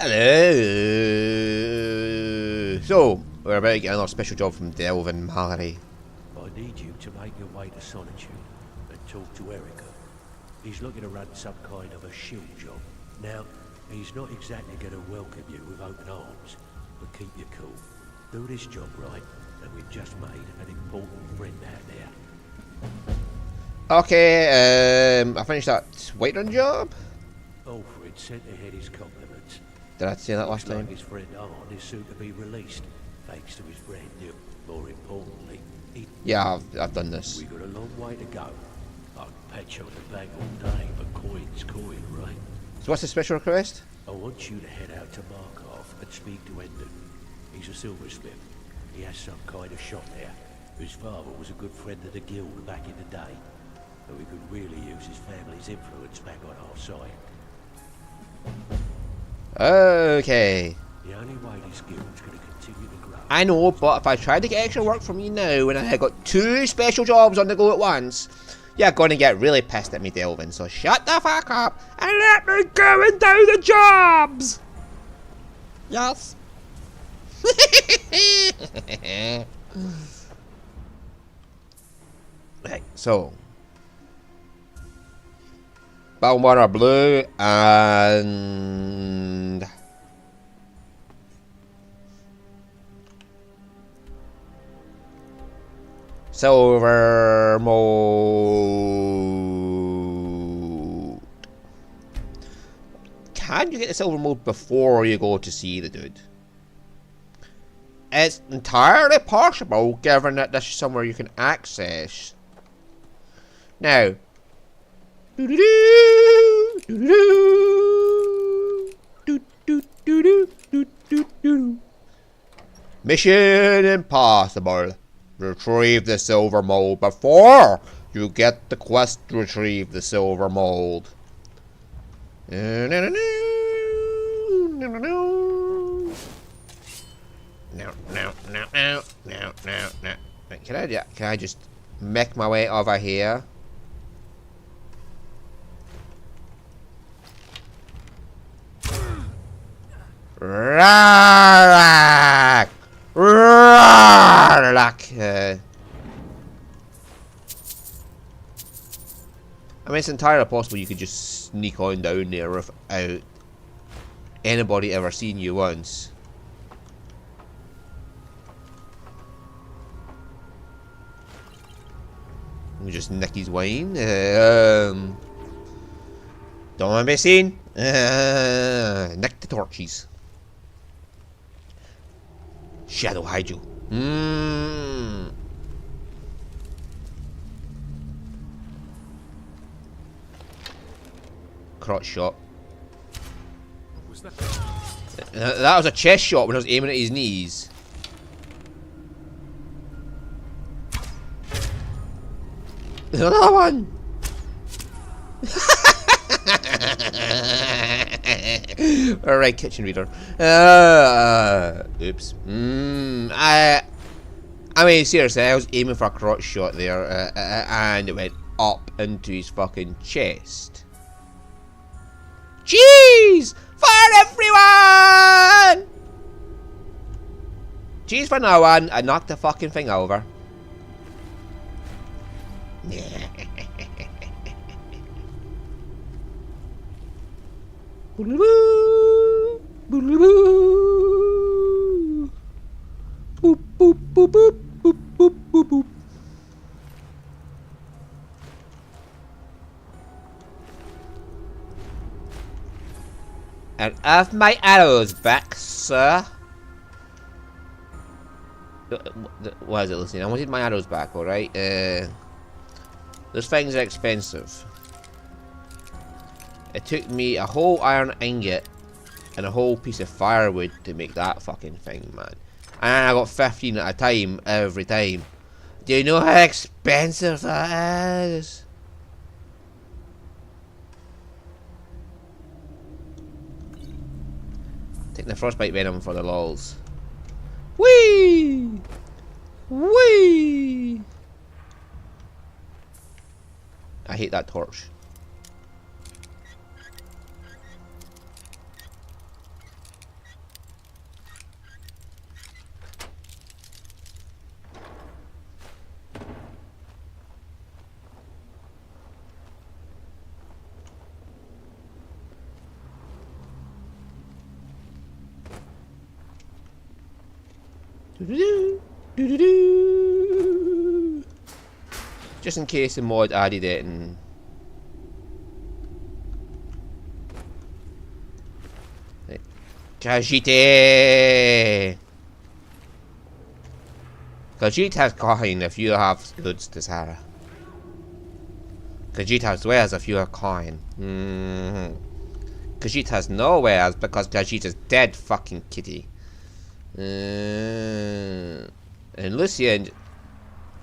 Hello. So, we're about to get another special job from Delvin Mallory. I need you to make your way to Solitude and talk to Erica. He's looking to run some kind of a shield job. Now, he's not exactly going to welcome you with open arms, but keep you cool. Do this job right, and we've just made an important friend out there. Okay, I finished that white run job. Alfred sent ahead his compliments. Did I say that last time? His friend Arn is soon to be released, thanks to his brand new. More importantly, Yeah, I've done this. we've got a long way to go. I can pat you on the back all day, but coin's coin, right? So what's the special request? I want you to head out to Markov and speak to Endon. He's a silversmith. He has some kind of shop there. His father was a good friend of the guild back in the day, but we could really use his family's influence back on our side. Okay. The only way this guild's going to continue to grow. I know, but if I tried to get extra work from you now when I had got 2 special jobs on the go at once, you're going to get really pissed at me, Delvin. So shut the fuck up and let me go and do the jobs! Yes. Right, so Baumwater blue and silver mold. Can you get the silver mold before you go to see the dude? It's entirely possible, given that this is somewhere you can access. Now, mission impossible. Retrieve the silver mold before you get the quest to retrieve the silver mold. No. Can I just make my way over here? Rarrak! I mean, it's entirely possible you could just sneak on down there without anybody ever seeing you once. We just nick his wine. Don't want to be seen. Nick the torches. Shadow hide you. Crotch shot. What was that? That was a chest shot when I was aiming at his knees. There's another one. Alright, kitchen reader. Oops. I mean, seriously, I was aiming for a crotch shot there, and it went up into his fucking chest. Cheese for everyone! Cheese for no one. I knocked the fucking thing over. And have my arrows back, sir. What is it, Lucien? I wanted my arrows back, alright? Those things are expensive. It took me a whole iron ingot and a whole piece of firewood to make that fucking thing, man. And I got 15 at a time, every time. Do you know how expensive that is? Take the frostbite venom for the lols. Whee! Whee! I hate that torch. Doo-doo-doo. Doo-doo-doo. Just in case the mod added it and... Khajiit! Khajiit has coin if you have goods to Sarah. Khajiit has wares if you have coin. Khajiit has no wares because Khajiit is dead, fucking kitty. And Lucien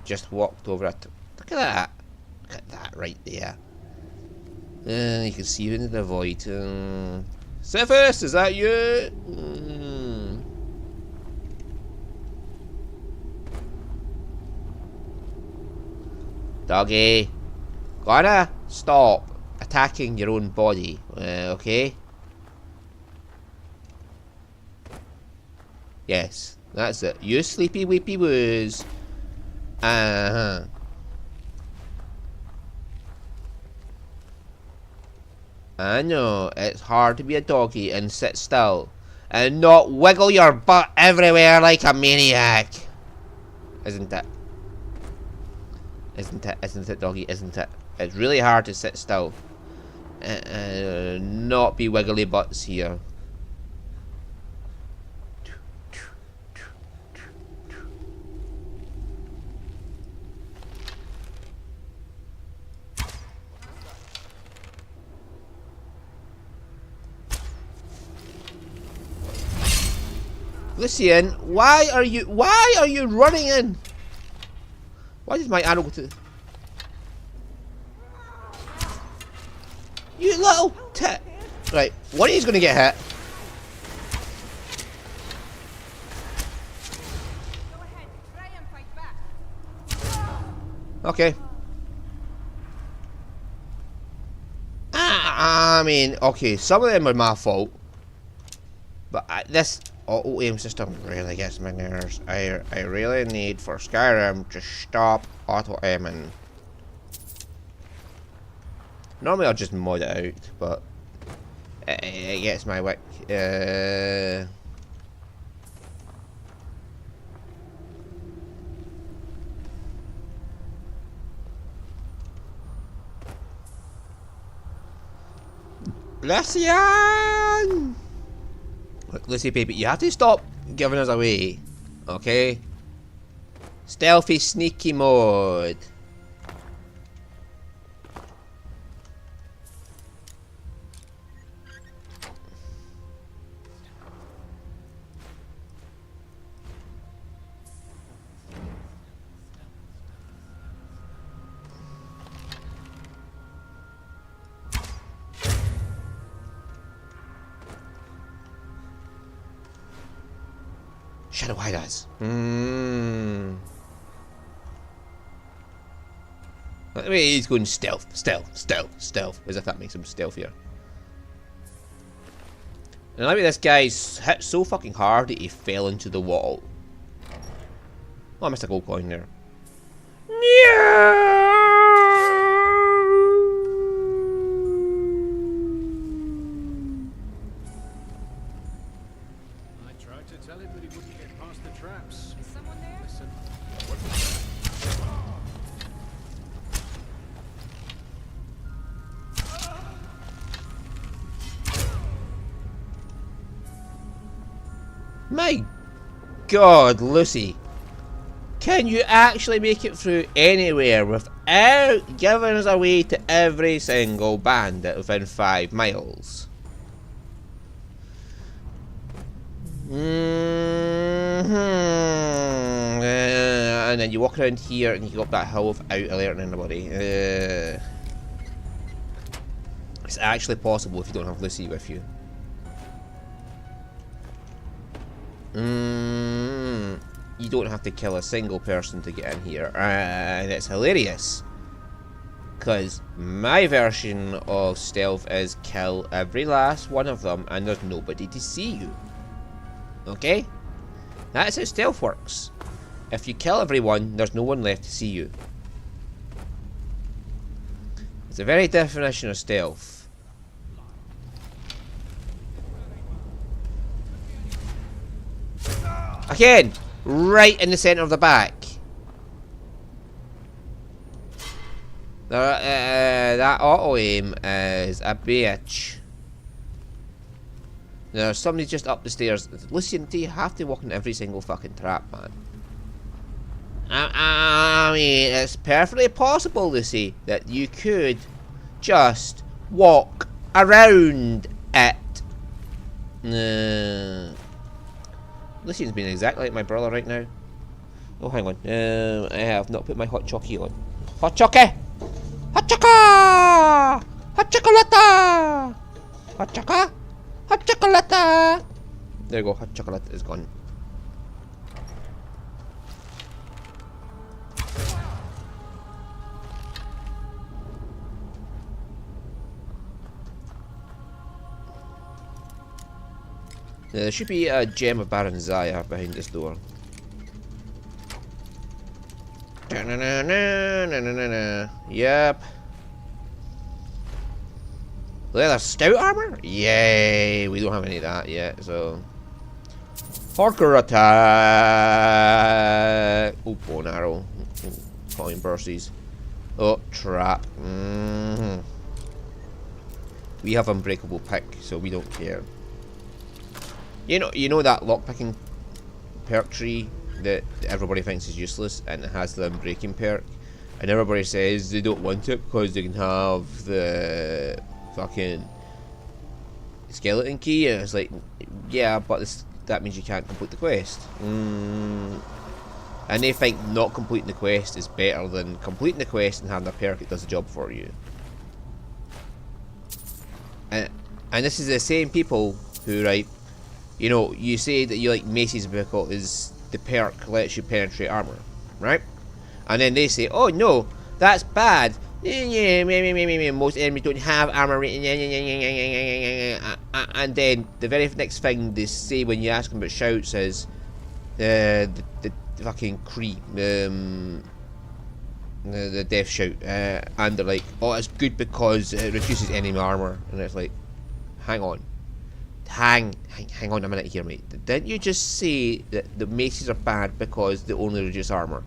just walked over it. Look at that. Look at that right there. You can see you into the void. Cephas, is that you? Doggy, gotta stop attacking your own body, okay? Yes, that's it. You sleepy weepy woos. I know, it's hard to be a doggy and sit still and not wiggle your butt everywhere like a maniac. Isn't it? Isn't it, doggy? Isn't it? It's really hard to sit still and not be wiggly butts here. Lucien, why are you running in? Why does my arrow go to... You little tit. Right, one of you's gonna get hit. Go ahead, try and fight back. Okay. I mean, okay, some of them are my fault. But this auto-aim system really gets my nerves. I really need for Skyrim to stop auto-aiming. Normally I'll just mod it out, but it gets my wick. Lucien! Look, Lucy, baby, you have to stop giving us away, okay? Stealthy, sneaky mode. Shadow hiders. I mean, he's going stealth, as if that makes him stealthier. And maybe this guy's hit so fucking hard that he fell into the wall. Oh, I missed a gold coin there. Yeah! My God, Lucy. Can you actually make it through anywhere without giving us away to every single bandit within 5 miles? And then you walk around here and you go up that hill without alerting anybody. It's actually possible if you don't have Lucy with you. You don't have to kill a single person to get in here, and it's hilarious because my version of stealth is kill every last one of them and there's nobody to see you. Okay? That's how stealth works. If you kill everyone, there's no one left to see you. It's the very definition of stealth. Again! right in the centre of the back. That auto aim is a bitch. There's somebody just up the stairs. Lucien, do you have to walk in every single fucking trap, man? I mean, it's perfectly possible, Lucy, that you could just walk around it. Lucien's being exactly like my brother right now. Oh, hang on. I have not put my hot chocolate on. Hot chocolate! Hot chocolate! Hot chocolate! Hot chocolate! Hot chocolate! There you go. Hot chocolate is gone. There should be a gem of Baron Zaya behind this door. Yep. Leather stout armor? Yay! We don't have any of that yet, so. Hardcore attack! Oh, bow and arrow. Coin bursts. Oh, trap. We have unbreakable pick, so we don't care. You know that lockpicking perk tree that everybody thinks is useless, and it has the unbreaking perk, and everybody says they don't want it because they can have the fucking skeleton key, and it's like, yeah, but that means you can't complete the quest. And they think not completing the quest is better than completing the quest and having a perk that does the job for you. And this is the same people who, right, you know, you say that you like maces because the perk lets you penetrate armor, right? And then they say, oh no, that's bad. Most enemies don't have armor rating. And then the very next thing they say when you ask them about shouts is the fucking creep, the death shout, and they're like, oh, it's good because it reduces enemy armor, and it's like, hang on. Hang on a minute here, mate. Didn't you just say that the maces are bad because they only reduce armor?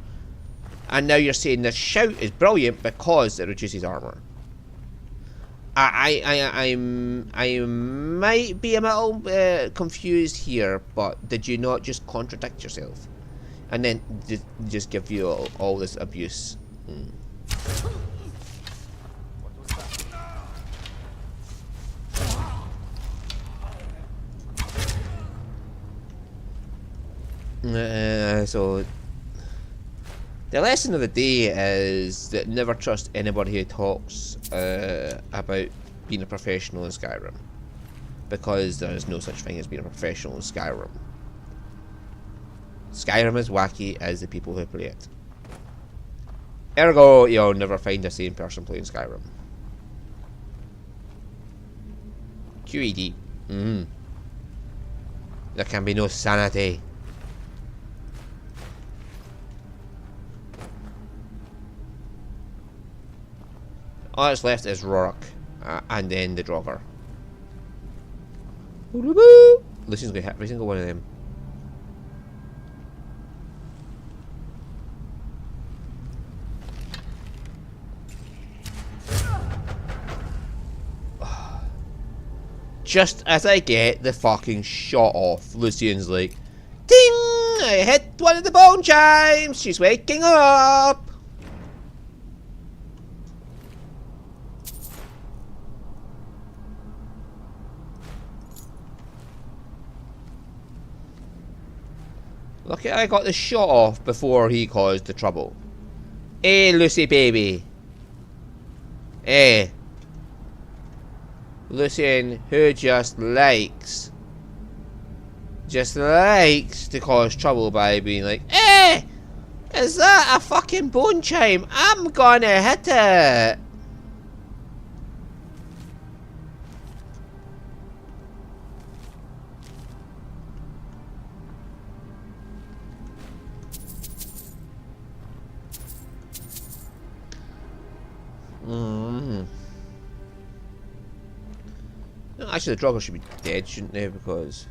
And now you're saying the shout is brilliant because it reduces armor. I might be a little confused here, but did you not just contradict yourself? And then just give you all this abuse? So the lesson of the day is that never trust anybody who talks about being a professional in Skyrim, because there is no such thing as being a professional in Skyrim. Skyrim is wacky as the people who play it. Ergo, you'll never find a sane person playing Skyrim. QED. There can be no sanity. All that's left is Rourke, and then the Drover. Lucien's gonna hit every single one of them. Just as I get the fucking shot off, Lucien's like, ding! I hit one of the bone chimes! She's waking up! Look, I got the shot off before he caused the trouble. Hey, Lucy baby. Hey. Lucien, who just likes to cause trouble by being like, hey, is that a fucking bone chime? I'm gonna hit it. Actually, the Draugr should be dead, shouldn't they? Because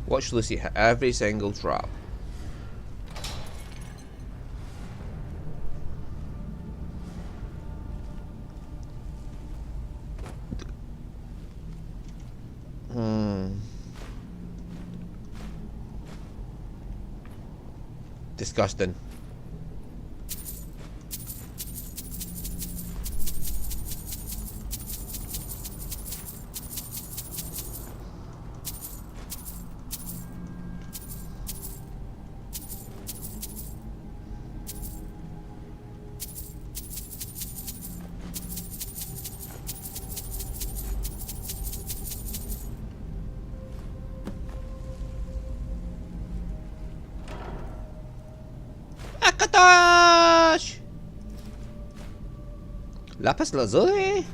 Watch Lucy hit every single trap. Disgusting. Akatosh! Lapis lazuli?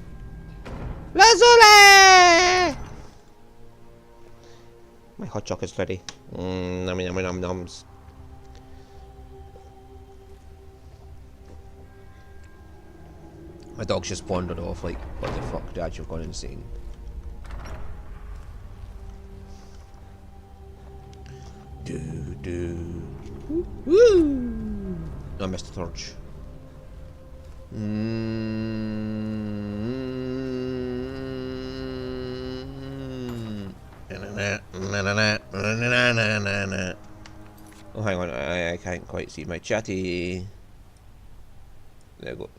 Lazuli! My hot chocolate's ready. Nummy nummy num nums. My dog's just wandered off like, what the fuck, Dad, you've gone insane. Woo! No, I missed the torch. Oh, hang on, I can't quite see my chatty. There we go.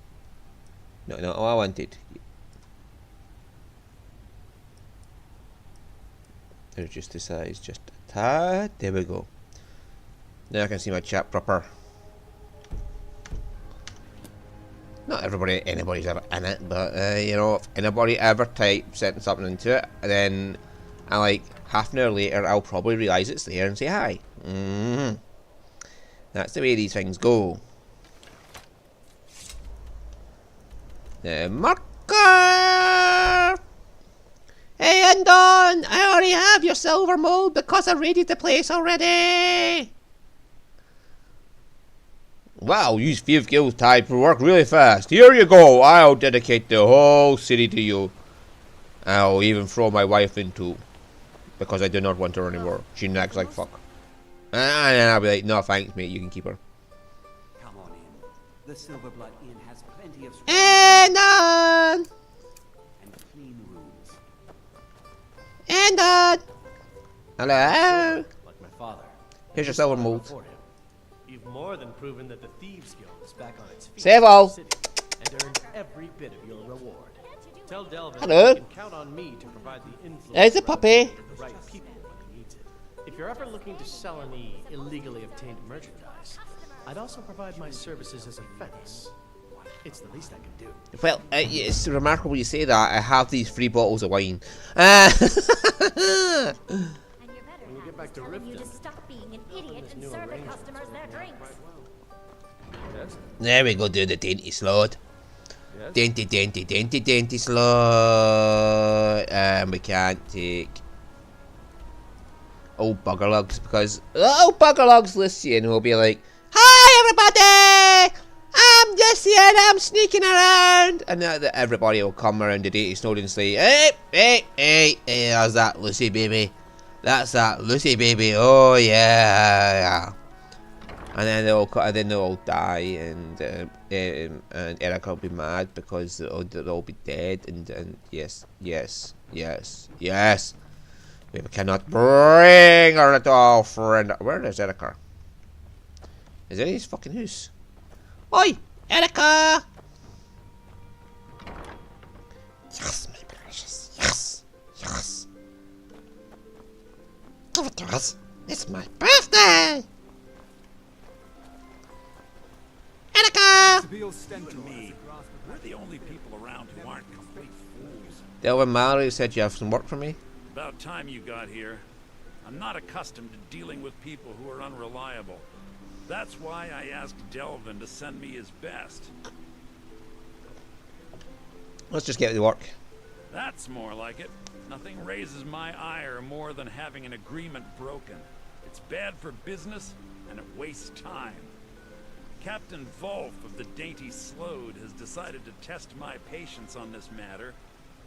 No, no, oh, I wanted. There's just the size, just a tad. There we go. Now I can see my chat proper. Not anybody's ever in it, but you know, if anybody ever types something into it, then I like half an hour later, I'll probably realise it's there and say hi. That's the way these things go. The marker! Hey, Andon! I already have your silver mold because I raided the place already! Wow, you 5 guild type work really fast. Here you go. I'll dedicate the whole city to you. I'll even throw my wife in too. Because I do not want her anymore. She nags like fuck. And I'll be like, no thanks mate, you can keep her. Come on in. The Silverblood Inn has plenty of And on! and clean rooms. And on! Hello! Like my father. Here's your silver mold. Before him. You've more than proven that the Thieves Guild is back on its feet. Save all. And earned every bit of your reward. Tell Delvin Hello. you can count on me to provide the influence There's a puppy. to the right people when he needs it. If you're ever looking to sell any illegally obtained merchandise, I'd also provide my services as a fence. It's the least I can do. Well, it's remarkable you say that. I have these 3 bottles of wine. And you're better When you half get back is to telling you to Riften, stop being an idiot this and new serve the arrangement customers their drinks. Yes? There we go, do the dainty slot. Yes? Dainty, dainty, dainty, dainty slot. We can't take old buggerlugs because old buggerlugs Lucien will be like, "Hi everybody, I'm just here and I'm sneaking around," and everybody will come around the dainty snowed and say, "Hey, there's that Lucy baby. That's that Lucy baby. Oh yeah." And then they'll all die, and Erica will be mad because they'll all be dead. And yes, we cannot bring our little friend. Where is Erica? Is it his fucking house? Oi, Erica! Yes, my precious. Yes. Give it to us. It's my birthday. Erica! We're the only people around who aren't complete fools. Delvin Mallory said you have some work for me. About time you got here. I'm not accustomed to dealing with people who are unreliable. That's why I asked Delvin to send me his best. Let's just get to work. That's more like it. Nothing raises my ire more than having an agreement broken. It's bad for business, and it wastes time. Captain Volf of the Dainty Slode has decided to test my patience on this matter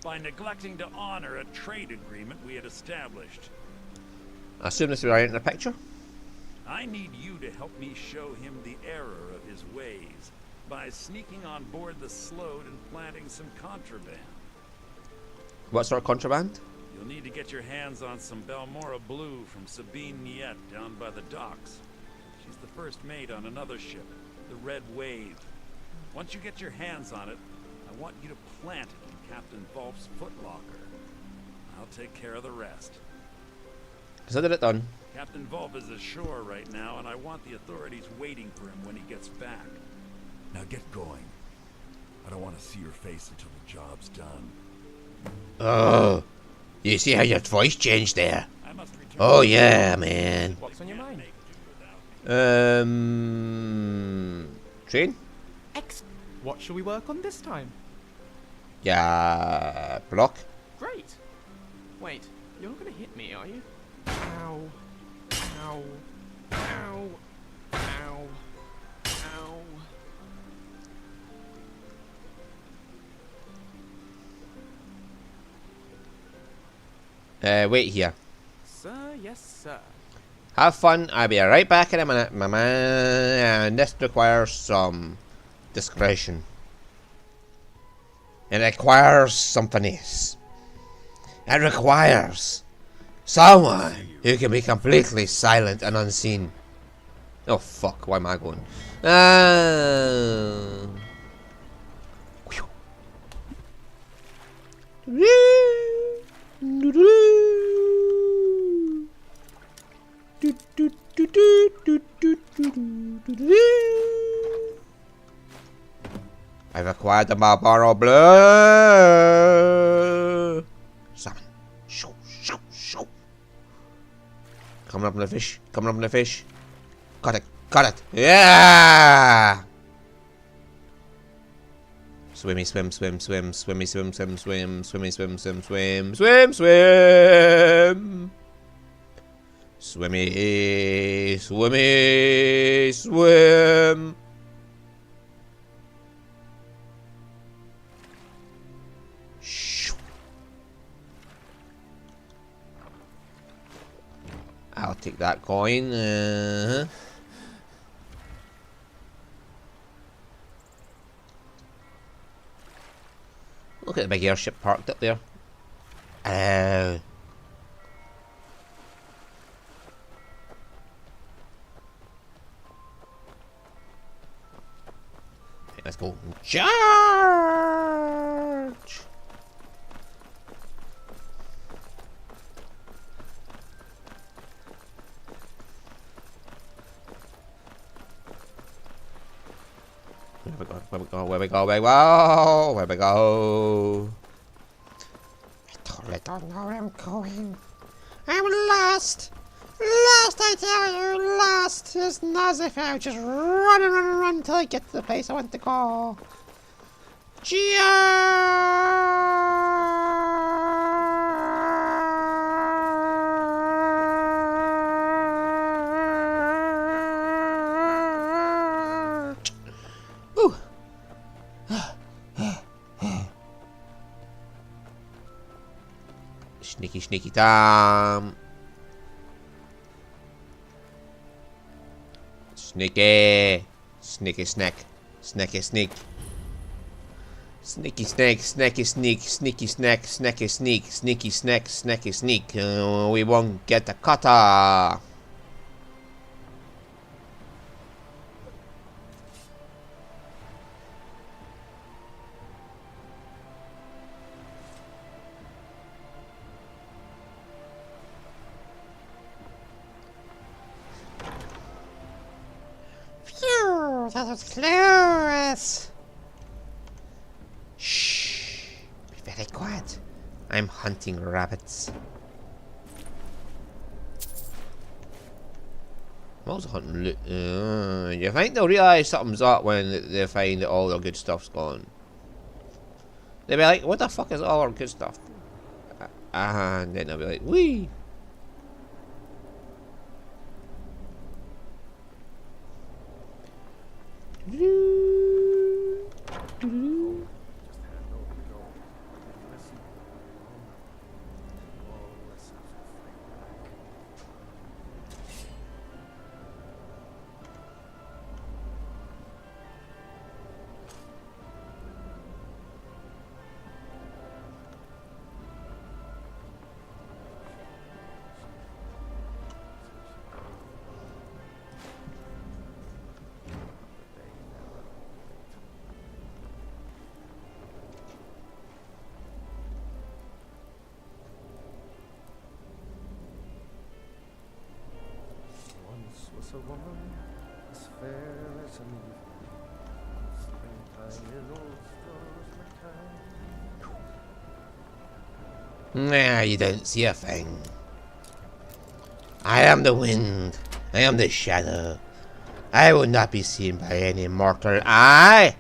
by neglecting to honor a trade agreement we had established. I assume this is right in the picture. I need you to help me show him the error of his ways by sneaking on board the Slode and planting some contraband. What sort of contraband? You'll need to get your hands on some Balmora Blue from Sabine Niet down by the docks. She's the first mate on another ship, the Red Wave. Once you get your hands on it, I want you to plant it in Captain Volf's footlocker. I'll take care of the rest. Consider it done. Captain Volf is ashore right now, and I want the authorities waiting for him when he gets back. Now get going. I don't want to see your face until the job's done. Oh, you see how your voice changed there? I must return. Oh yeah, man. What's on your mind? Train? What shall we work on this time? Yeah, block. Great. Wait, you're not gonna hit me, are you? Ow. Ow. Ow. Ow. Ow. Wait here. Sir, yes, sir. Have fun. I'll be right back in a minute, my man. And this requires some discretion. It requires some finesse. It requires someone who can be completely silent and unseen. Oh fuck, why am I going? I've acquired the Balmora Blue. Salmon. Shoo, shoo, shoo. Coming up in the fish. Coming up in the fish. Got it. Got it. Yeah. Swimmy, swim, swim, swim, swimmy, swim, swim, swim, swimmy, swim, swim, swim, swim, swim. Swimmy, swimmy, swim. I'll take that coin. Look at the big airship parked up there. Let's go. Charge! Where we go, where we go, where we go, where we go. I totally don't know where I'm going. I'm lost. Lost, I tell you, lost. It's not as if I just run and run and run until I get to the place I want to go. Sneaky, sneaky Tom. Sneaky. Sneaky snack. Snacky sneak. Sneaky snake. Snacky sneak. Sneaky snack. Snacky sneak. Sneaky snack. Snacky sneak. We won't get the cutter. That was close. Shh. Be very quiet. I'm hunting rabbits. I'm also hunting loot. You think they'll realise something's up when they find that all their good stuff's gone? They'll be like, what the fuck is all our good stuff? And then they'll be like, wee. a woman as fair as an evening. Springtime in old stores my time. Nah, you don't see a thing. I am the wind. I am the shadow. I will not be seen by any mortal eye.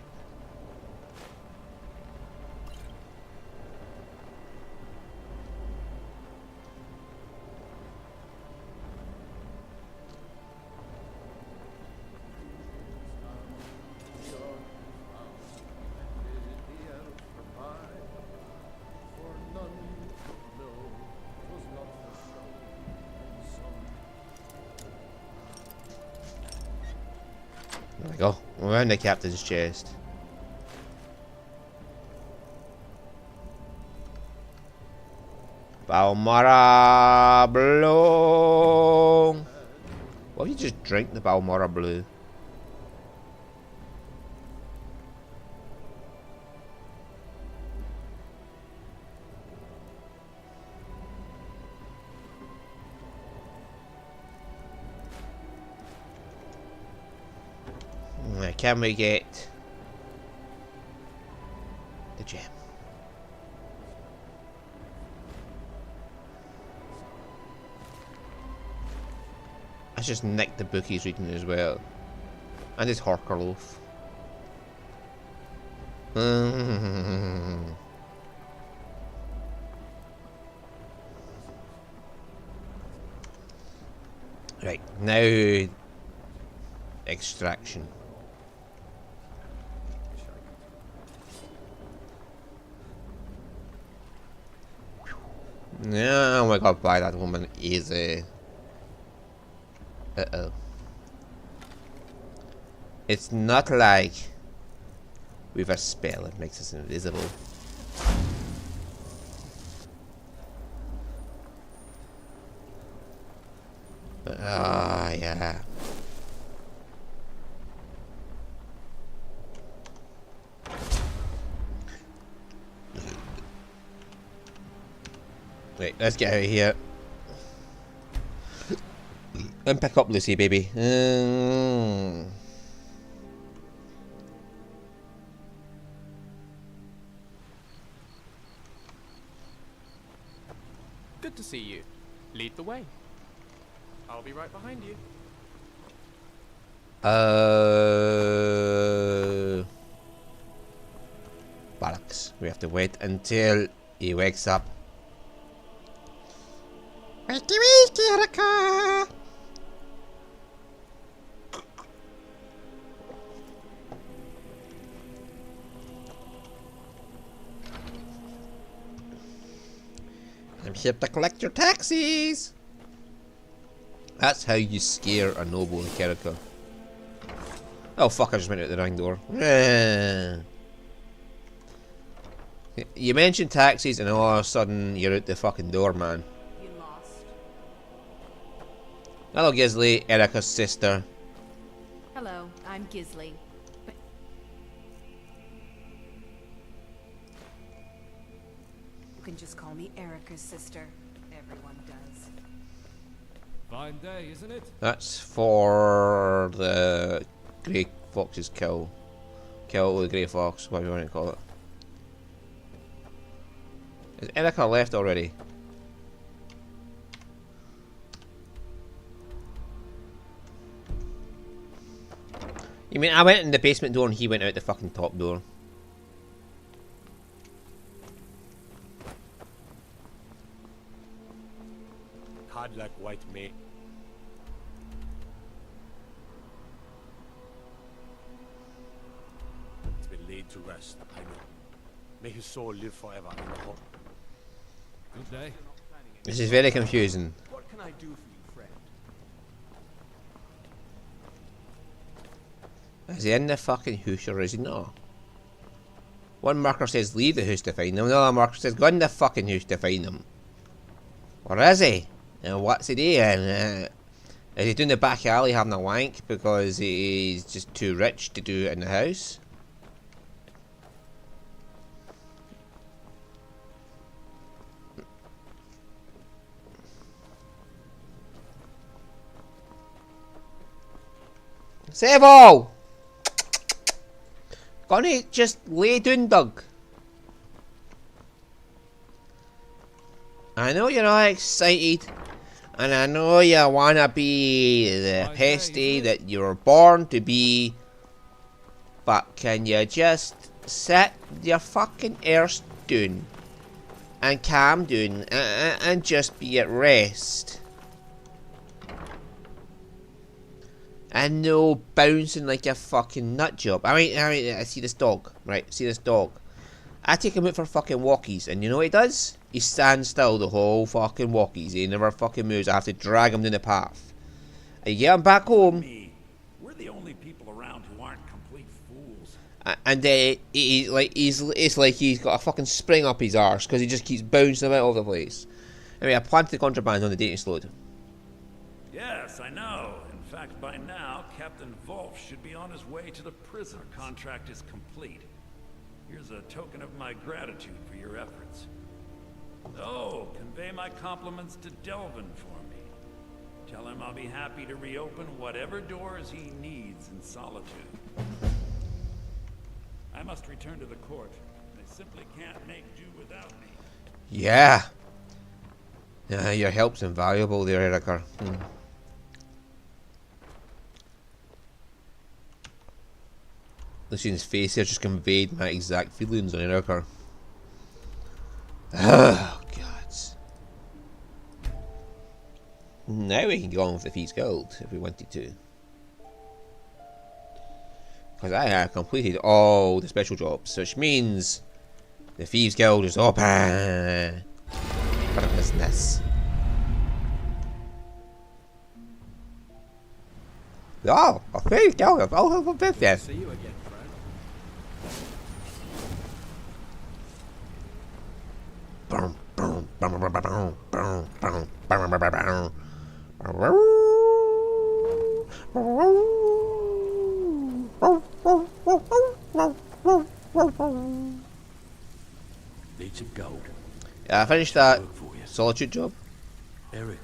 There we go. We're in the captain's chest. Balmora Blue. What if you just drink the Balmora Blue? Can we get the gem? I just nicked the book he's reading as well. And his Horkerloaf. Right, now extraction. Yeah, oh my god, buy that woman easy. Uh-oh. It's not like we've a spell that makes us invisible. Ah, yeah. Right, let's get out of here. And pick up Lucy, baby. Good to see you. Lead the way. I'll be right behind you. Barracks. We have to wait until he wakes up. Wakey wakey, Erica! I'm here to collect your taxis! That's how you scare a noble in Kerika. Oh fuck, I just went out the wrong door. You mentioned taxis and all of a sudden you're out the fucking door, man. You lost. Hello Gisley, Erica's sister. Hello, I'm Gisley. You can just call me Erica's sister. Everyone does. Fine day, isn't it? That's for the Grey Fox's kill. Kill the Grey Fox, whatever you want to call it. Is Erica left already? You mean I went in the basement door and he went out the fucking top door? Hard like white meat. It's been laid to rest, I know. May his soul live forever in the home. Good day. This is very confusing. What can I do for you, friend? Is he in the fucking house or is he not? One marker says leave the house to find him, another marker says go in the fucking house to find him. Or is he? And what's he doing? Is he doing the back alley having a wank because he's just too rich to do it in the house? Save all! Gonna just lay down, Doug. I know you're all excited, and I know you wanna be the pesty that you were born to be, but can you just sit your fucking arse down and calm down and just be at rest? And no bouncing like a fucking nut job. I mean, I see this dog, right? See this dog. I take him out for fucking walkies, and you know what he does? He stands still the whole fucking walkies. He never fucking moves. I have to drag him down the path. And you get him back home. We're the only people around who aren't complete fools. And it's like he's got a fucking spring up his arse because he just keeps bouncing about all over the place. Anyway, I planted the contraband on the dating slot. Yes, I know. In fact, by now, Captain Wolf should be on his way to the prison. Our contract is complete. Here's a token of my gratitude for your efforts. Oh, convey my compliments to Delvin for me. Tell him I'll be happy to reopen whatever doors he needs in solitude. I must return to the court. They simply can't make do without me. Yeah. Your help's invaluable there, Erica. Lucien's face here just conveyed my exact feelings on Erica. Oh, God. Now we can go on with the Thieves Guild if we wanted to. Because I have completed all the special jobs, which means the Thieves Guild is open for business. Oh, a Thieves Guild is open for business. See you again. Need some gold. Yeah, I finished that solitude job. Erica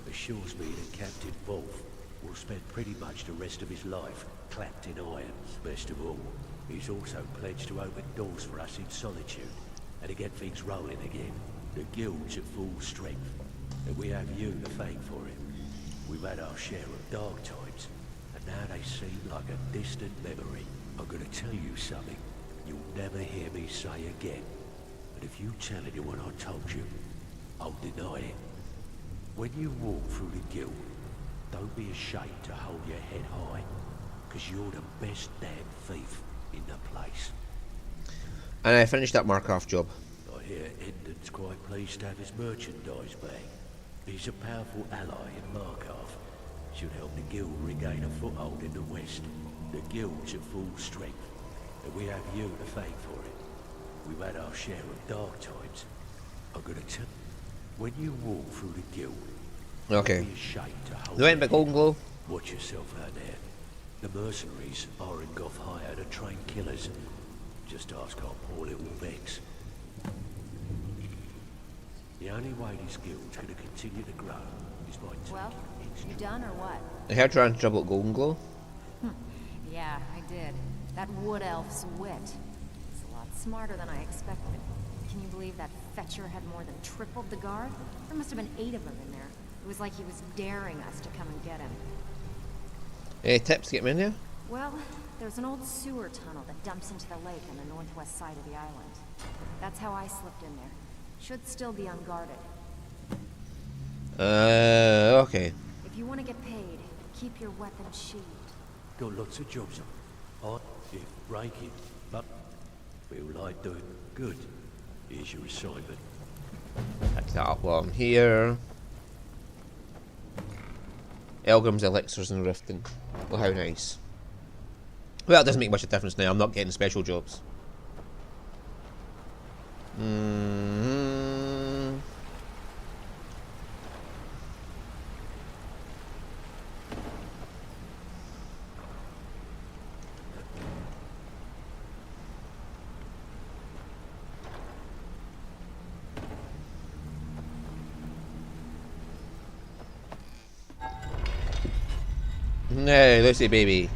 assures me that Captain Wolf will spend pretty much the rest of his life clapped in irons. Best of all, he's also pledged to open doors for us in solitude and to get things rolling again. The guild's at full strength, and we have you to thank for it. We've had our share of dark times, and now they seem like a distant memory. I'm gonna tell you something you'll never hear me say again. But if you tell anyone I told you, I'll deny it. When you walk through the guild, don't be ashamed to hold your head high, because you're the best damn thief in the place. And I finished that Markov job. I hear Endon's quite pleased to have his merchandise back. He's a powerful ally in Markov. Should help the guild regain a foothold in the west. The guild's at full strength, and we have you to thank for it. We've had our share of dark times. I'm gonna tell when you walk through the guild, okay. Don't be ashamed to hold You went by Golden Glow? Watch yourself out there. The mercenaries are in Goth hire to train killers. Just ask our poor little Vex. The only way this guild's gonna continue to grow is by Well, you done or what? I heard you're on trouble at Golden Glow. Yeah, I did. That wood elf's wit. He's a lot smarter than I expected. Can you believe that fetcher had more than tripled the guard? There must have been 8 of them in there. It was like he was daring us to come and get him. Any tips to get me in there? Well, there's an old sewer tunnel that dumps into the lake on the northwest side of the island. That's how I slipped in there. Should still be unguarded. Okay. If you want to get paid, keep your weapon sheathed. Got lots of jobs on. If breaking, but feel like doing good. Here's your assignment. Pick that up while I'm here. Elgrim's elixirs and rifting. Well, how nice. Well, it doesn't make much of a difference now. I'm not getting special jobs. No, Lucy baby.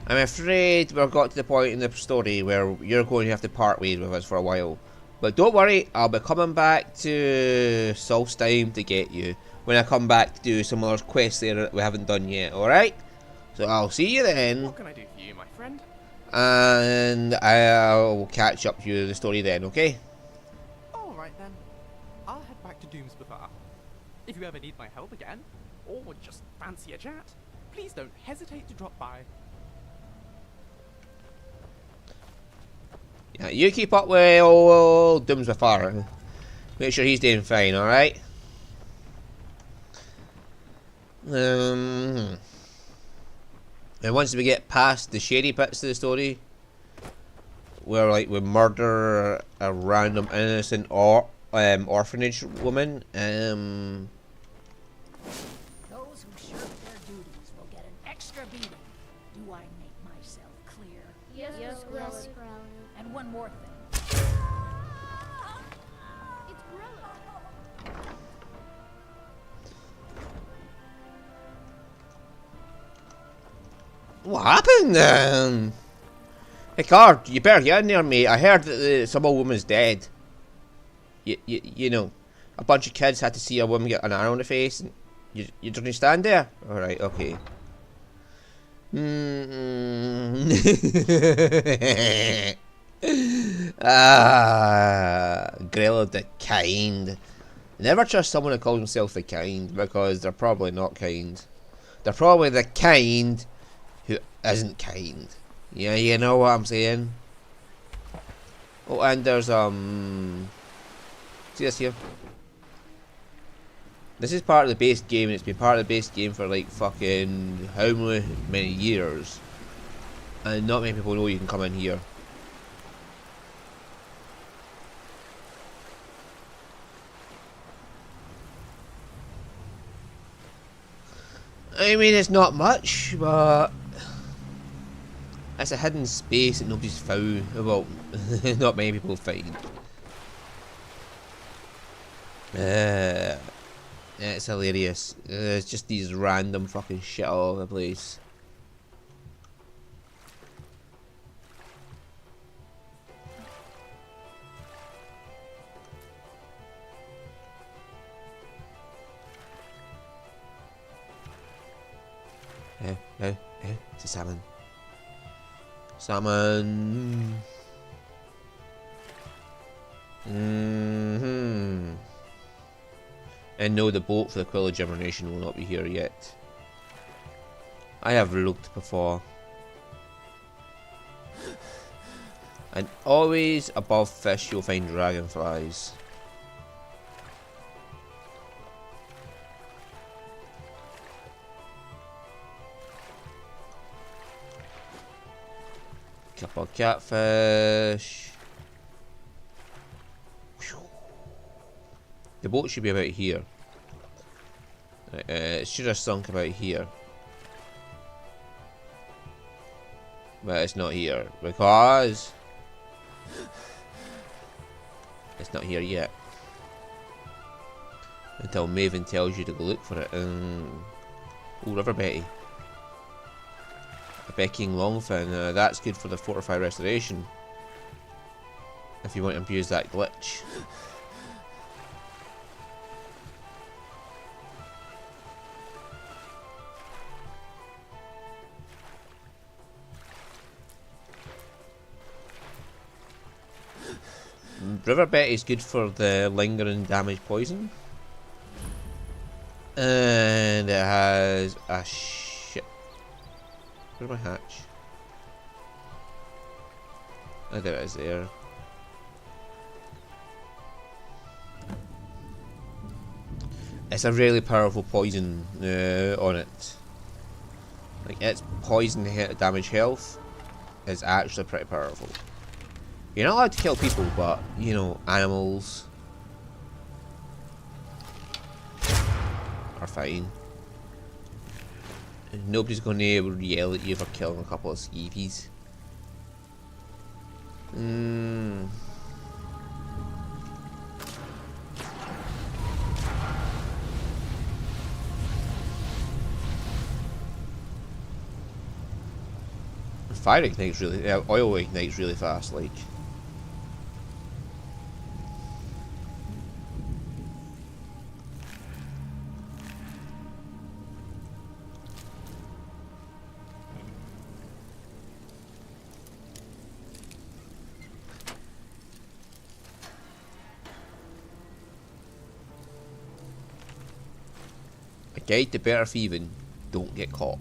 I'm afraid we've got to the point in the story where you're going to have to part ways with us for a while. But don't worry, I'll be coming back to Solstheim to get you when I come back to do some other quests there that we haven't done yet, alright? So I'll see you then. What can I do for you, my friend? And I'll catch up to you in the story then, okay? Alright then. I'll head back to Doomsbafar. If you ever need my help again, or just fancy a chat, please don't hesitate to drop by. Yeah, you keep up with old Doomsbafar. Make sure he's doing fine, alright? And once we get past the shady bits of the story, where like we murder a random innocent orphanage woman, Those who shirk their duties will get an extra beating. Do I make myself clear? Yes, Growler. And one more thing. It's Growler. what happened? Hey, Card, you better get in there, mate. I heard that some old woman's dead. You know, a bunch of kids had to see a woman get an arrow in the face, and you don't stand there. All right, okay. Grilla the Kind. Never trust someone who calls himself the Kind, because they're probably not kind. They're probably the kind who isn't kind. Yeah, you know what I'm saying. Oh, and there's see this here? This is part of the base game, and it's been part of the base game for like fucking how many years, and not many people know you can come in here. I mean, it's not much, but it's a hidden space that nobody's found. Well, not many people find. It's hilarious. It's just these random fucking shit all over the place. It's a salmon. Salmon. And no, the boat for the Colur generation will not be here yet. I have looked before. And always above fish you'll find dragonflies. Couple of catfish. The boat should be about here. It should have sunk about here. But it's not here because it's not here yet. Until Maven tells you to go look for it. Oh, River Betty. A Becking Longfin. That's good for the Fortify Restoration. If you want to abuse that glitch. River Betty is good for the lingering damage poison. And it has a shit. Where's my hatch? Oh, there it is there. It's a really powerful poison on it. Like, its poison damage health is actually pretty powerful. You're not allowed to kill people, but, you know, animals are fine. And nobody's going to be able to yell at you for killing a couple of skeevies. fire ignites really, oil ignites really fast, like. A guide to better thieving, don't get caught.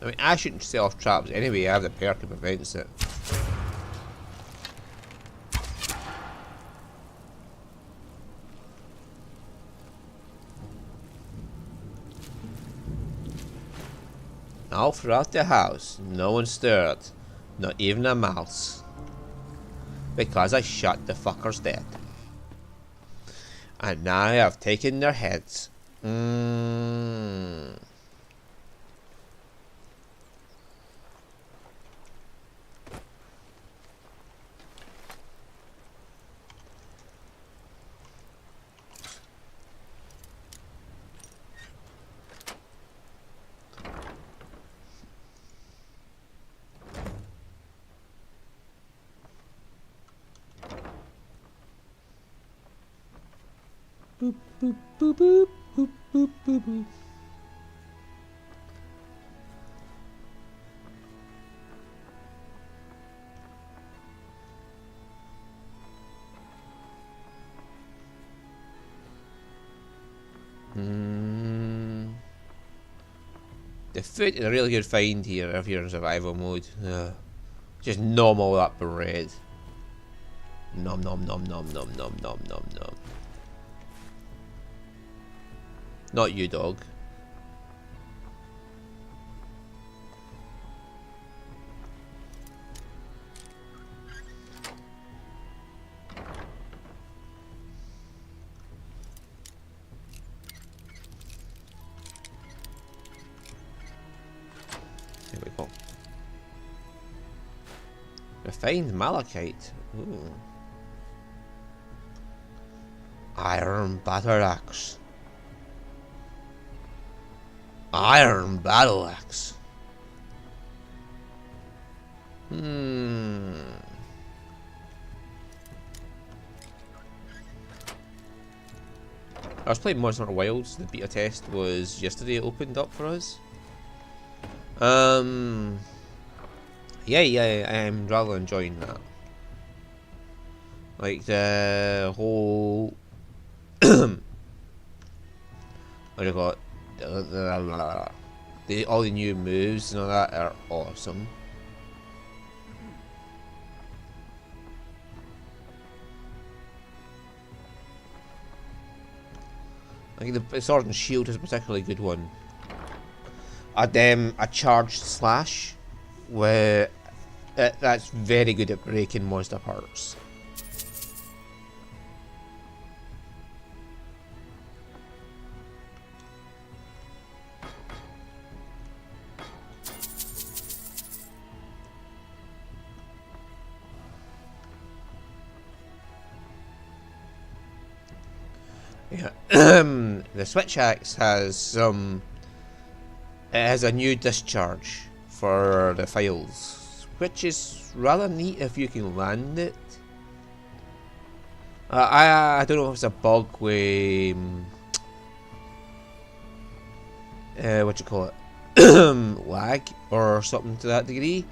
I mean, I shouldn't set off traps anyway, I have the perk that prevents it. All throughout the house, no one stirred, not even a mouse. Because I shot the fuckers dead. And now I have taken their heads. Boop, boop, boop, boop, boop, boop, boop, boop. The food is a really good find here if you're in survival mode. Just nom all that bread. Nom nom nom nom nom nom nom nom nom. Not you, dog. Here we go. Refined malachite. Ooh. Iron battle axe. Iron battle axe. I was playing Monster Hunter Wilds. The beta test was yesterday. It opened up for us. Yeah, I'm rather enjoying that. Like the whole what do you call it? All the new moves and all that are awesome. I think the sword and shield is a particularly good one. A charged slash, where that's very good at breaking monster parts. Yeah. The switch axe has some. It has a new discharge for the files, which is rather neat if you can land it. I don't know if it's a bug with what you call it, lag or something to that degree.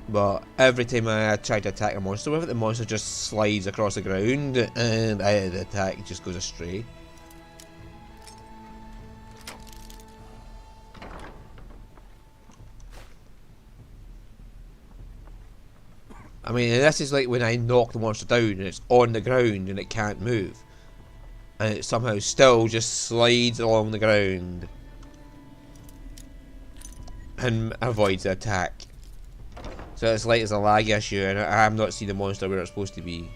But every time I try to attack a monster with it, the monster just slides across the ground and the attack just goes astray. I mean, this is like when I knock the monster down and it's on the ground and it can't move. And it somehow still just slides along the ground and avoids the attack. So it's like it's a lag issue and I'm not seeing the monster where it's supposed to be.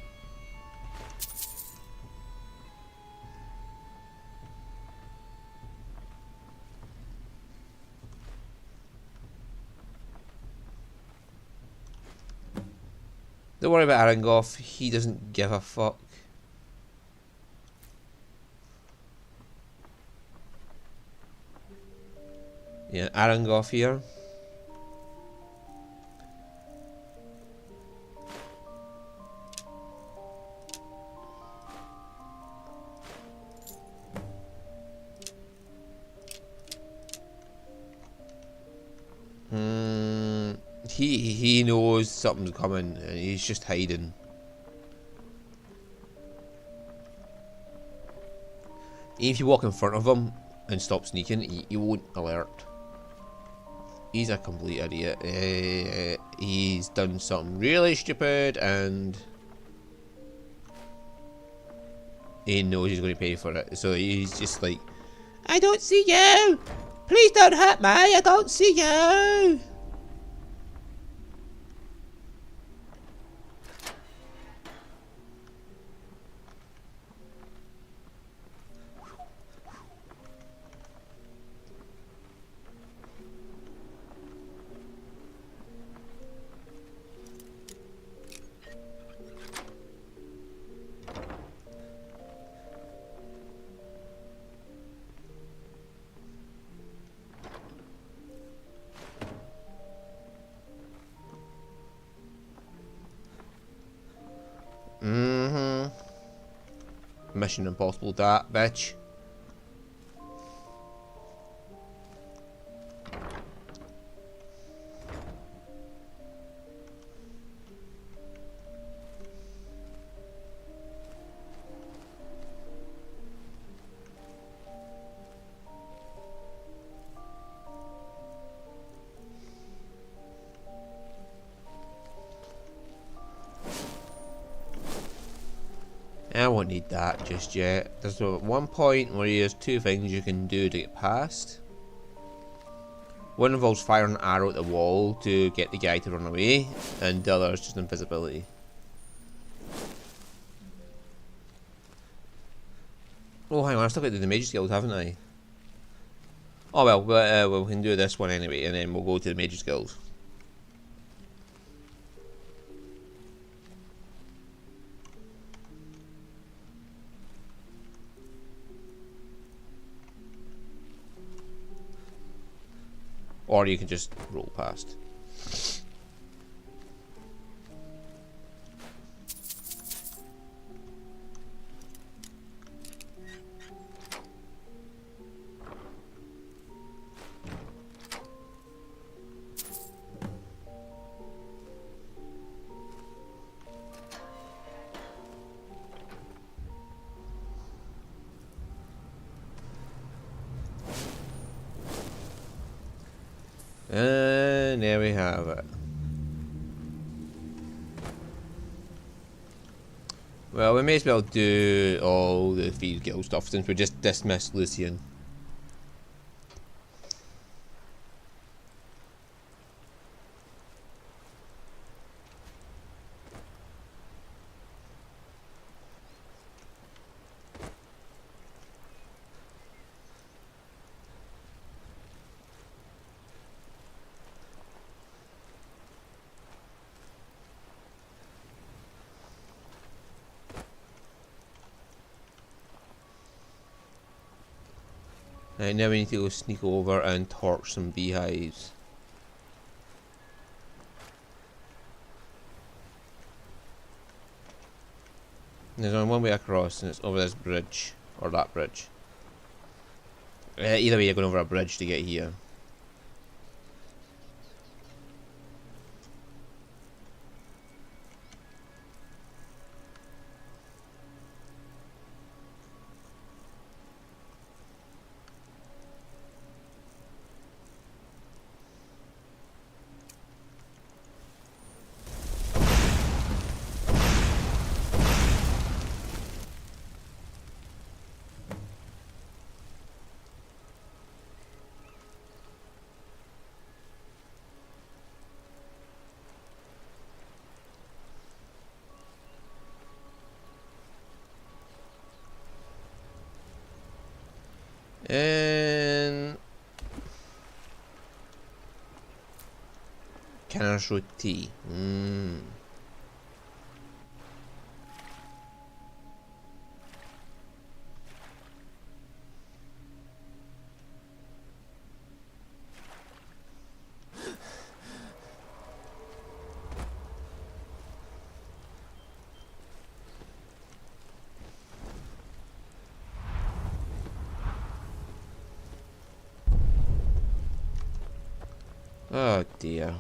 Don't worry about Arangoth, he doesn't give a fuck. Yeah, Arangoth here. He knows something's coming and he's just hiding. Even if you walk in front of him and stop sneaking, he won't alert. He's a complete idiot. He's done something really stupid and he knows he's going to pay for it. So he's just like, I don't see you! Please don't hurt me, I don't see you! Mission Impossible that, bitch. I won't need that just yet. There's one point where there's two things you can do to get past. One involves firing an arrow at the wall to get the guy to run away, and the other is just invisibility. Oh, hang on, I've still got to do the Mage's Guild, haven't I? Oh well, we can do this one anyway, and then we'll go to the Mage's Guild. Or you can just roll past. And there we have it. Well, we may as well do all the Thieves Guild stuff since we just dismissed Lucien. Right, now we need to go sneak over and torch some beehives. There's only one way across and it's over this bridge, or that bridge. Either way, you're going over a bridge to get here. And Canashot tea. Oh dear.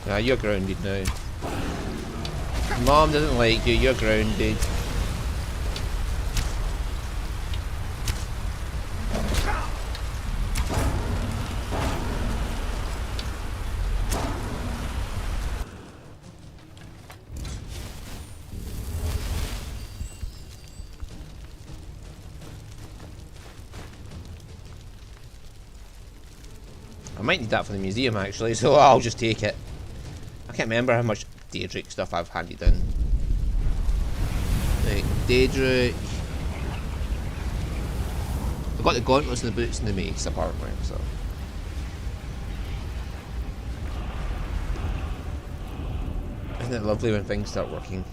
Nah, you're grounded now. Mom doesn't like you, you're grounded. I might need that for the museum actually, so I'll just take it. I can't remember how much Daedric stuff I've handed in. Right, Daedric. I've got the gauntlets and the boots and the mace apparently, so. Isn't it lovely when things start working?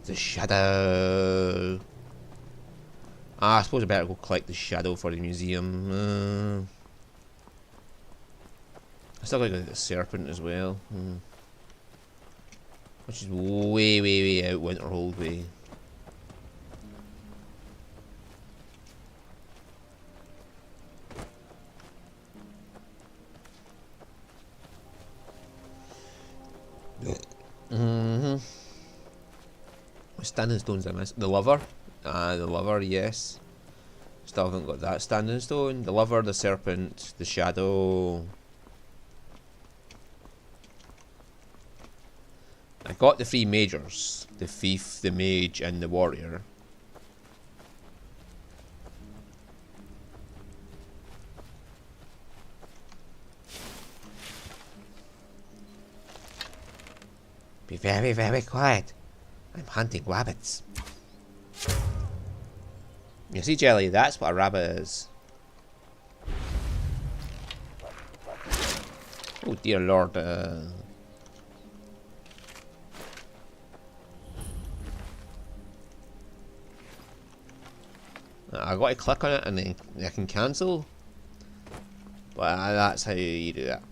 The shadow. I suppose I better go collect the shadow for the museum. I still gotta get the serpent as well. Which is way out Winterhold way. Standing stones I missed. The lover. The lover, yes. Still haven't got that standing stone. The lover, the serpent, the shadow. I got the three majors. The thief, the mage, and the warrior. Be very quiet. I'm hunting rabbits. You see, Jelly, that's what a rabbit is. Oh dear lord. I got to click on it and then I can cancel. But that's how you do that.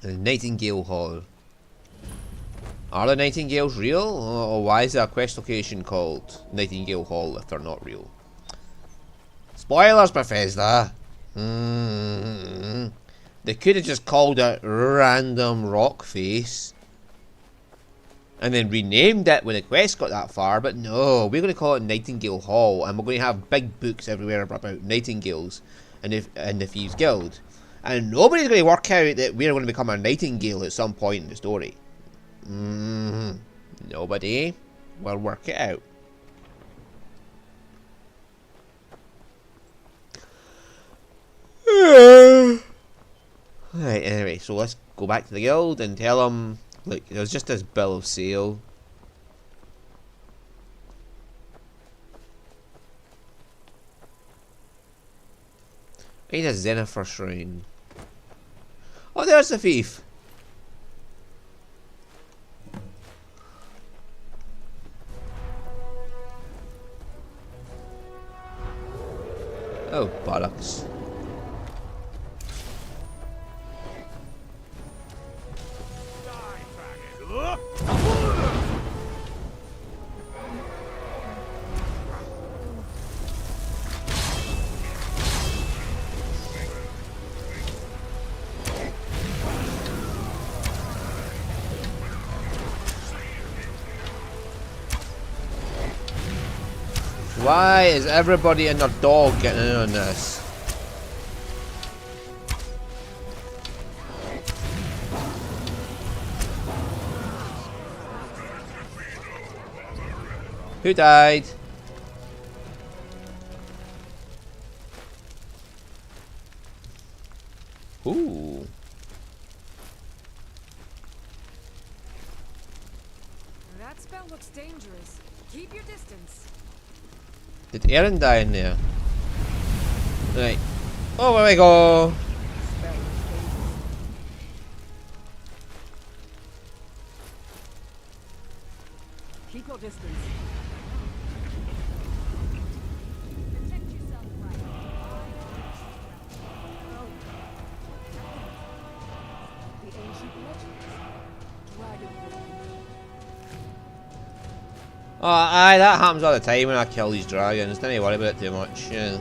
The Nightingale Hall. Are the Nightingales real? Or why is there a quest location called Nightingale Hall if they're not real? Spoilers, Bethesda! They could have just called it Random Rock Face and then renamed it when the quest got that far, but no, we're going to call it Nightingale Hall, and we're going to have big books everywhere about nightingales and the Thieves Guild. And nobody's going to work out that we're going to become a nightingale at some point in the story. Nobody will work it out. Right, anyway, so let's go back to the guild and tell them, look, there's just this bill of sale. I need a Zenifer shrine. Oh, there's the thief. Oh, bollocks. Why is everybody and their dog getting in on this? Who died? Ooh. That spell looks dangerous. Keep your distance. Did Aaron die in there? Right. Over we go. Keep your distance. Protect yourself right. The ancient legends. Dragonborn. Oh, aye, that happens all the time when I kill these dragons. Don't worry about it too much. Yeah.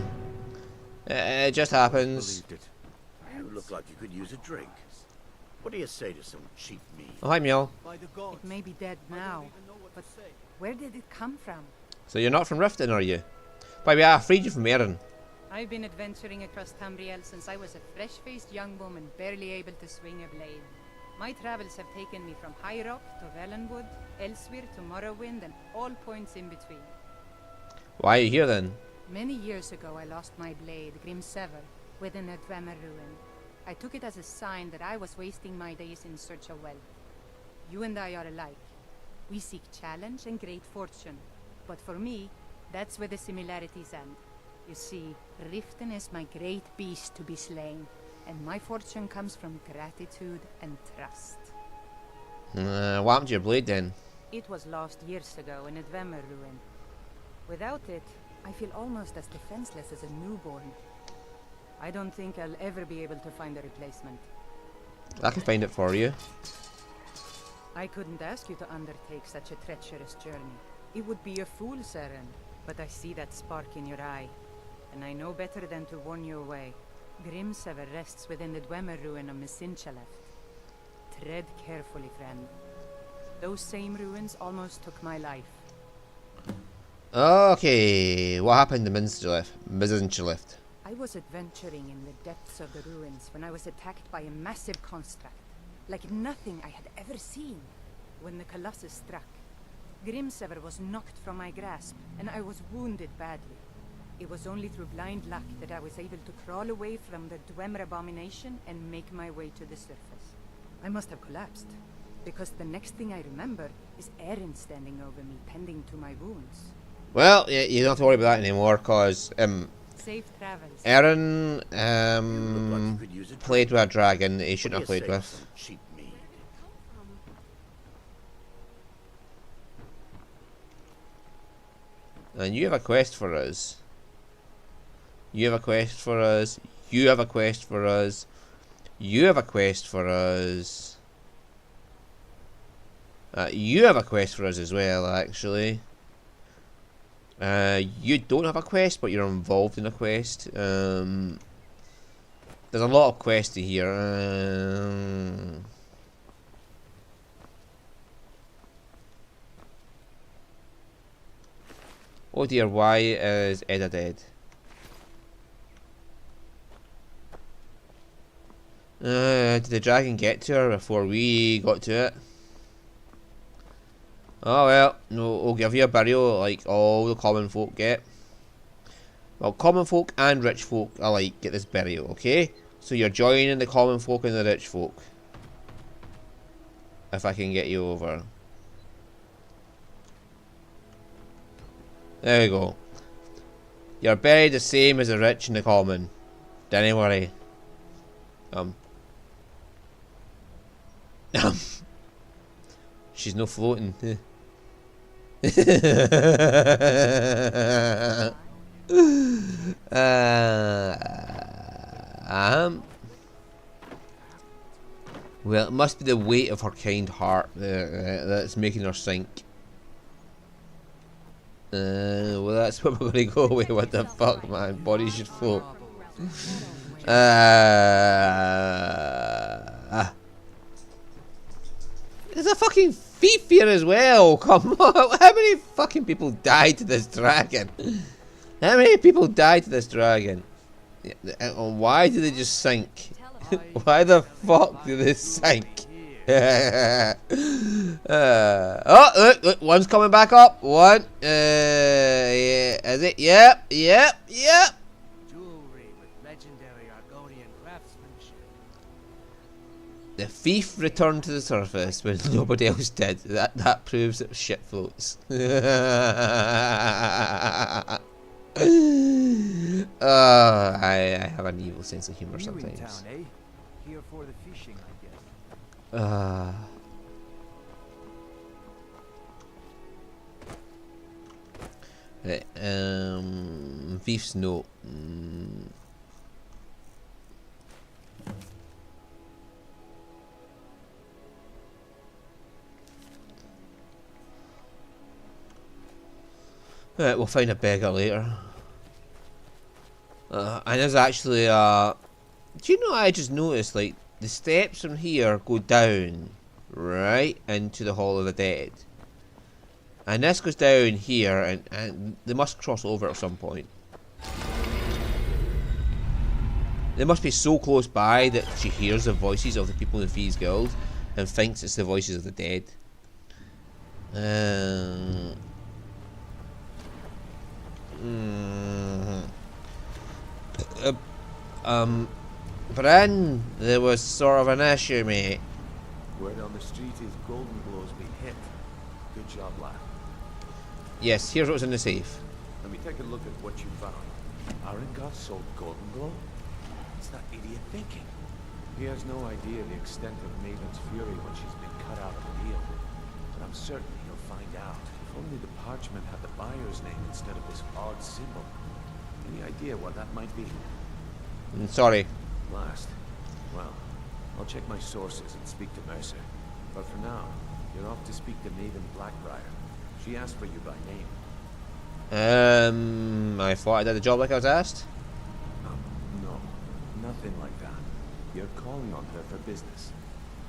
It just happens. Believed it. You look like you could use a drink. What do you say to some cheap meat? Oh, hi, Mjol. It may be dead now, but where did it come from? So you're not from Riften, are you? By the way, I freed you from Erin. I've been adventuring across Tamriel since I was a fresh-faced young woman barely able to swing a blade. My travels have taken me from High Rock to Valenwood, elsewhere to Morrowind, and all points in between. Why are you here then? Many years ago I lost my blade, Grimsever, within a Dwemer ruin. I took it as a sign that I was wasting my days in search of wealth. You and I are alike. We seek challenge and great fortune. But for me, that's where the similarities end. You see, Riften is my great beast to be slain, and my fortune comes from gratitude and trust. What happened to your blade then? It was lost years ago in a Dwemer ruin. Without it, I feel almost as defenseless as a newborn. I don't think I'll ever be able to find a replacement. I can find it for you. I couldn't ask you to undertake such a treacherous journey. It would be a fool's errand, but I see that spark in your eye, and I know better than to warn you away. Grimsever rests within the Dwemer ruin of Misinchaleft. Tread carefully, friend. Those same ruins almost took my life. Okay, what happened to Misinchaleft? I was adventuring in the depths of the ruins when I was attacked by a massive construct, like nothing I had ever seen. When the Colossus struck, Grimsever was knocked from my grasp, and I was wounded badly. It was only through blind luck that I was able to crawl away from the Dwemer abomination and make my way to the surface. I must have collapsed, because the next thing I remember is Erin standing over me, tending to my wounds. Well, yeah, you don't have to worry about that anymore, cause Safe travels. Aaron played with a dragon that he shouldn't have played with. Cheap meat. And you have a quest for us. You have a quest for us. You have a quest for us. You have a quest for us. You have a quest for us as well, actually. You don't have a quest, but you're involved in a quest. There's a lot of quests here. Oh dear, why is Edda dead? Did the dragon get to her before we got to it? Oh well, no, we'll give you a burial like all the common folk get. Well, common folk and rich folk alike get this burial, okay? So you're joining the common folk and the rich folk. If I can get you over. There we go. You're buried the same as the rich and the common. Don't worry. She's no floating. Well, it must be the weight of her kind heart that's making her sink. Well, that's what we're going to go with. What the fuck, man? Body should float. There's a fucking thief here as well. Come on. How many fucking people died to this dragon? How many people died to this dragon? And why do they just sink? Why the fuck do they sink? Oh, look, one's coming back up. One. Yeah, is it? Yep. Jewelry with legendary Argonian craftsmanship. The thief returned to the surface when nobody else did. That proves that shit floats. I have an evil sense of humor sometimes. Town, eh? Here for the fishing, I guess. Right, thief's note. Right, we'll find a beggar later. And there's actually do you know, I just noticed, like, the steps from here go down right into the Hall of the Dead. And this goes down here, and they must cross over at some point. They must be so close by that she hears the voices of the people in the Thieves Guild and thinks it's the voices of the dead. Bryn, there was sort of an issue, mate. Word on the street is Golden Glow's been hit. Good job, lad. Yes, here's what's in the safe. Let me take a look at what you found. Arengar sold Golden Glow? What's that idiot thinking? He has no idea the extent of Maven's fury when she's been cut out of the deal. But I'm certain he'll find out. If only the parchment had the buyer's name instead of this odd symbol. Any idea what that might be? Sorry. Last. Well, I'll check my sources and speak to Mercer. But for now, you're off to speak to Maven Blackbriar. She asked for you by name. I thought I did the job like I was asked. No, nothing like that. You're calling on her for business.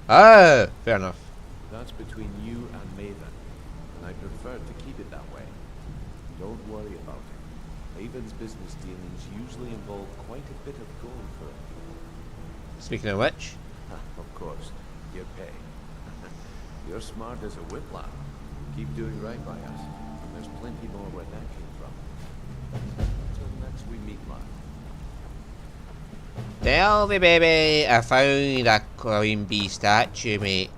Oh, fair enough. That's between you and Maven, and I prefer to keep it that way. Don't worry about it. Maven's business dealings usually involve quite a bit of gold for it. Speaking of which, of course, your pay. You're smart as a whip-lap. Keep doing right by us, and there's plenty more where that came from. Until next we meet, lad. Tell me, baby, I found a Queen Bee statue, mate.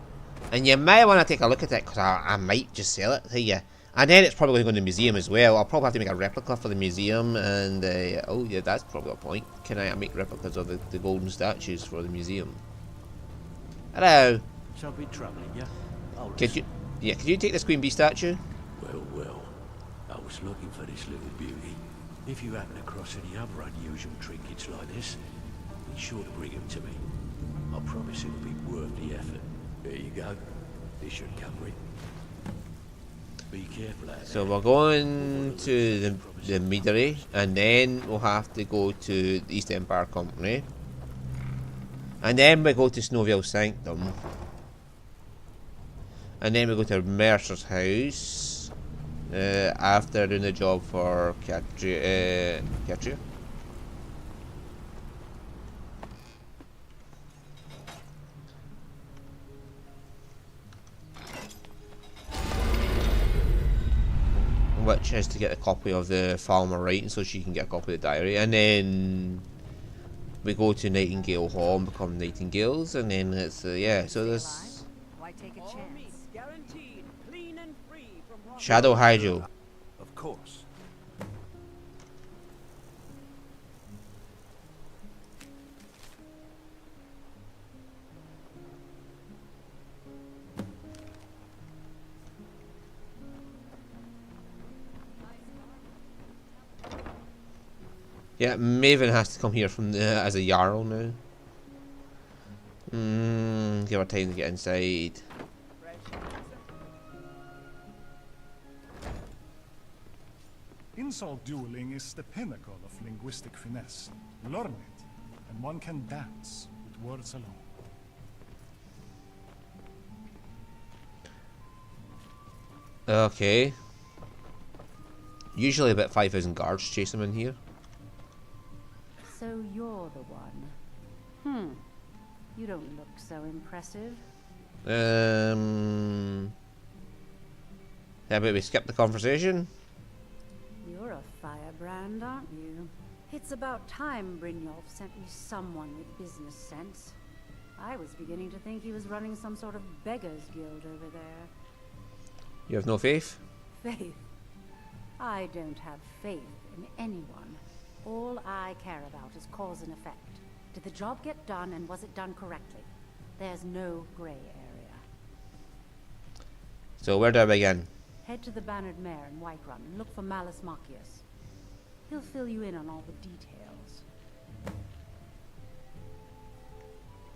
And you might want to take a look at it, because I might just sell it to you. And then it's probably going to the museum as well. I'll probably have to make a replica for the museum, and oh yeah, that's probably a point. Can I make replicas of the golden statues for the museum? Hello. Something troubling you? Could you take this Queen Bee statue? Well, I was looking for this little beauty. If you happen across any other unusual trinkets like this, be sure to bring them to me. I promise it'll be worth the effort. There you go. This should cover it. Be careful out there. So we're going to the meadery, and then we'll have to go to the East Empire Company. And then we go to Snowvale Sanctum. And then we go to Mercer's house after doing the job for Katria. Which is to get a copy of the Falmer writing so she can get a copy of the diary. And then we go to Nightingale Hall and become Nightingales, and then it's yeah, so there's Why take a chance? Shadow Hydro. Of course. Yeah, Maven has to come here from as a Jarl now. Give her time to get inside. Insult dueling is the pinnacle of linguistic finesse. Learn it, and one can dance with words alone. Okay. Usually about 5,000 guards chase him in here. So you're the one. You don't look so impressive. How about we skip the conversation? You're a firebrand, aren't you? It's about time Brynjolf sent me someone with business sense. I was beginning to think he was running some sort of beggars guild over there. You have no faith? Faith? I don't have faith in anyone. All I care about is cause and effect. Did the job get done, and was it done correctly? There's no gray area. So where do I begin? Head to the Bannered Mare in Whiterun and look for Malus Marcius. He'll fill you in on all the details.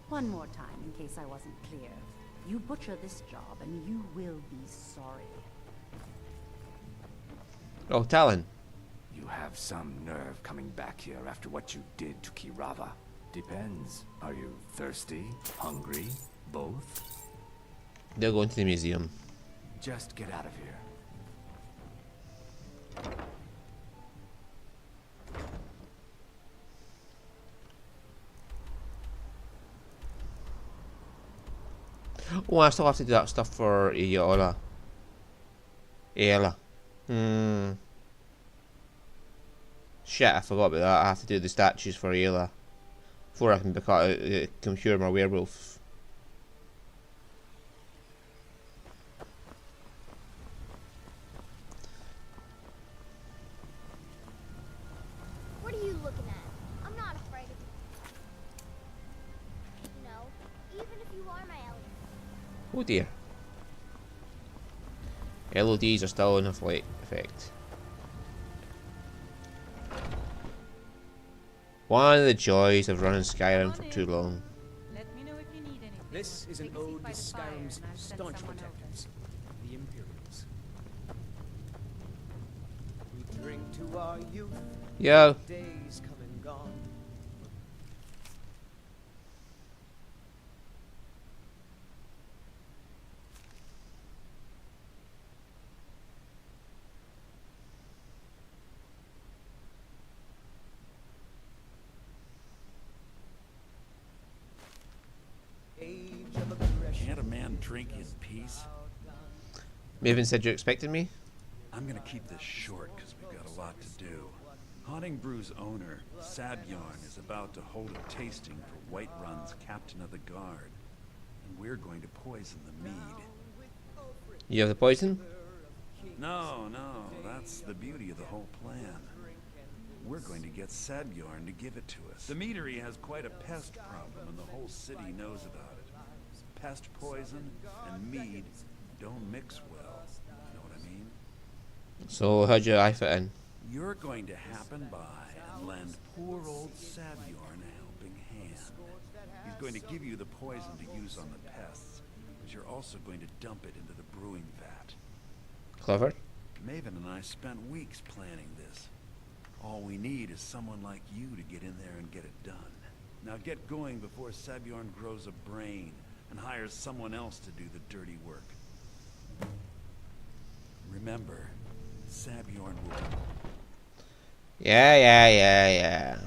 One more time, in case I wasn't clear. You butcher this job, and you will be sorry. Oh, Talon. You have some nerve coming back here after what you did to Kirava. Depends. Are you thirsty? Hungry? Both? They'll go into the museum. Just get out of here. Oh, I still have to do that stuff for Aeola. Shit, I forgot about that. I have to do the statues for Aeola before I can cure my werewolf. What are you looking at? I'm not afraid of you. No, even if you are my elder. Oh dear. LODs are still in effect. One of the joys of running Skyrim for too long. This is an ode to Skyrim's staunch protectors, the Imperials. We drink to our youth. Yo. Days come and gone. Can't a man drink in peace? Maven said you expected me? I'm gonna keep this short because we've got a lot to do. Haunting Brew's owner, Sadbjorn, is about to hold a tasting for Whiterun's captain of the guard. And we're going to poison the mead. You have the poison? No, that's the beauty of the whole plan. We're going to get Sadbjorn to give it to us. The meadery has quite a pest problem and the whole city knows about it. Pest poison and mead don't mix well. You know what I mean? So how'd your eye fit in? You're going to happen by and lend poor old Sadbjorn a helping hand. He's going to give you the poison to use on the pests, but you're also going to dump it into the brewing vat. Clever. Maven and I spent weeks planning this. All we need is someone like you to get in there and get it done. Now get going before Sadbjorn grows a brain and hires someone else to do the dirty work. Remember, Sadbjorn will be... Yeah.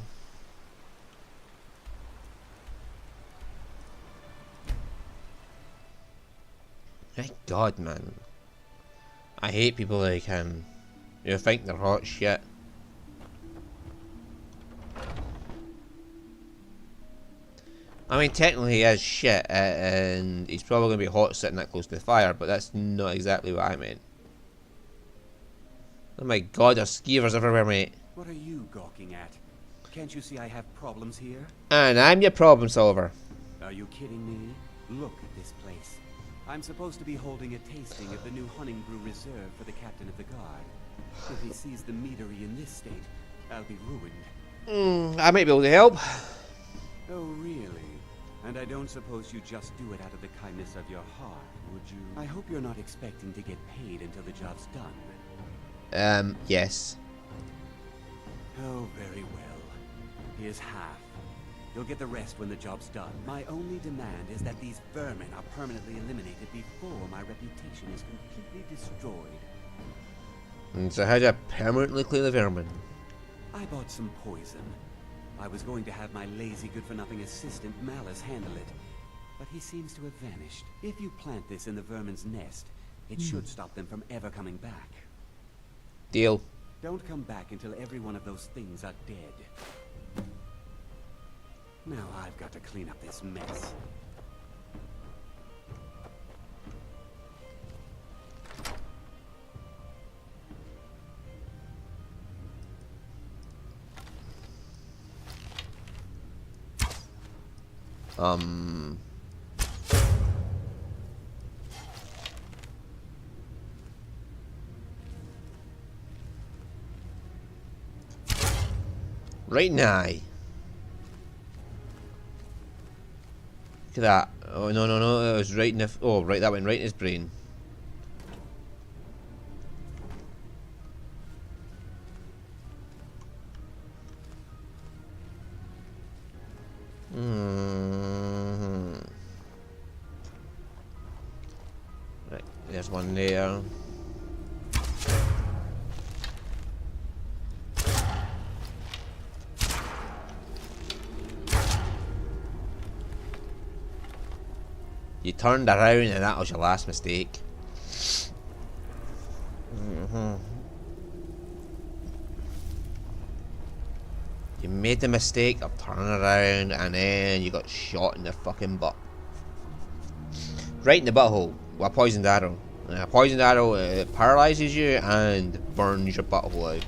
Thank God, man. I hate people like him. You think they're hot shit. I mean, technically he is shit, and he's probably going to be hot sitting that close to the fire, but that's not exactly what I meant. Oh my God, there's skeevers everywhere, mate. What are you gawking at? Can't you see I have problems here? And I'm your problem solver. Are you kidding me? Look at this place. I'm supposed to be holding a tasting of the new Hunting Brew Reserve for the captain of the guard. If he sees the meadery in this state, I'll be ruined. I might be able to help. Oh, really? And I don't suppose you just do it out of the kindness of your heart, would you? I hope you're not expecting to get paid until the job's done. Yes. Oh, very well. Here's half. You'll get the rest when the job's done. My only demand is that these vermin are permanently eliminated before my reputation is completely destroyed. And so how do I permanently clear the vermin? I bought some poison. I was going to have my lazy, good-for-nothing assistant, Malice, handle it. but he seems to have vanished. If you plant this in the vermin's nest, it should stop them from ever coming back. Deal. Don't come back until every one of those things are dead. Now I've got to clean up this mess. Right now. Look at that. Oh, no, no, no. It was right in the... Oh, right, that went right in his brain. Right, there's one there. You turned around and that was your last mistake. You made the mistake of turning around and then you got shot in the fucking butt. Right in the butthole with a poisoned arrow. And a poisoned arrow, it paralyzes you and burns your butthole out.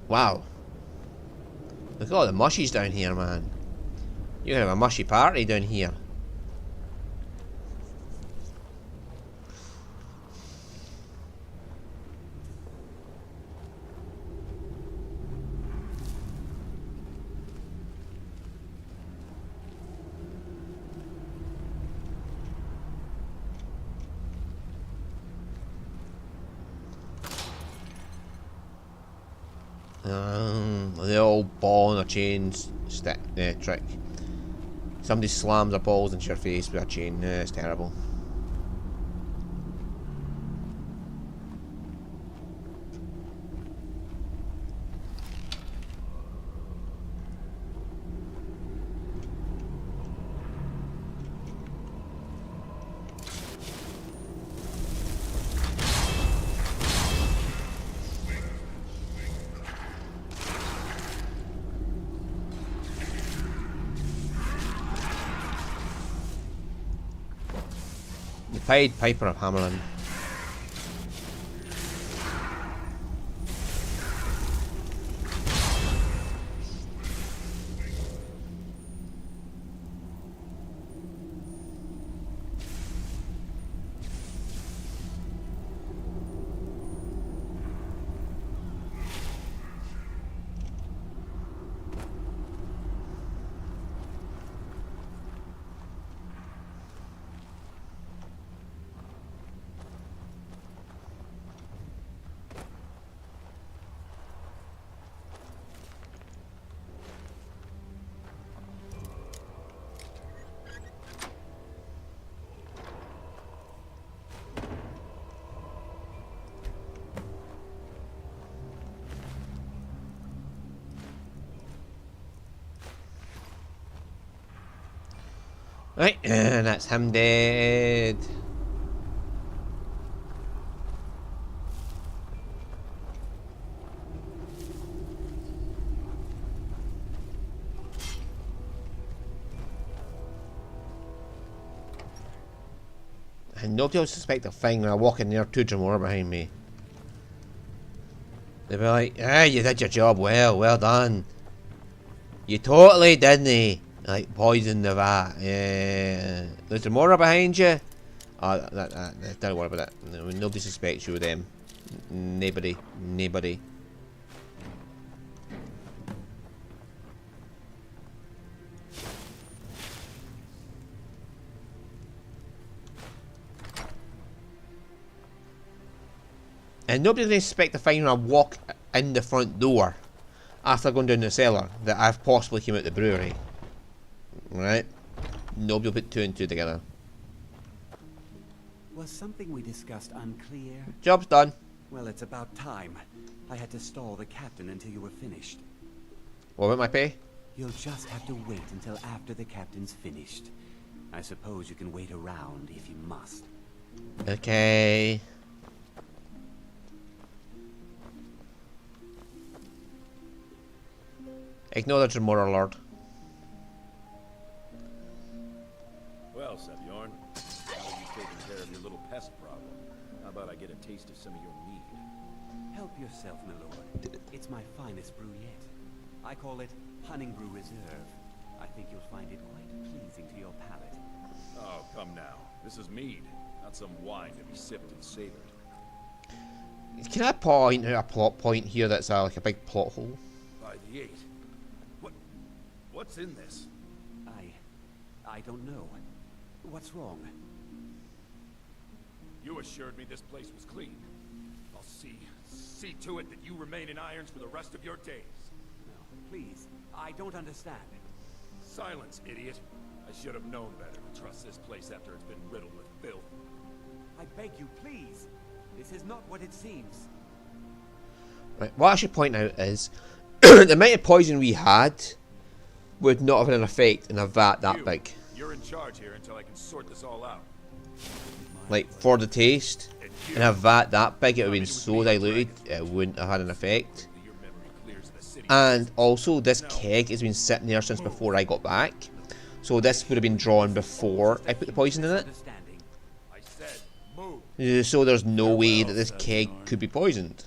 Wow. Look at all the mushies down here, man. You're gonna have a mushy party down here. The old ball and a chain stick trick. Somebody slams their balls into your face with a chain. It's terrible. Pied Piper of Hammerlin. Right, and that's him dead. And nobody will suspect a thing when I walk in there, two more behind me. They'll be like, ah, you did your job well, well done. You totally didn't. Like poison the vat. Yeah. There's Dremora behind you. Oh, don't worry about that. Nobody suspects you with them. Nobody. Nobody. And nobody's going to suspect the thing when I walk in the front door after going down the cellar that I've possibly came out the brewery. Right? Nobody will put two and two together. Was something we discussed unclear? Job's done. Well, it's about time. I had to stall the captain until you were finished. What about my pay? You'll just have to wait until after the captain's finished. I suppose you can wait around if you must. Okay. Ignore the Tremora Lord. Well, Sabjorn, now that you've taken care of your little pest problem, how about I get a taste of some of your mead? Help yourself, my lord. It's my finest brew yet. I call it Hunting Brew Reserve. I think you'll find it quite pleasing to your palate. Oh, come now. This is mead, not some wine to be sipped and savored. Can I point out a plot point here that's like a big plot hole? By the 8. What's in this? I don't know. What's wrong? You assured me this place was clean. I'll see to it that you remain in irons for the rest of your days. No, please. I don't understand. Silence, idiot. I should have known better to trust this place after it's been riddled with filth. I beg you, please. This is not what it seems. Right, what I should point out is the amount of poison we had would not have had an effect in a vat that big. You're in charge here until I can sort this all out. Like, for the taste, in a vat that big, it would have been so diluted, it wouldn't have had an effect. And also, this keg has been sitting there since before I got back. So this would have been drawn before I put the poison in it. So there's no way that this keg could be poisoned.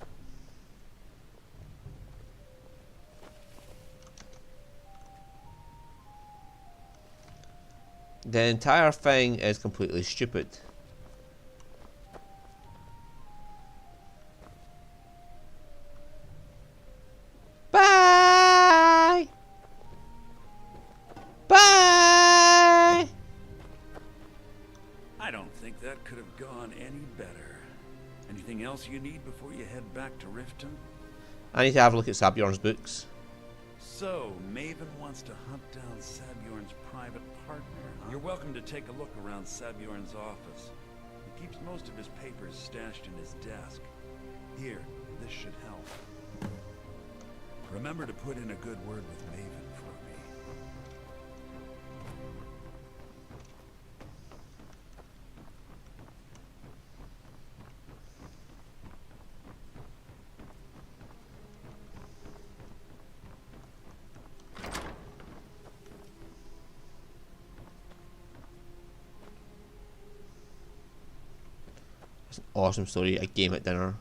The entire thing is completely stupid. Bye! Bye! I don't think that could have gone any better. Anything else you need before you head back to Riften? I need to have a look at Sabjorn's books. So, Maven wants to hunt down Sabjorn's private partner. You're welcome to take a look around Sabjorn's office. He keeps most of his papers stashed in his desk. Here, this should help. Remember to put in a good word with Maven for me. It's an awesome story, a game at dinner.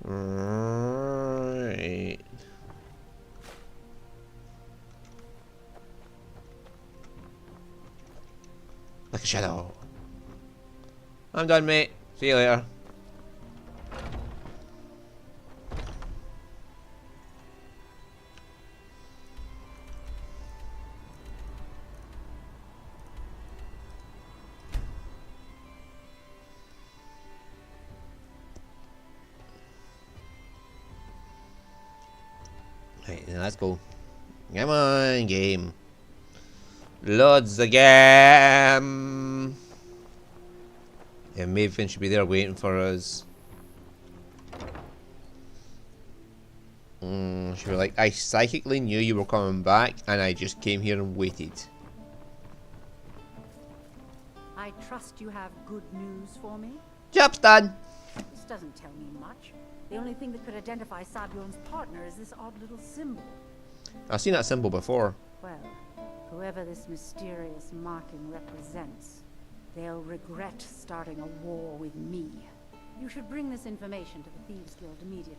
Right. Like a shadow. I'm done, mate. See you later. Right, then let's go. Come on, game. Loads the game. Yeah, Maven should be there waiting for us. She was like, I psychically knew you were coming back, and I just came here and waited. I trust you have good news for me? Job's done. This doesn't tell me much. The only thing that could identify Sabjorn's partner is this odd little symbol. I've seen that symbol before. Well, whoever this mysterious marking represents, they'll regret starting a war with me. You should bring this information to the Thieves Guild immediately.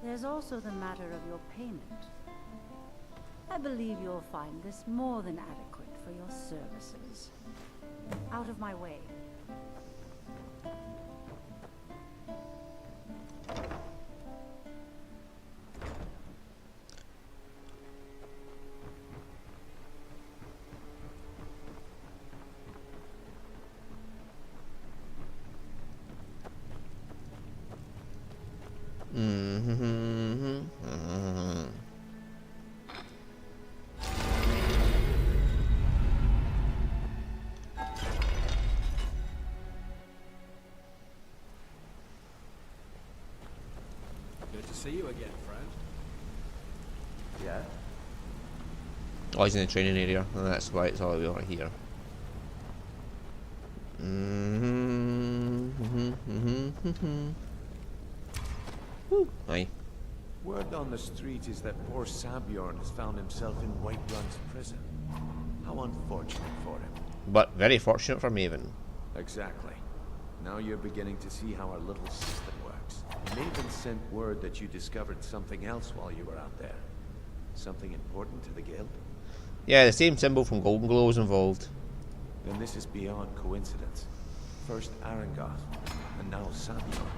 There's also the matter of your payment. I believe you'll find this more than adequate for your services. Out of my way. Good to see you again, friend. Yeah? Oh, he's in the training area, and that's why it's all over here. Woo. Aye. Word on the street is that poor Sabjorn has found himself in Whiterun's prison. How unfortunate for him. But very fortunate for Maven. Exactly. Now you're beginning to see how our little system works. Maven sent word that you discovered something else while you were out there. Something important to the guild? Yeah, the same symbol from Golden Glow was involved. Then this is beyond coincidence. First Arangoth, and now Sabjorn.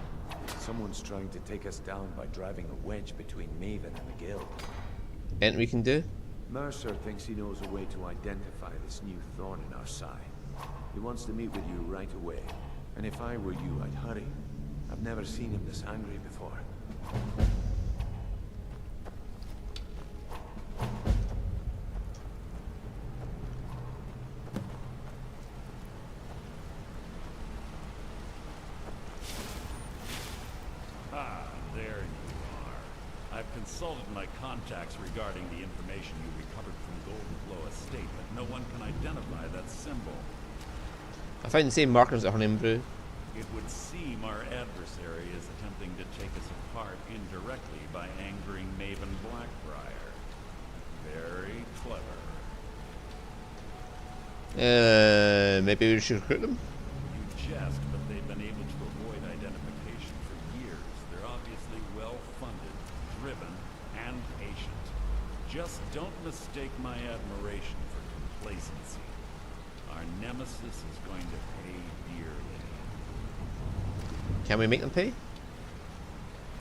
Someone's trying to take us down by driving a wedge between Maven and the guild. Anything we can do? Mercer thinks he knows a way to identify this new thorn in our side. He wants to meet with you right away. And if I were you, I'd hurry. I've never seen him this angry before. There you are. I've consulted my contacts regarding the information you recovered from Golden Glow Estate, but no one can identify that symbol. I found the same markers at Honeymbrew. It would seem our adversary is attempting to take us apart indirectly by angering Maven Blackbriar. Very clever. Maybe we should recruit them? You jest, but they've been able to avoid identification for years. They're obviously well-funded, driven, and patient. Just don't mistake my admiration for complacency. Our nemesis is going to pay dearly. Can we make them pay?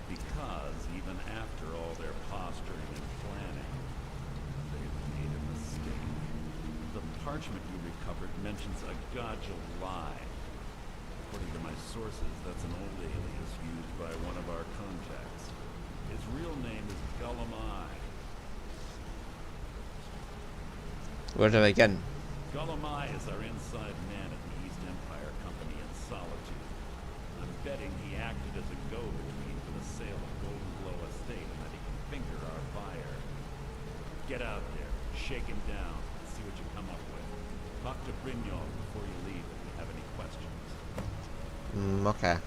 Because even after all their posturing and planning, they've made a mistake. The parchment you recovered mentions a Godjal lie. According to my sources, that's an old alias used by one of our contacts. His real name is Gullumai. Where do I begin? Gullumai is our inside man at the East Empire Company in Solitude. I'm betting he acted as a go-between for the sale of Golden Glow Estate and that he can finger our buyer. Get out there, shake him down, and see what you come up with. Talk to Brynjolf before you leave if you have any questions. Okay.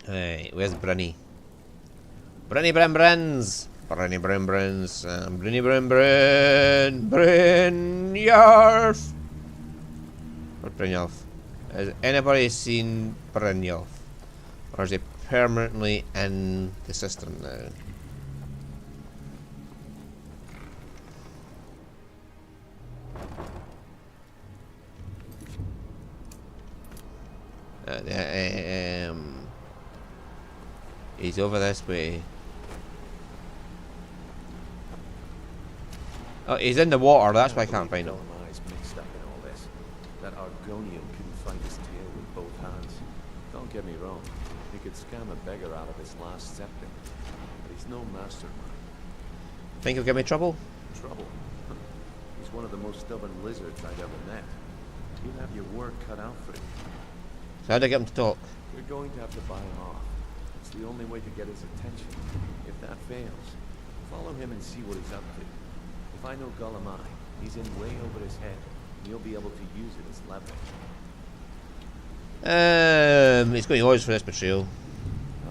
Hey, where's Brunny? Brunny Brimbrins! Brunny Brimbrins! Brunny Brimbrin! Brynjolf! Where's Brynjolf? Has anybody seen Brynjolf? Or is he permanently in the system now? He's over this way. Oh, he's in the water, that's why I can't find him. Gullumai's mixed up in all this. That Argonian couldn't find his tail with both hands. Don't get me wrong, he could scam a beggar out of his last septic. But he's no mastermind. Think he'll give me trouble? Trouble? He's one of the most stubborn lizards I've ever met. You'll have your work cut out for him. So how do I get him to talk? You're going to have to buy him off. It's the only way to get his attention. If that fails, Follow him and see what he's up to. If I know Golemai, he's in way over his head, and you'll be able to use it as leverage. He's going yours for this betrayal.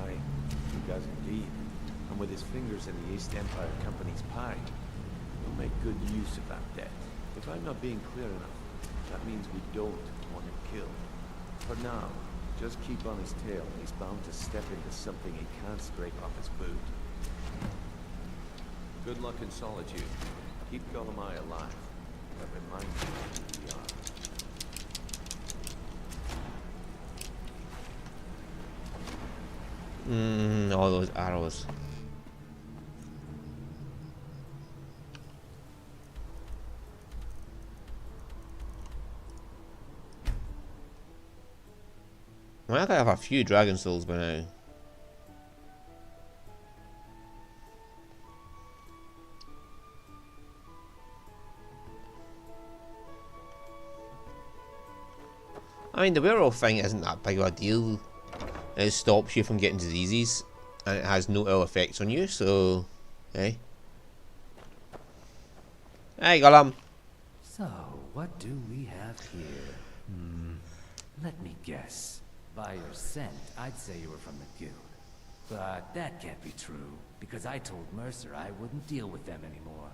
Aye, he does indeed. And with his fingers in the East Empire Company's pie, he'll make good use of that debt. If I'm not being clear enough, that means we don't want him killed. For now, just keep on his tail. He's bound to step into something he can't scrape off his boot. Good luck in solitude. Keep Golemai alive, but remind me who we are. All those arrows. I think I have a few dragon souls by now. I mean, the werewolf thing isn't that big of a deal. It stops you from getting diseases, and it has no ill effects on you, so... Hey. Hey, Gollum. So, what do we have here? Let me guess. By your scent, I'd say you were from the guild. But that can't be true, because I told Mercer I wouldn't deal with them anymore.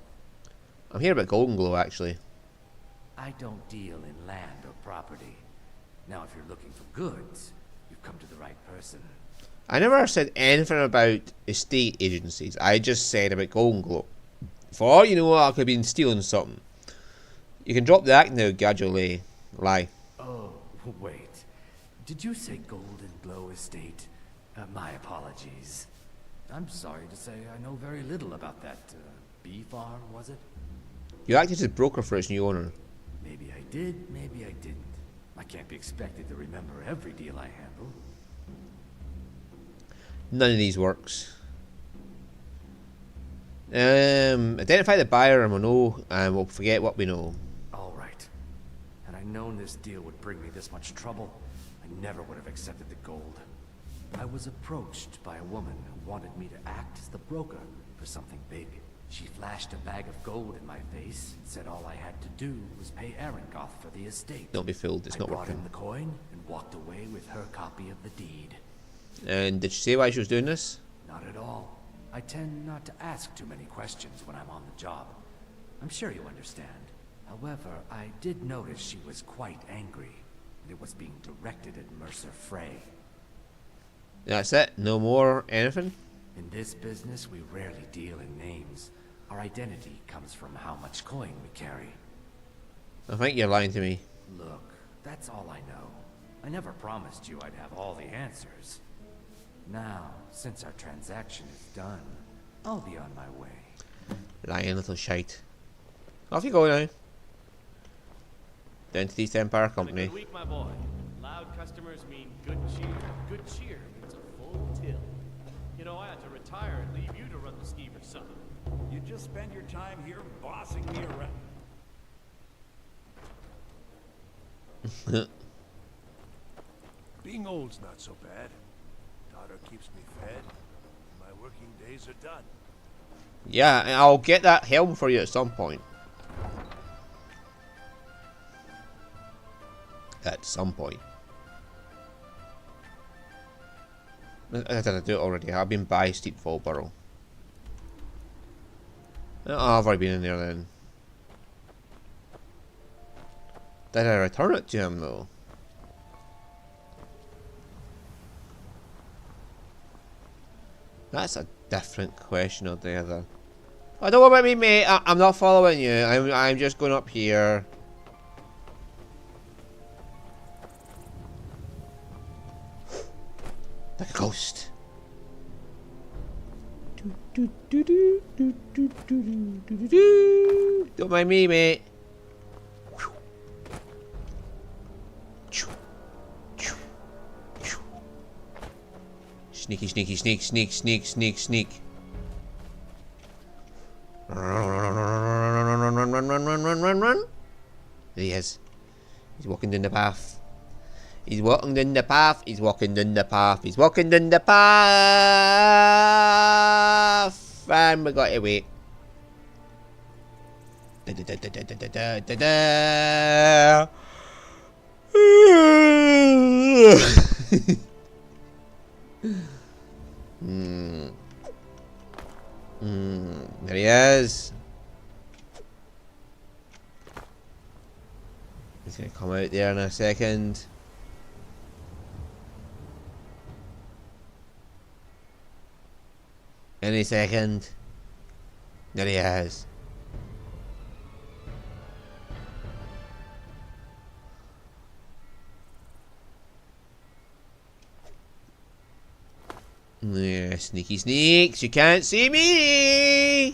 I'm here about Golden Glow, actually. I don't deal in land or property. Now, if you're looking for goods, you've come to the right person. I never said anything about estate agencies. I just said about Golden Glow. For all you know, I could have been stealing something. You can drop the act now, gradually. Lie. Oh, wait. Did you say Golden Glow Estate? My apologies. I'm sorry to say I know very little about that bee farm, was it? You acted as broker for its new owner. Maybe I did, maybe I didn't. I can't be expected to remember every deal I handle. None of these works. Identify the buyer and we'll know, and we'll forget what we know. Alright. Had I known this deal would bring me this much trouble, I never would have accepted the gold. I was approached by a woman who wanted me to act as the broker for something big. She flashed a bag of gold in my face and said all I had to do was pay Arengoth for the estate. Don't be fooled, it's not I brought working. in the coin and walked away with her copy of the deed. And did she say why she was doing this? Not at all. I tend not to ask too many questions when I'm on the job. I'm sure you understand. However, I did notice she was quite angry, and it was being directed at Mercer Frey. That's it? No more anything? In this business, we rarely deal in names. Our identity comes from how much coin we carry. I think you're lying to me. Look, that's all I know. I never promised you I'd have all the answers. Now, since our transaction is done, I'll be on my way. Lying little shite. Off you go now. Down to the East Empire Company. Good week, my boy. Loud customers mean good cheer. Good cheer means a full till. You know, I had to retire and leave you to run the skeever, son. You just spend your time here bossing me around. Being old's not so bad. Daughter keeps me fed. My working days are done. Yeah, and I'll get that helm for you at some point. At some point. I didn't do it already. I've been by Steep Fallborough. Oh, I've already been in there then. Did I return it to him though? That's a different question altogether. Oh, don't worry about me, mate. I'm not following you. I'm just going up here. Like a ghost. Don't mind me, mate. Sneaky, sneaky, sneak, sneak, sneak, sneak, sneak. Run. There he is. He's walking down the path. He's walking down the path. He's walking down the path. He's walking down the path. fine, we got to wait. Da, da, da, da, da, da, da, da, da. There he is. He's gonna come out there in a second. Any second. There he is. Yeah, sneaky sneaks, you can't see me!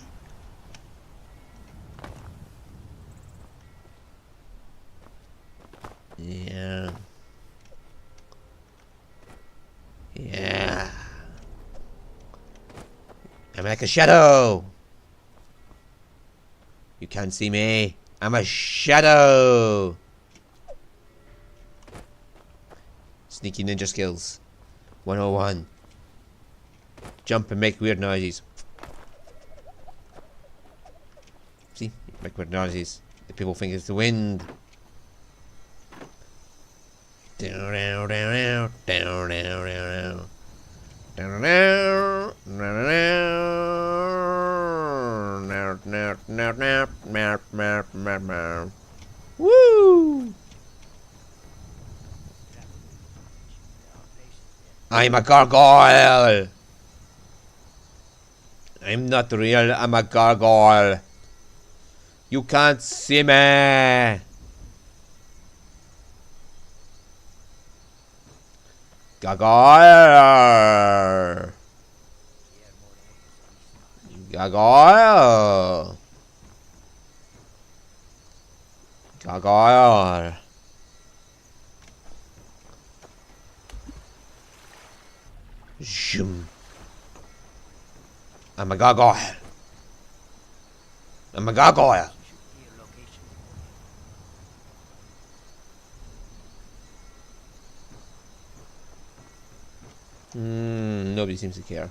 Yeah. Yeah. I'm like a shadow! You can't see me. I'm a shadow! Sneaky ninja skills. 101. Jump and make weird noises. See? Make weird noises. The people think it's the wind. Down, down, down, down, down, down, down, down, down. Woo! I'm a gargoyle! I'm not real, I'm a gargoyle. You can't see me. Gargoyle. Gargoyle. Gargoyle. Zoom. I'm a gargoyle. I'm a gargoyle. Nobody seems to care.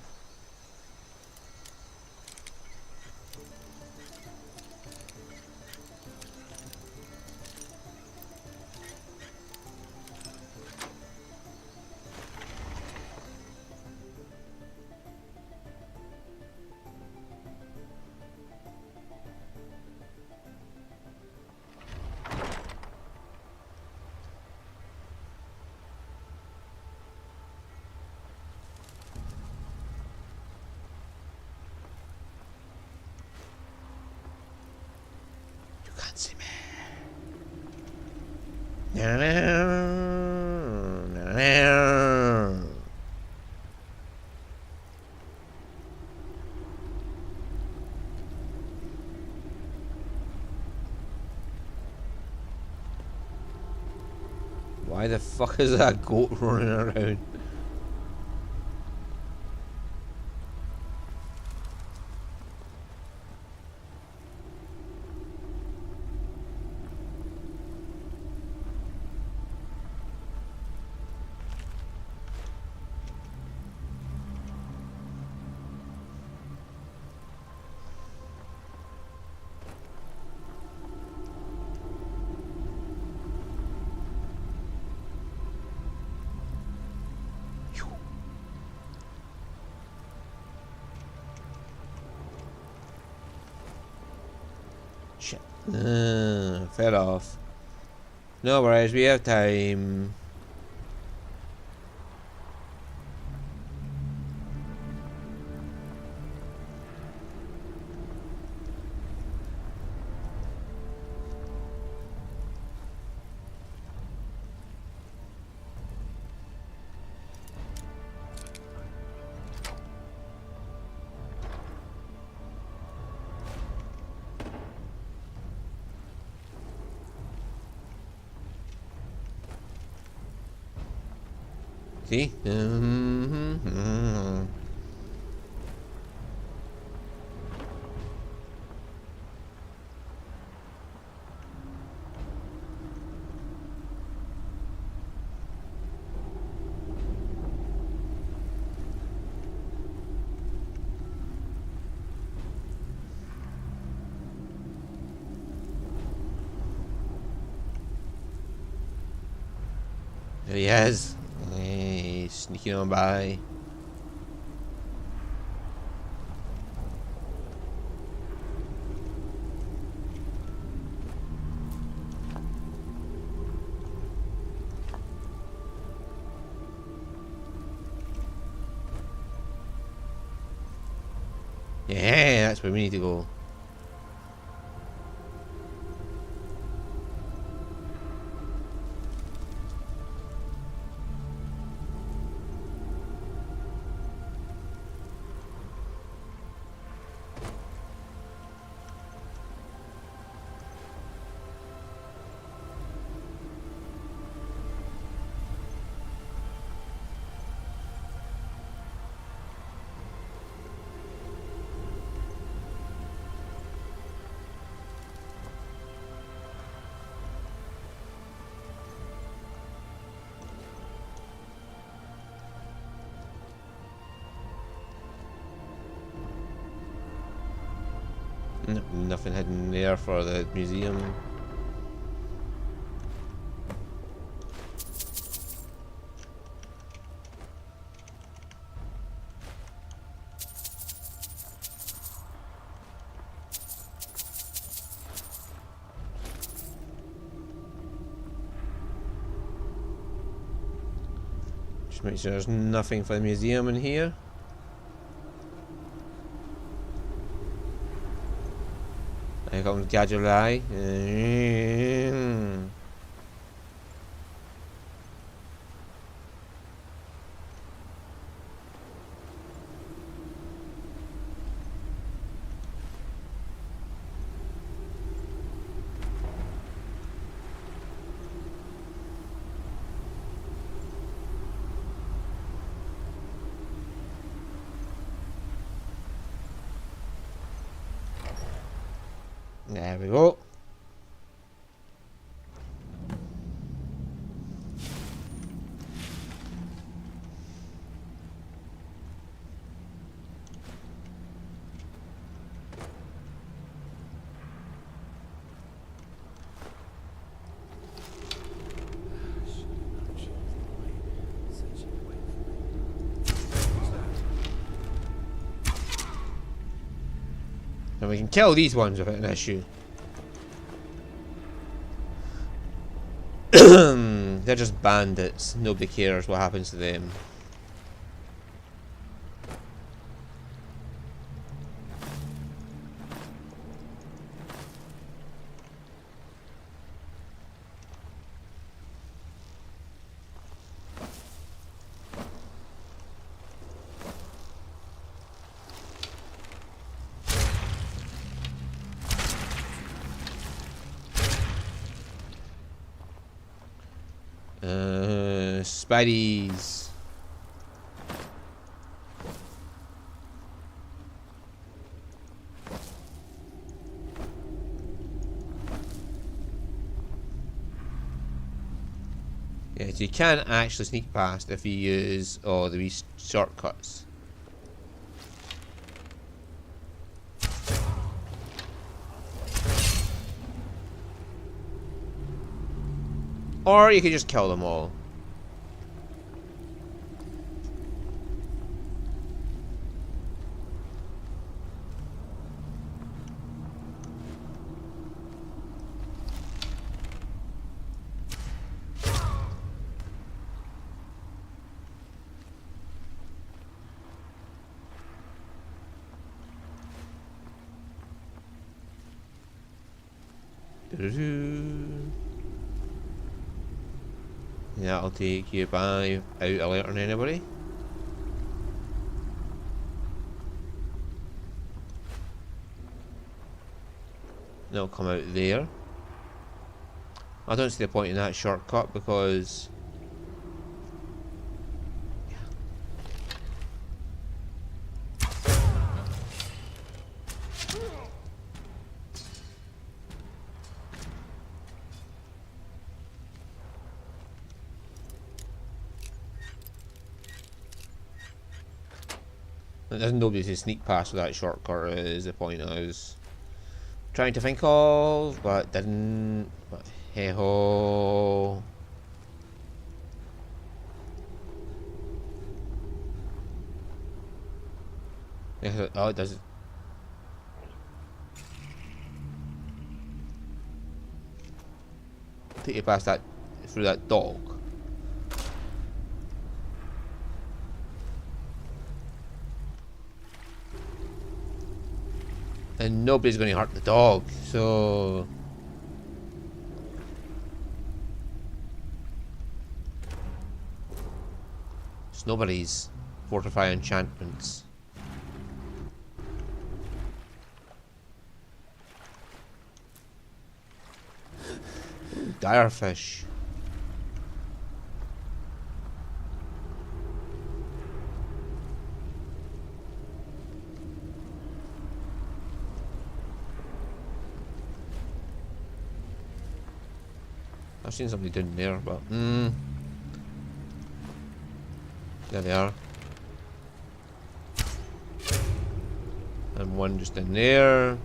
Why the fuck is that goat running around? Shit. Fell off. No worries, we have time. See? There he is. Hey, sneaking on by. Yeah, that's where we need to go. Nothing hidden there for the museum. Just make sure there's nothing for the museum in here. Here comes Gadulai. There we go. And we can kill these ones without an issue. They're just bandits. Nobody cares what happens to them. Spideys. Yeah, so you can't actually sneak past if you use all the wee shortcuts. Or you can just kill them all. Yeah, I'll take you by out alerting anybody. They'll come out there. I don't see the point in that shortcut because there's nobody to sneak past with that shortcut is the point I was trying to think of, but didn't. But hey ho. Oh, it does. Take you past that, through that dog. And nobody's going to hurt the dog, so... It's nobody's. Fortify enchantments. Direfish. I've seen somebody down there, but there they are. And one just in there.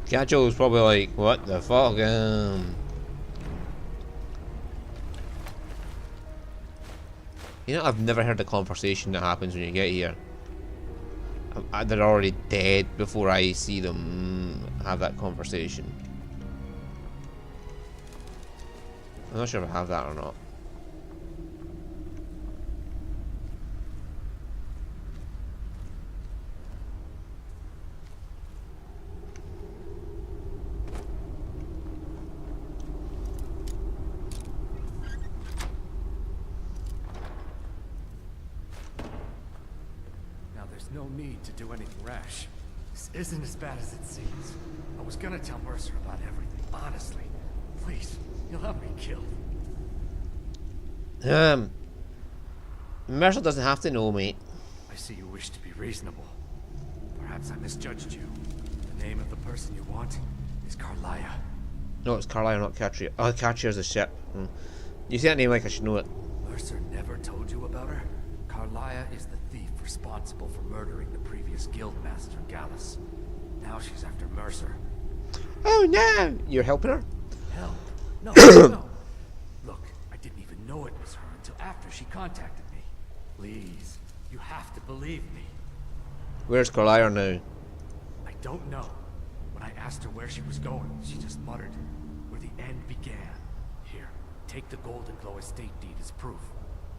Gacho was probably like, what the fuck? You know, I've never heard the conversation that happens when you get here. They're already dead before I see them have that conversation. I'm not sure if I have that or not. No need to do anything rash. This isn't as bad as it seems. I was gonna tell Mercer about everything, honestly. Please, you'll have me killed. Mercer doesn't have to know, mate. I see you wish to be reasonable. Perhaps I misjudged you. The name of the person you want is Carlia. No, it's Carlia, not Catria. Oh, Catria's a ship. You say that name like I should know it. Mercer never told you about her? Carlia is the thief responsible for murdering the previous guildmaster, Gallus. Now she's after Mercer. Oh no! You're helping her? Help? No, no. Look, I didn't even know it was her until after she contacted me. Please, you have to believe me. Where's Carlia now? I don't know. When I asked her where she was going, she just muttered, where the end began. Here, take the Golden Glow estate deed as proof.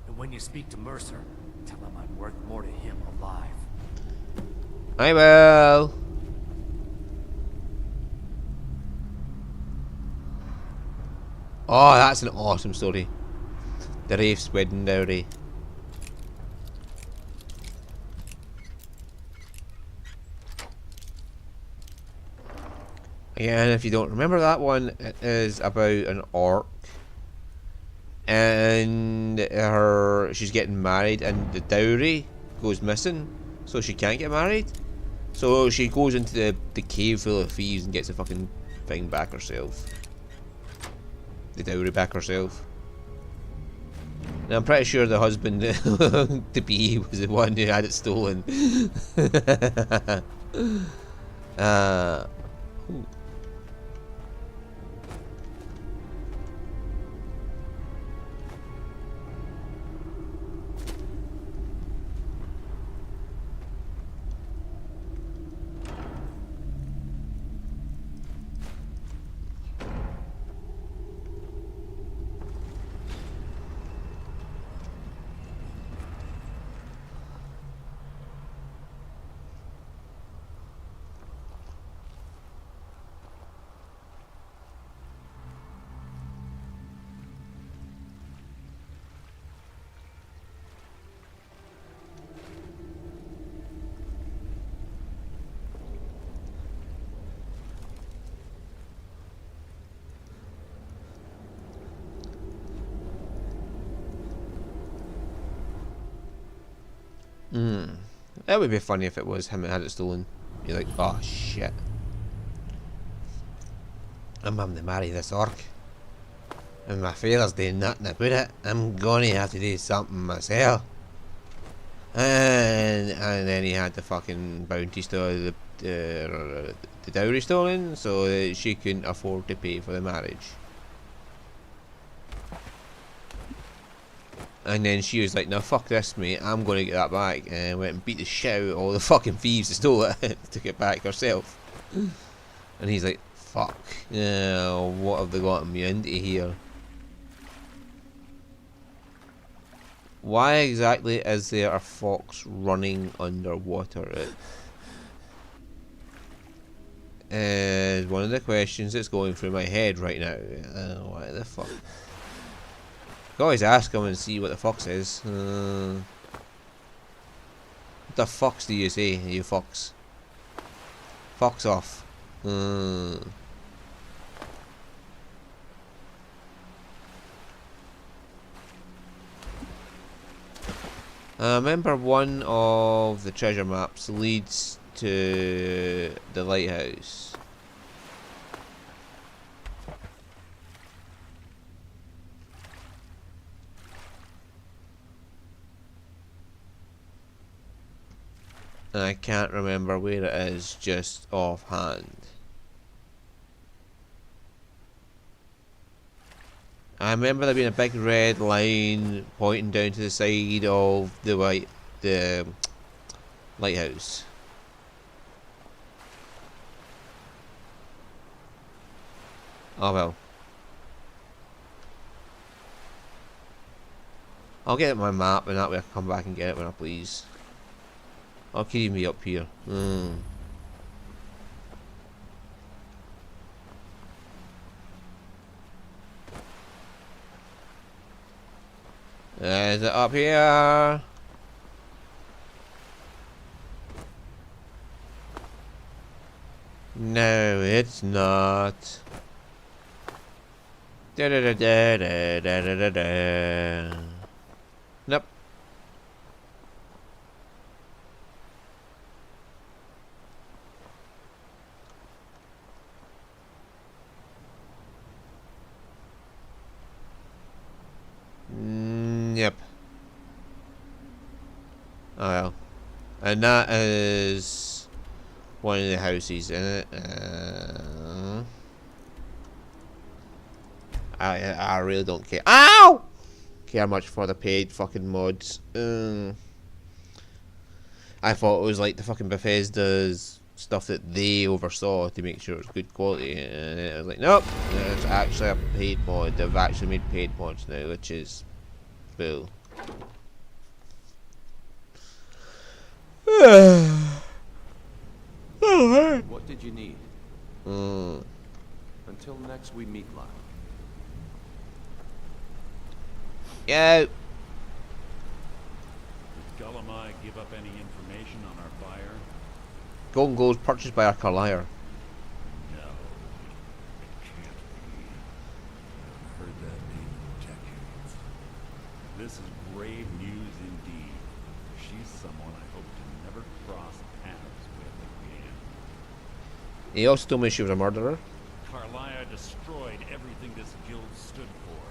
And when you speak to Mercer, tell him I'm worth more to him alive. I will. Oh, that's an awesome story. The Wraith's wedding dowry. Again, if you don't remember that one, it is about an orc. And she's getting married and the dowry goes missing, so she can't get married. So she goes into the cave full of thieves and gets the fucking thing back herself. The dowry back herself. And I'm pretty sure the husband to be was the one who had it stolen. Ooh. That would be funny if it was him that had it stolen. You're like, oh shit. I'm having to marry this orc. And my father's doing nothing about it. I'm gonna have to do something myself. And then he had the fucking bounty store, the dowry stolen, so that she couldn't afford to pay for the marriage. And then she was like, no, fuck this, mate, I'm gonna get that back. And went and beat the shit out of all the fucking thieves that stole it. Took it back herself. And he's like, fuck, what have they gotten me into here? Why exactly is there a fox running underwater? It is one of the questions that's going through my head right now. What the fuck? You always ask him and see what the fox is. What the fox do you say, you fox? Fox off. I remember one of the treasure maps leads to the lighthouse. And I can't remember where it is just offhand. I remember there being a big red line pointing down to the side of the lighthouse. Oh well. I'll get my map and that way I can come back and get it when I please. I'll keep me up here. Is it up here? No, it's not. Da da da da da da da da. Nope. Yep. Oh well. And that is one of the houses in it. I really don't care. Ow! Care much for the paid fucking mods. I thought it was like the fucking Bethesda's stuff that they oversaw to make sure it was good quality, and I was like, nope, it's actually a paid mod. They've actually made paid mods now, which is bull. What did you need? Until next we meet, lad. Yeah. Did Gullumai give up any information on our buyer? Golden Gold purchased by our Colur. No, it can't be. I've heard that name in decades. This is grave news indeed. She's someone I hope to never cross paths with again. He also told me she was a murderer. Carlia destroyed everything this guild stood for.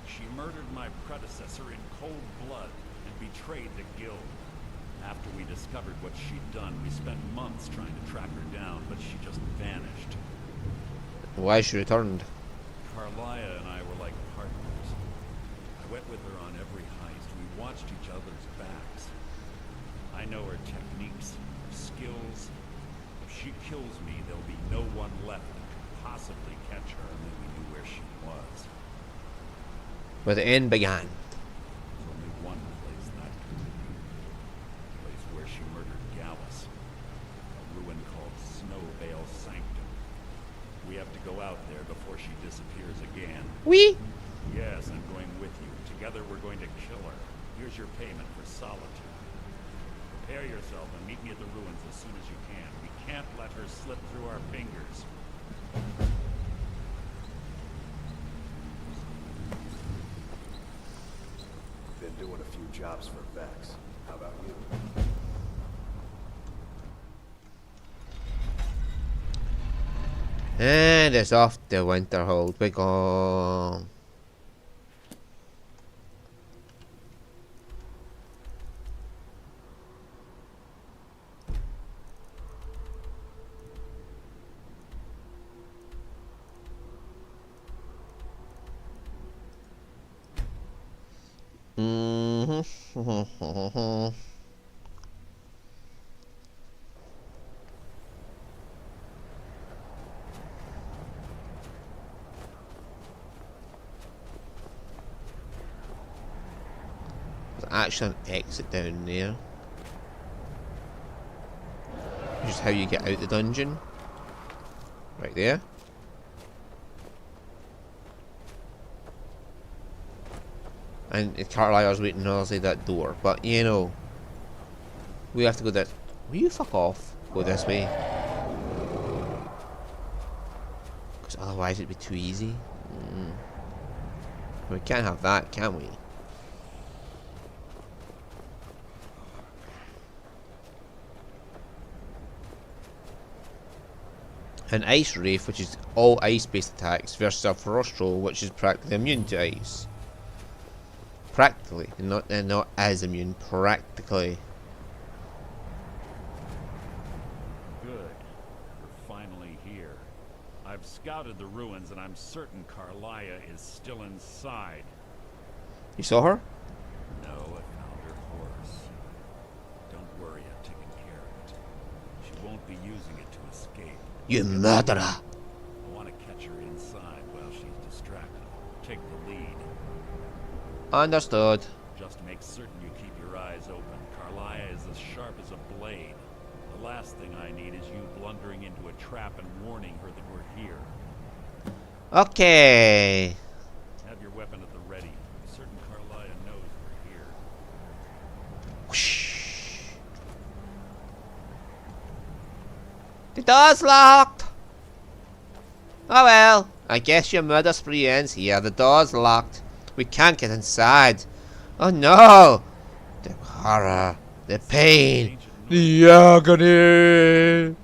She murdered my predecessor in cold blood and betrayed the guild. After we discovered what she'd done, we spent months trying to track her down, but she just vanished. Why she returned? Carlia and I were like partners. I went with her on every heist. We watched each other's backs. I know her techniques, her skills. If she kills me, there'll be no one left that could possibly catch her, and then we knew where she was. Where the end began. There's only one place that could be. The place where she murdered Gallus. A ruin called Snowvale Sanctum. We have to go out there before she disappears again. Oui. Yes, I'm going with you. Together we're going to kill her. Here's your payment for solitude. Prepare yourself and meet me at the ruins as soon as you can. We can't let her slip through our fingers. Been doing a few jobs for Vex. How about you? And it's off to Winterhold. We go. There's actually an exit down there. Here's how you get out the dungeon. Right there. And Carlisle's waiting outside that door, but you know, we have to go this. Will you fuck off? Go this way. Because otherwise it'd be too easy. We can't have that, can we? An Ice Wraith, which is all ice-based attacks, versus a Frost Roll, which is practically immune to ice. Practically, not as immune. Practically. Good. We're finally here. I've scouted the ruins, and I'm certain Carlia is still inside. You saw her? No, I found her horse. Don't worry, I've taken care of it. She won't be using it to escape. You murderer! I want to catch her inside while she's distracted. Take the lead. Understood. Just make certain you keep your eyes open. Carlia is as sharp as a blade. The last thing I need is you blundering into a trap and warning her that we're here. Okay. Have your weapon at the ready. Certain Carlia knows we're here. Whoosh. The door's locked. Oh well, I guess your murder spree ends here. The door's locked. We can't get inside. Oh no! The horror, the pain, the agony.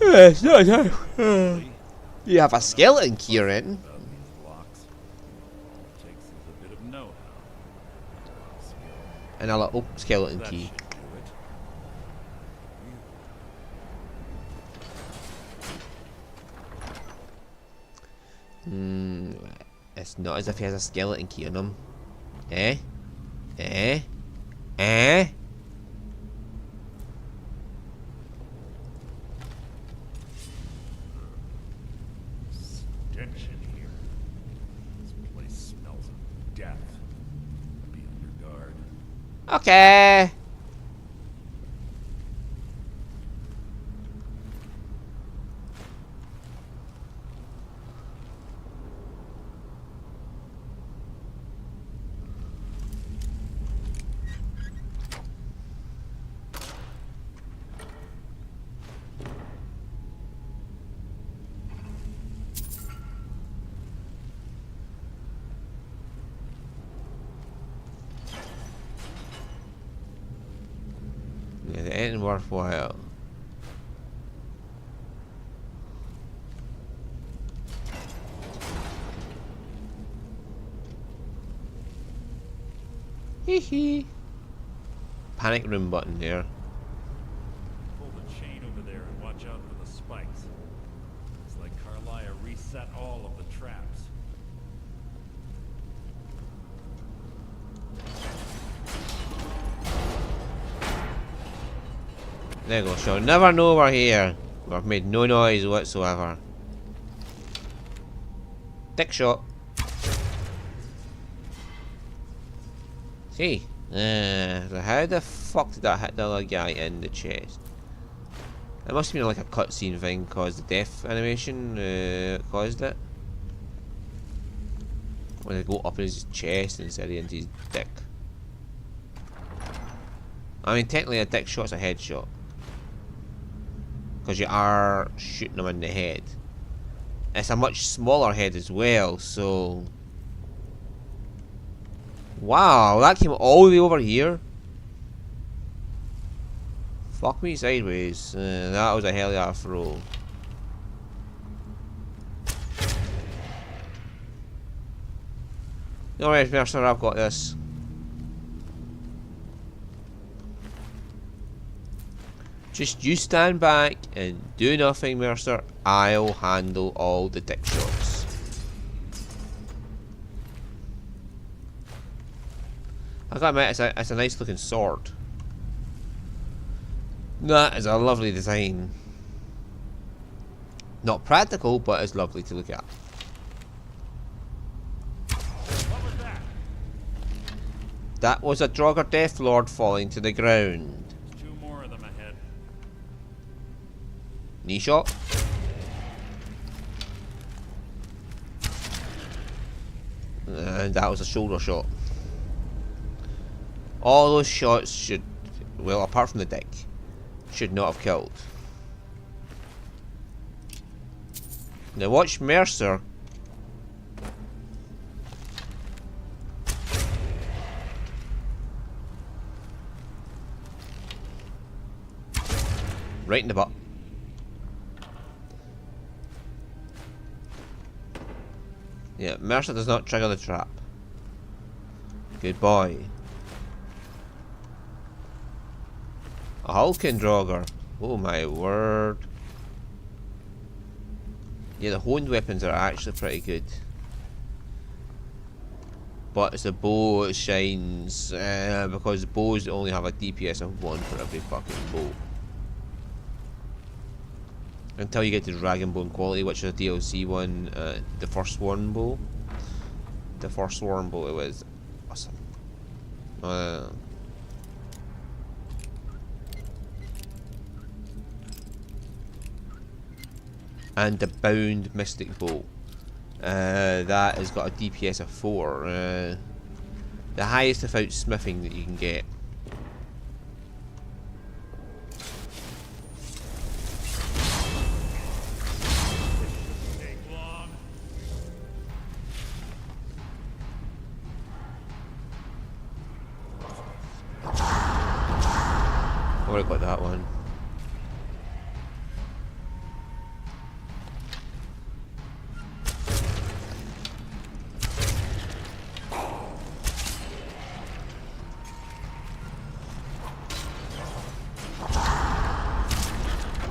It's not that. You have a skeleton key, Renton. And a little skeleton key. It's not as if he has a skeleton key on him. Eh? Eh? Eh? Stench in here. This place smells of death. Be on your guard. Okay. Yeah, it ain't worthwhile. Hee hee. Panic room button there. Pull the chain over there and watch out for the spikes. It's like Carlia reset all of the traps. There you go, she'll never know we're here. We've made no noise whatsoever. Dick shot. See? So how the fuck did that hit the other guy in the chest? It must have been like a cutscene thing, cause the death animation caused it. When they go up in his chest instead of into his dick. I mean, technically a dick shot's a headshot. Because you are shooting them in the head. It's a much smaller head as well, so... Wow, that came all the way over here. Fuck me sideways. That was a hell of a throw. No worries, Mercer, I've got this. Just you stand back and do nothing, Mercer. I'll handle all the dick shots. I gotta admit, it's a nice looking sword. That is a lovely design. Not practical, but it's lovely to look at. That was a Draugr Death Lord falling to the ground. Two more of them ahead. Knee shot. And that was a shoulder shot. All those shots should, well, apart from the dick, should not have killed. Now watch Mercer. Right in the butt. Yeah, Mercer does not trigger the trap. Good boy. A Hulking Draugr. Oh my word. Yeah, the honed weapons are actually pretty good. But it's a bow that shines, because bows only have a DPS of 1 for every fucking bow. Until you get to Dragonborn quality, which is a DLC one, the first Worm Bow. The first Worm Bow, it was awesome. And the Bound Mystic Bow. That has got a DPS of 4. The highest without smithing that you can get. I would have got that one.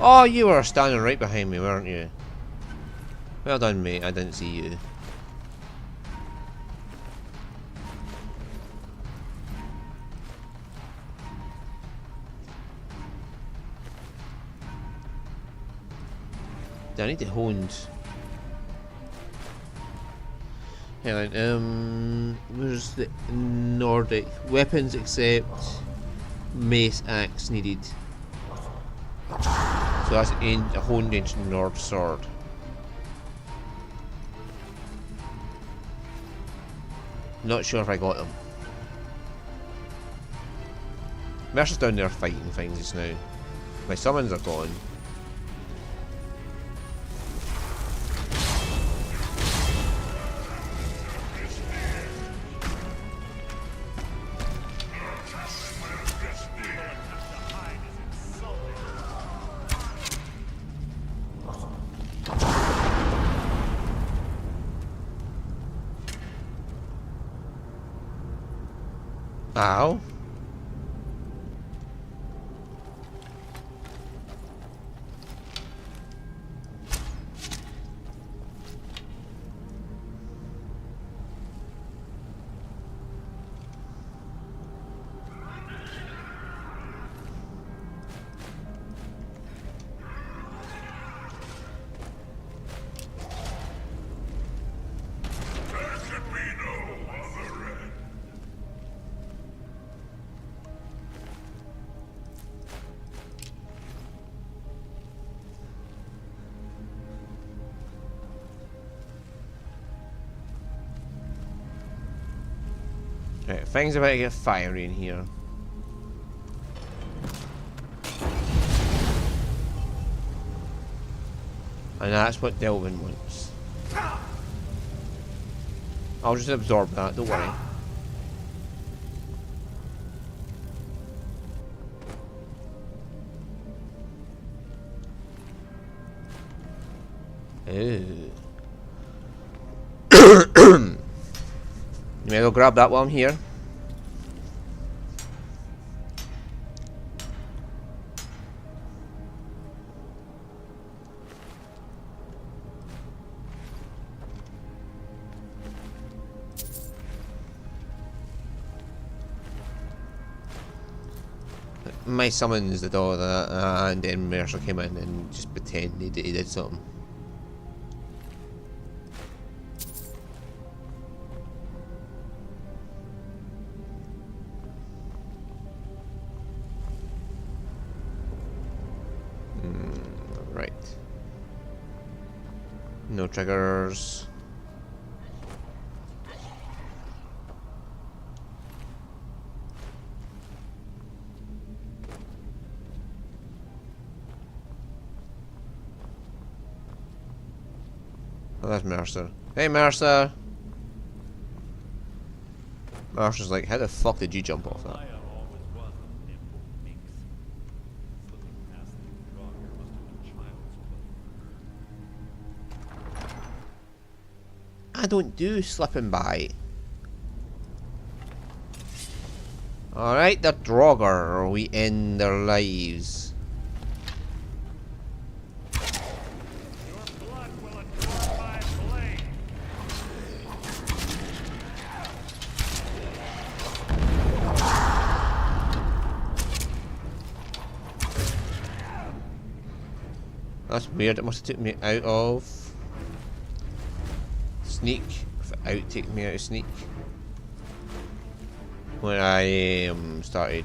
Oh, you were standing right behind me, weren't you? Well done, mate. I didn't see you. I need the honed. Hang on, where's the Nordic weapons except mace axe needed? So that's a honed ancient Nord sword. Not sure if I got them. Mercer's down there fighting things just now. My summons are gone. Ow. Right, things about to get fiery in here. And that's what Delvin wants. I'll just absorb that, don't worry. Ooh. May I go grab that while I'm here? My summons the door and then Mercer came in and just pretended he did something. Right. No triggers. Oh, that's Mercer. Hey, Mercer! Mercer's like, how the fuck did you jump off that? I don't do slipping by. Alright, the Draugr, we end their lives. That's weird, it must have took me out of Sneak, without taking me out of Sneak when I started.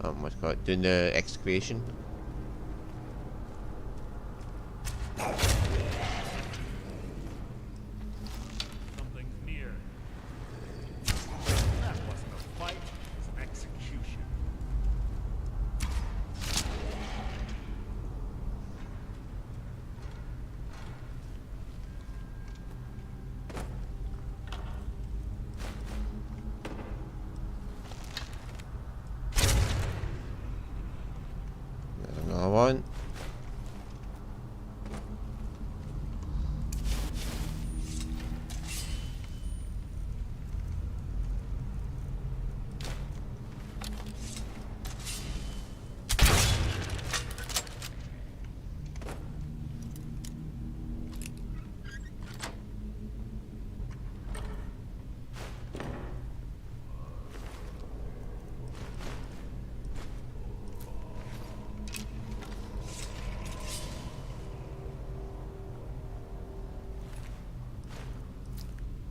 What's it called? Doing the excavation. One.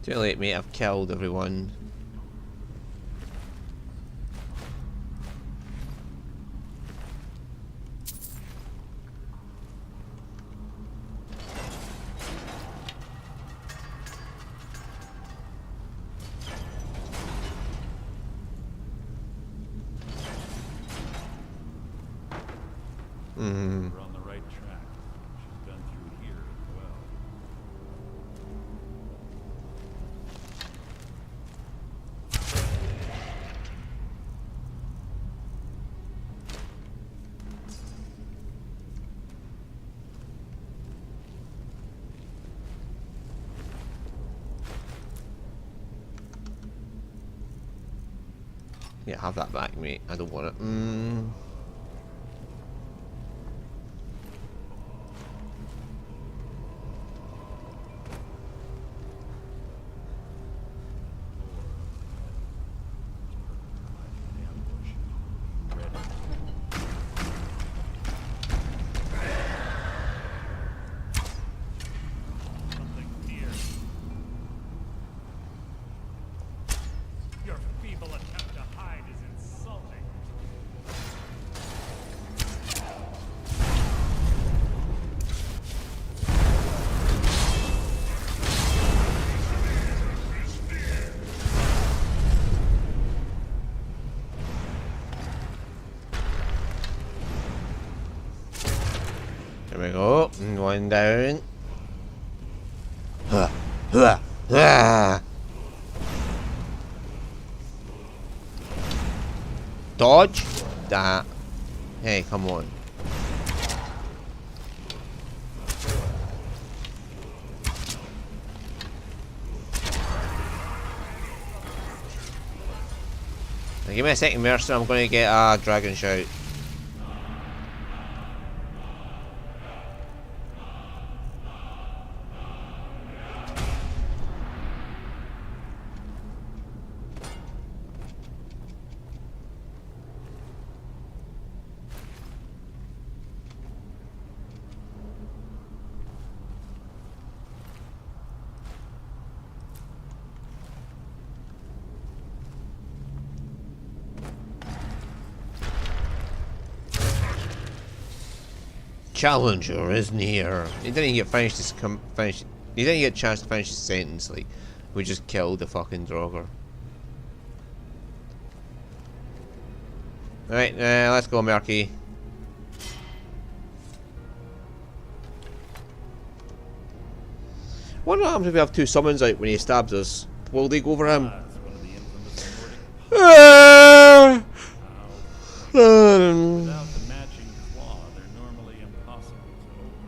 Too late, mate, I've killed everyone. We're on the right track. She's been through here as well. Yeah, have that back, mate. I don't want it. There we go. One down. Dodge. that. Hey, come on. Now give me a second, Mercer. I'm going to get a dragon shout. Challenger isn't here. He didn't get finished his he didn't get a chance to finish his sentence. Like, we just killed the fucking Draugr. Right, let's go, Murky. What happens if we have two summons out when he stabs us? Will they go over him? Without the matching claw, they're normally impossible to open.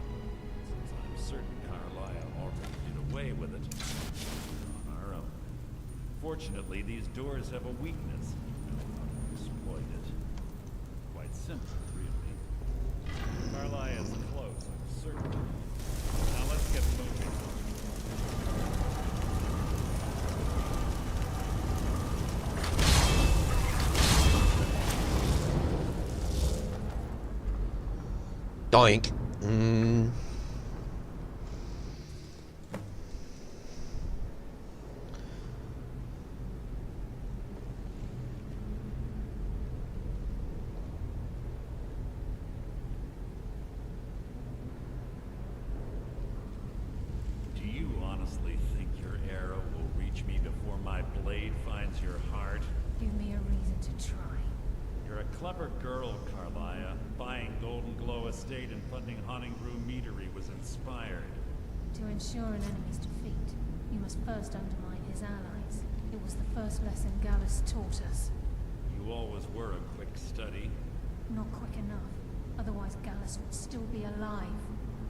Since I'm certain Carlisle already did away with it on our own. Fortunately, these doors have a weakness. Exploit it. Quite simple, really. Carlisle is close, I'm certain. Now let's get moving. Doink. Do you honestly think your arrow will reach me before my blade finds your heart? Give me a reason to try. You're a clever girl, Carlisle. Buying Golden Glow Estate and funding Honningbrew Meadery was inspired. To ensure an enemy's defeat, you must first undermine his allies. It was the first lesson Gallus taught us. You always were a quick study. Not quick enough. Otherwise Gallus would still be alive.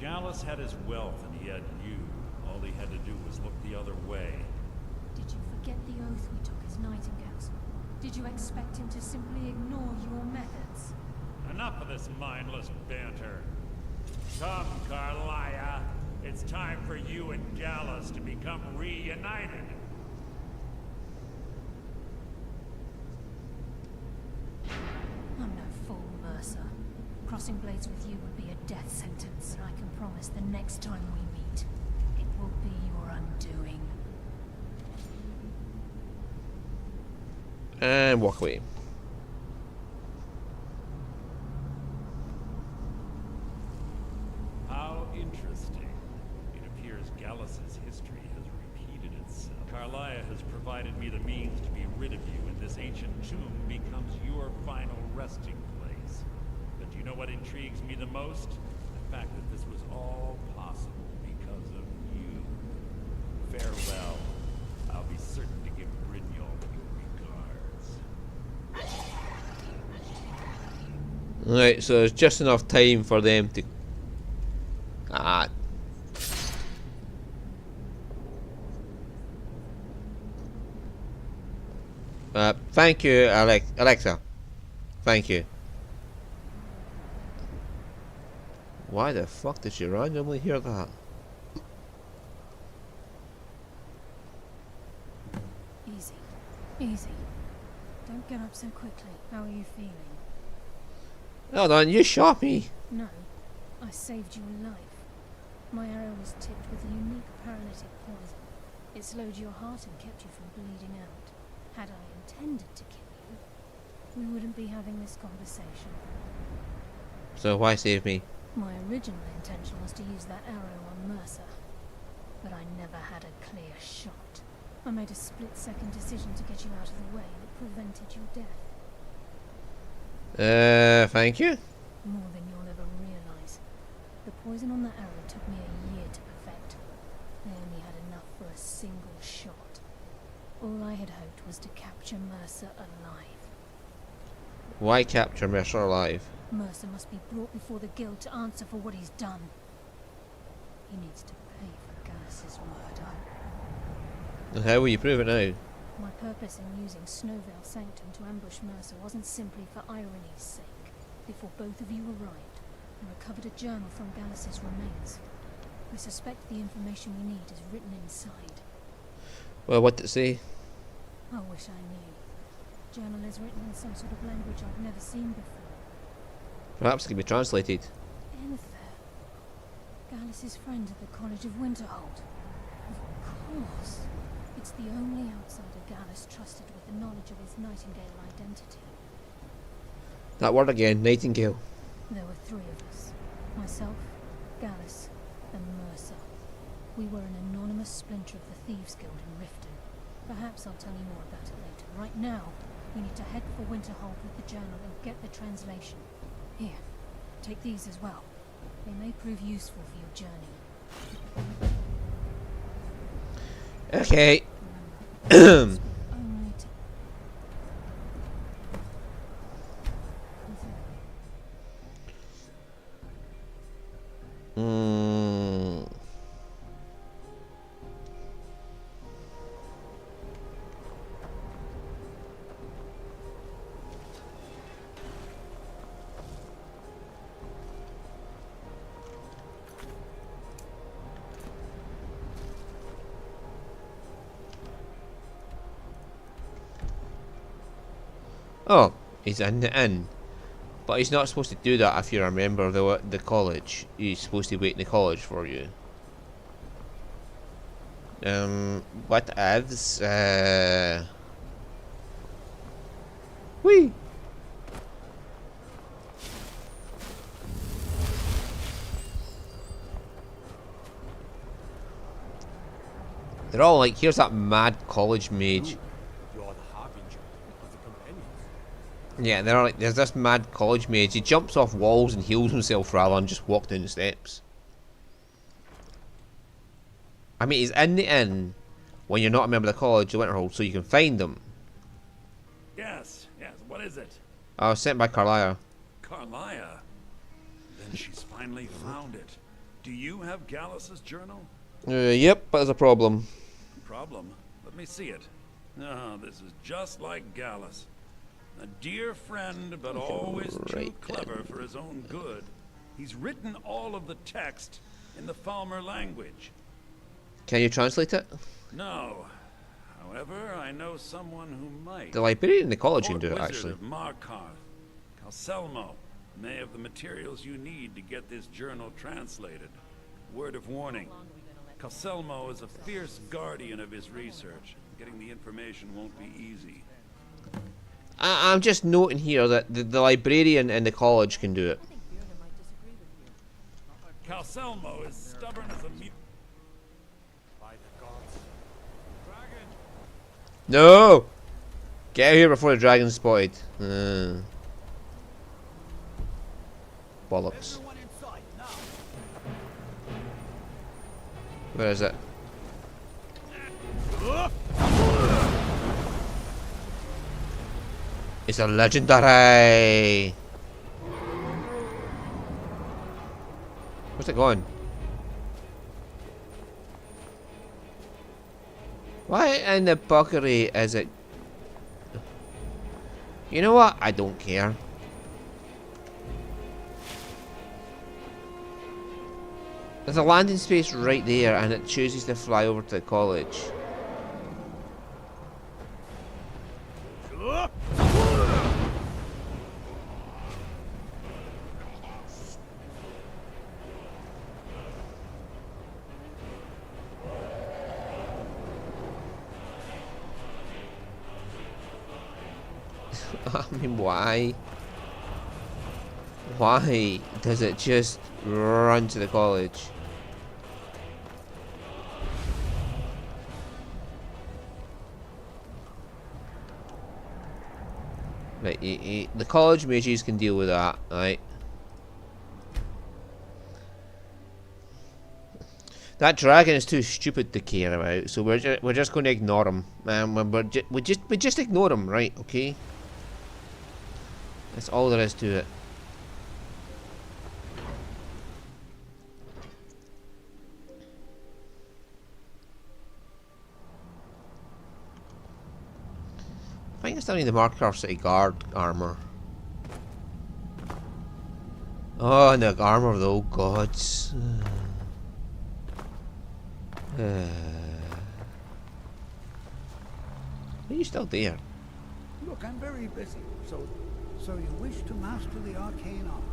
Gallus had his wealth and he had you. All he had to do was look the other way. Did you forget the oath we took as Nightingales? Did you expect him to simply ignore your methods? Enough of this mindless banter. Come, Carlisle. It's time for you and Gallus to become reunited. I'm no fool, Mercer. Crossing blades with you would be a death sentence, and I can promise the next time we meet, it will be your undoing. And walk away. How interesting. It appears Gallus's history has repeated itself. Carlisle has provided me the means to be rid of you, and this ancient tomb becomes your final resting place. But do you know what intrigues me the most? The fact that this was all possible because of you. Farewell. I'll be certain to give Brynjolf your regards. Right, so there's just enough time for them to... thank you, Alexa. Thank you. Why the fuck did she randomly hear that? Easy. Easy. Don't get up so quickly. How are you feeling? Hold on, you shot me. No. I saved your life. My arrow was tipped with a unique paralytic poison. It slowed your heart and kept you from bleeding out. Had I intended to kill you, we wouldn't be having this conversation. So why save me? My original intention was to use that arrow on Mercer, but I never had a clear shot. I made a split-second decision to get you out of the way that prevented your death. Thank you. More than you'll ever realize. The poison on that arrow took me a year to perfect. I only had enough for a single shot. All I had hoped was to capture Mercer alive. Why capture Mercer alive? Mercer must be brought before the guild to answer for what he's done. He needs to pay for Gallus' murder. And how will you prove it now? My purpose in using Snowvale Sanctum to ambush Mercer wasn't simply for irony's sake. Before both of you arrived, I recovered a journal from Gallus' remains. I suspect the information we need is written inside. Well, what did it say? I wish I knew. The journal is written in some sort of language I've never seen before. Perhaps it can be translated. Enthir. Gallus' friend at the College of Winterhold. Of course. It's the only outsider Gallus trusted with the knowledge of his Nightingale identity. That word again, Nightingale. There were three of us. Myself, Gallus, and Mercer. We were an anonymous splinter of the Thieves Guild in Riften. Perhaps I'll tell you more about it later. Right now, we need to head for Winterhold with the journal and get the translation. Here, take these as well. They may prove useful for your journey. Okay. Oh, he's in the inn. But he's not supposed to do that if you're a member of the college. He's supposed to wait in the college for you. What ifs? Whee! They're all like, here's that mad college mage. Yeah, they're like, there's this mad college mage. He jumps off walls and heals himself rather than just walk down the steps. I mean, he's in the inn when you're not a member of the college of Winterhold, so you can find them. Yes, what is it? I was sent by Carlia. Carlia? Then she's finally found it. Do you have Gallus's journal? Yep, but there's a problem. Problem? Let me see it. Oh, this is just like Gallus. A dear friend, but always too clever for his own good. He's written all of the text in the Falmer language. Can you translate it? No. However, I know someone who might. The librarian in the college can do it, Wizard actually. of Markarth, Calselmo, may have the materials you need to get this journal translated. Word of warning. Calselmo is a fierce guardian of his research. Getting the information won't be easy. I'm just noting here that the librarian in the college can do it. Calselmo is stubborn as a mute. No! Get out of here before the dragon's spotted. Bollocks. Where is it? It's a legendary. Where's it going? Why in the buckery is it? You know what? I don't care. There's a landing space right there and it chooses to fly over to the college. I mean, why? Why does it just run to the college? Right, the college mages can deal with that, right? That dragon is too stupid to care about, so we're just going to ignore him. We just ignore him, right? Okay. That's all there is to it. I think I still need the Marker City Guard armor. Oh, and the armor of the old gods. Are you still there? Look, I'm very busy, so you wish to master the arcane arts?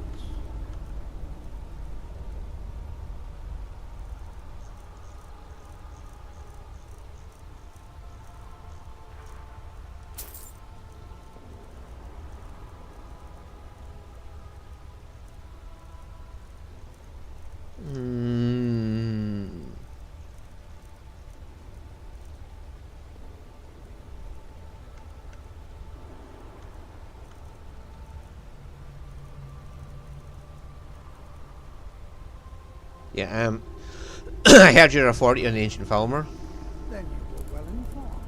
Yeah, I heard you're a 40 on the Ancient Falmer. Then you were well informed.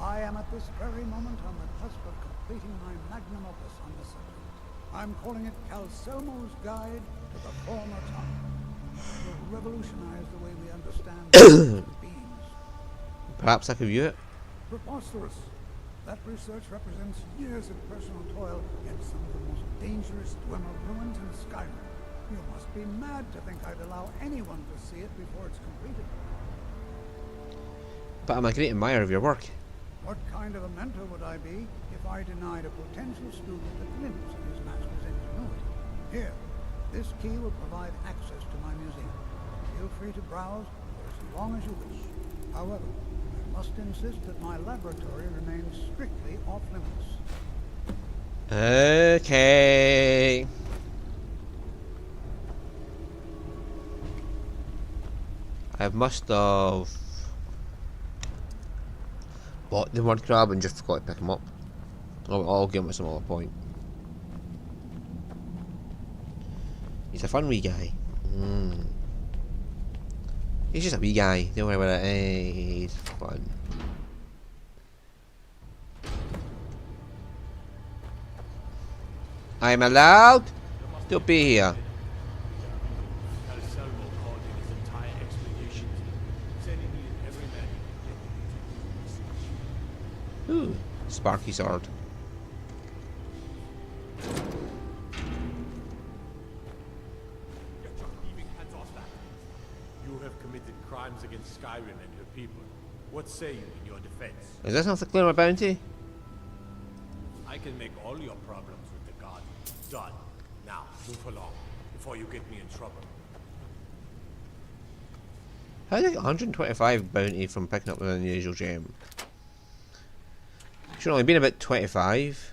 I am at this very moment on the cusp of completing my magnum opus on the subject. I'm calling it Calcelmo's Guide to the Former Time. It will revolutionize the way we understand beings. Perhaps I could view it. Preposterous. That research represents years of personal toil against some of the most dangerous dwemer ruins in Skyrim. You must be mad to think I'd allow anyone to see it before it's completed. But I'm a great admirer of your work. What kind of a mentor would I be if I denied a potential student a glimpse of his master's ingenuity? Here, this key will provide access to my museum. Feel free to browse for as long as you wish. However, I must insist that my laboratory remains strictly off limits. Okay. I must have bought the mud crab and just forgot to pick him up. I'll give him some other point. He's a fun wee guy. He's just a wee guy. Don't worry about it. He's fun. I'm allowed to be here. Ooh, Sparky sword. Get your thieving hands off that! You have committed crimes against Skyrim and your people. What say you in your defense? Is this not to clear my bounty? I can make all your problems with the god done. Now, move along, before you get me in trouble. How did I get 125 bounty from picking up an unusual gem? Should only been about 25.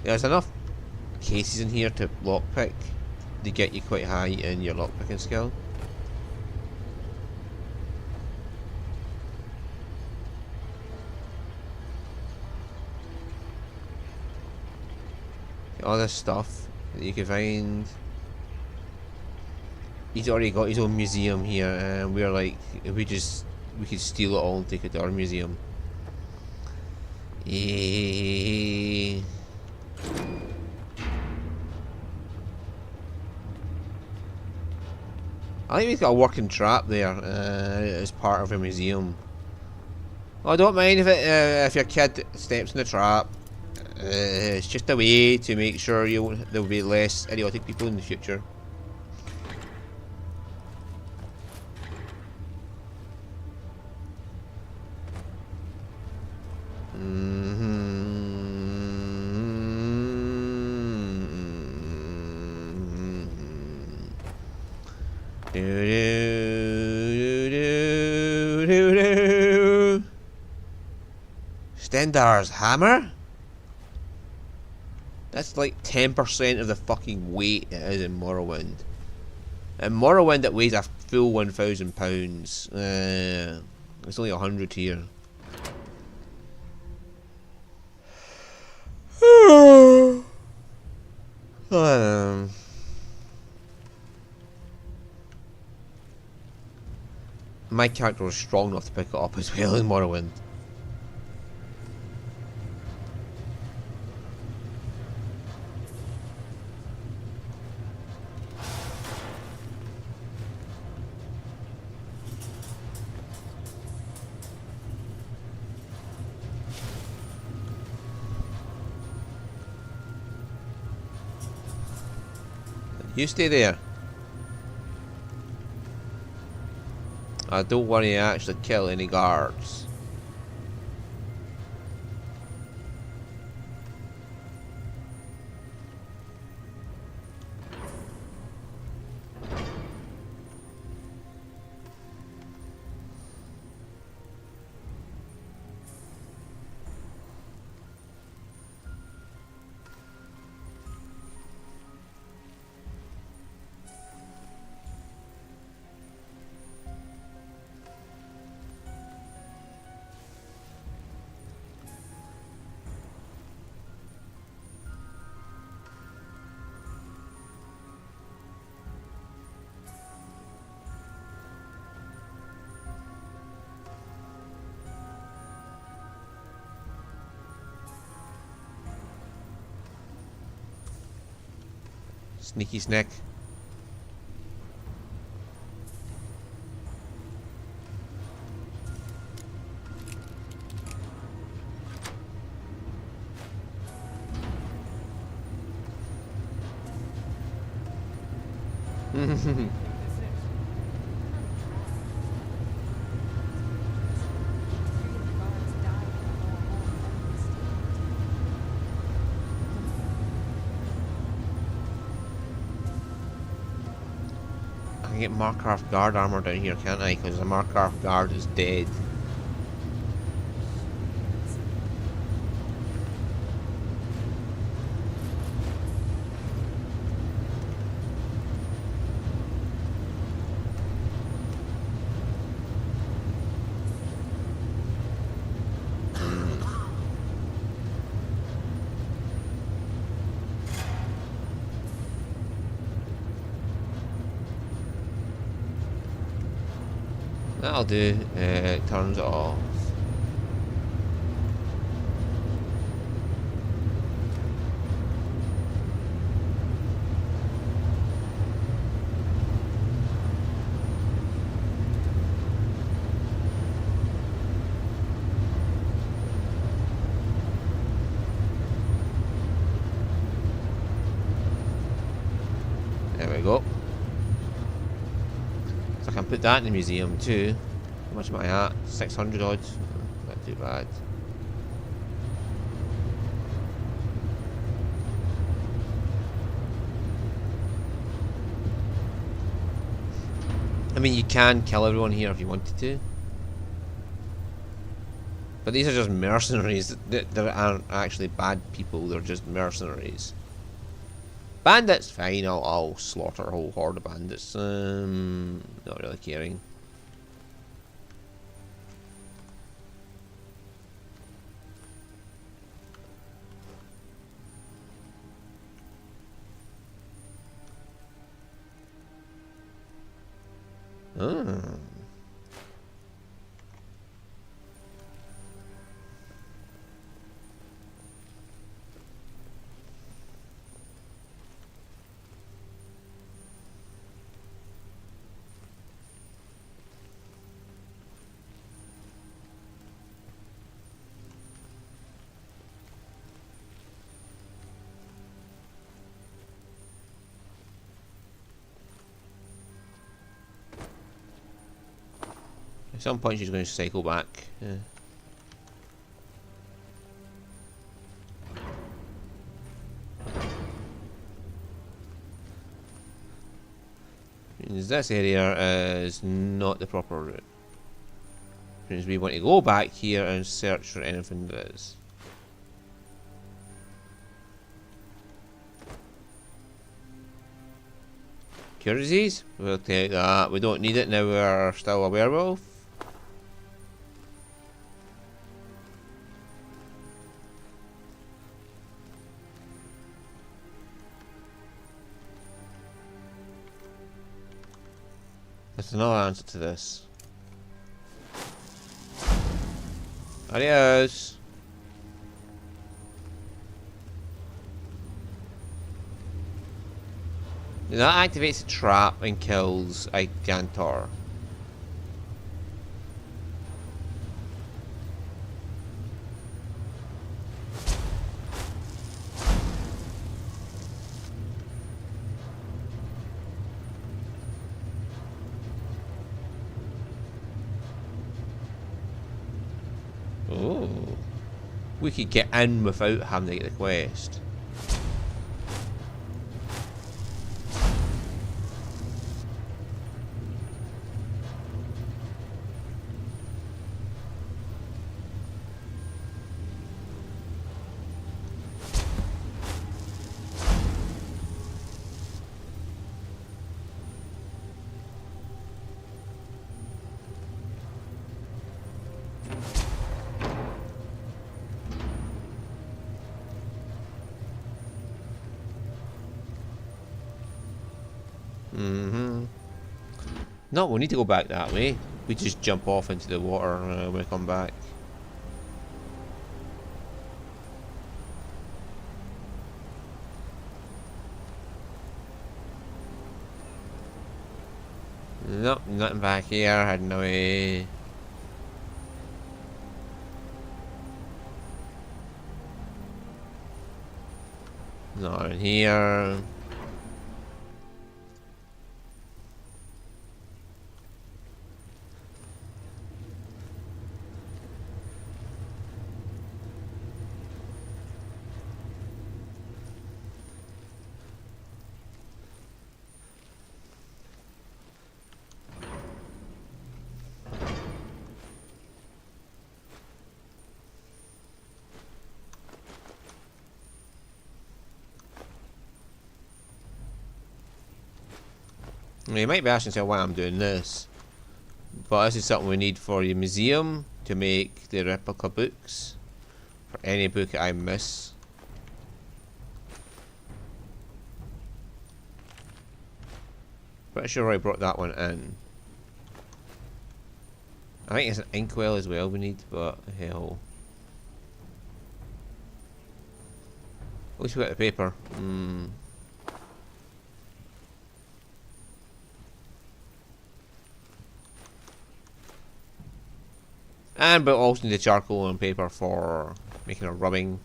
There's enough cases in here to lockpick to get you quite high in your lockpicking skill. All this stuff that you can find. He's already got his own museum here, and we're like, we could steal it all and take it to our museum. I think we've got a working trap there as part of a museum. I don't mind if your kid steps in the trap. It's just a way to make sure there will be less idiotic people in the future. Stendar's hammer? That's like 10% of the fucking weight it is in Morrowind. In Morrowind it weighs a full 1,000 pounds. It's only 100 here. my character was strong enough to pick it up as well in Morrowind. You stay there. I don't want to actually kill any guards. Sneaky snack. I can get Markarth guard armor down here, can't I? Because the Markarth guard is dead. That'll do. It turns it off. There we go. I can put that in the museum too. How much am I at? 600 odd. Not too bad. I mean, you can kill everyone here if you wanted to. But these are just mercenaries. They aren't actually bad people, they're just mercenaries. Bandits, fine, I'll slaughter a whole horde of bandits. Not really caring. At some point she's going to cycle back. Yeah. Means this area is not the proper route. Means we want to go back here and search for anything that is. Cure disease? We'll take that. We don't need it now we're still a werewolf. There's another answer to this. Adios. That activates a trap and kills a Gantor. Oh, we could get in without having to get the quest. No, we need to go back that way. We just jump off into the water when we come back. Nope, nothing back here. Had no way. Not in here. You might be asking yourself why I'm doing this, but this is something we need for your museum to make the replica books for any book I miss. Pretty sure I brought that one in. I think it's an inkwell as well we need, but hell. At least we got the paper. And but also need the charcoal and paper for making a rubbing.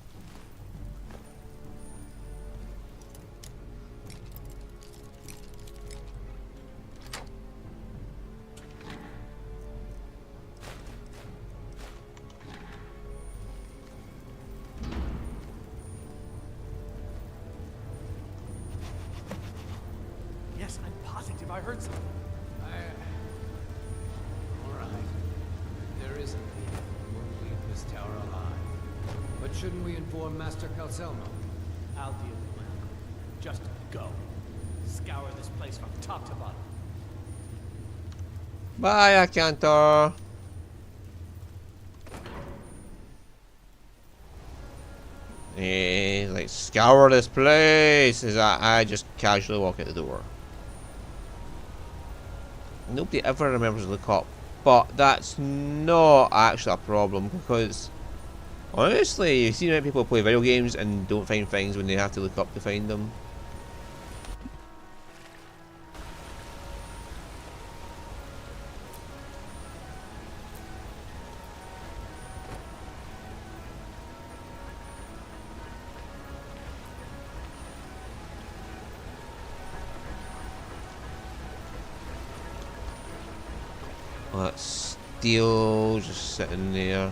Yes, I'm positive I heard something. Alright. There isn't. We'll leave this tower alive. But shouldn't we inform Master Calcelmo? I'll deal with it. Just go. Scour this place from top to bottom. Bye, Akantor. Like scour this place. Is that I just casually walk out the door. Nobody ever remembers to look up, but that's not actually a problem because honestly, you see many people play video games and don't find things when they have to look up to find them. That's steel just sitting there.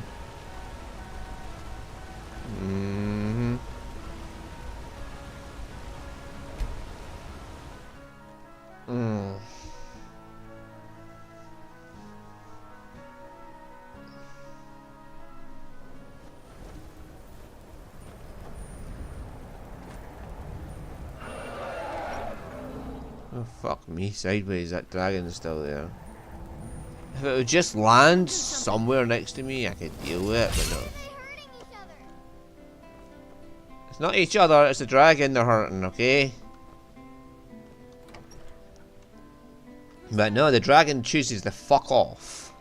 Oh fuck me, sideways, that dragon's still there. If it would just land somewhere next to me, I could deal with it, but no. It's not each other, it's the dragon they're hurting, okay? But no, the dragon chooses to fuck off.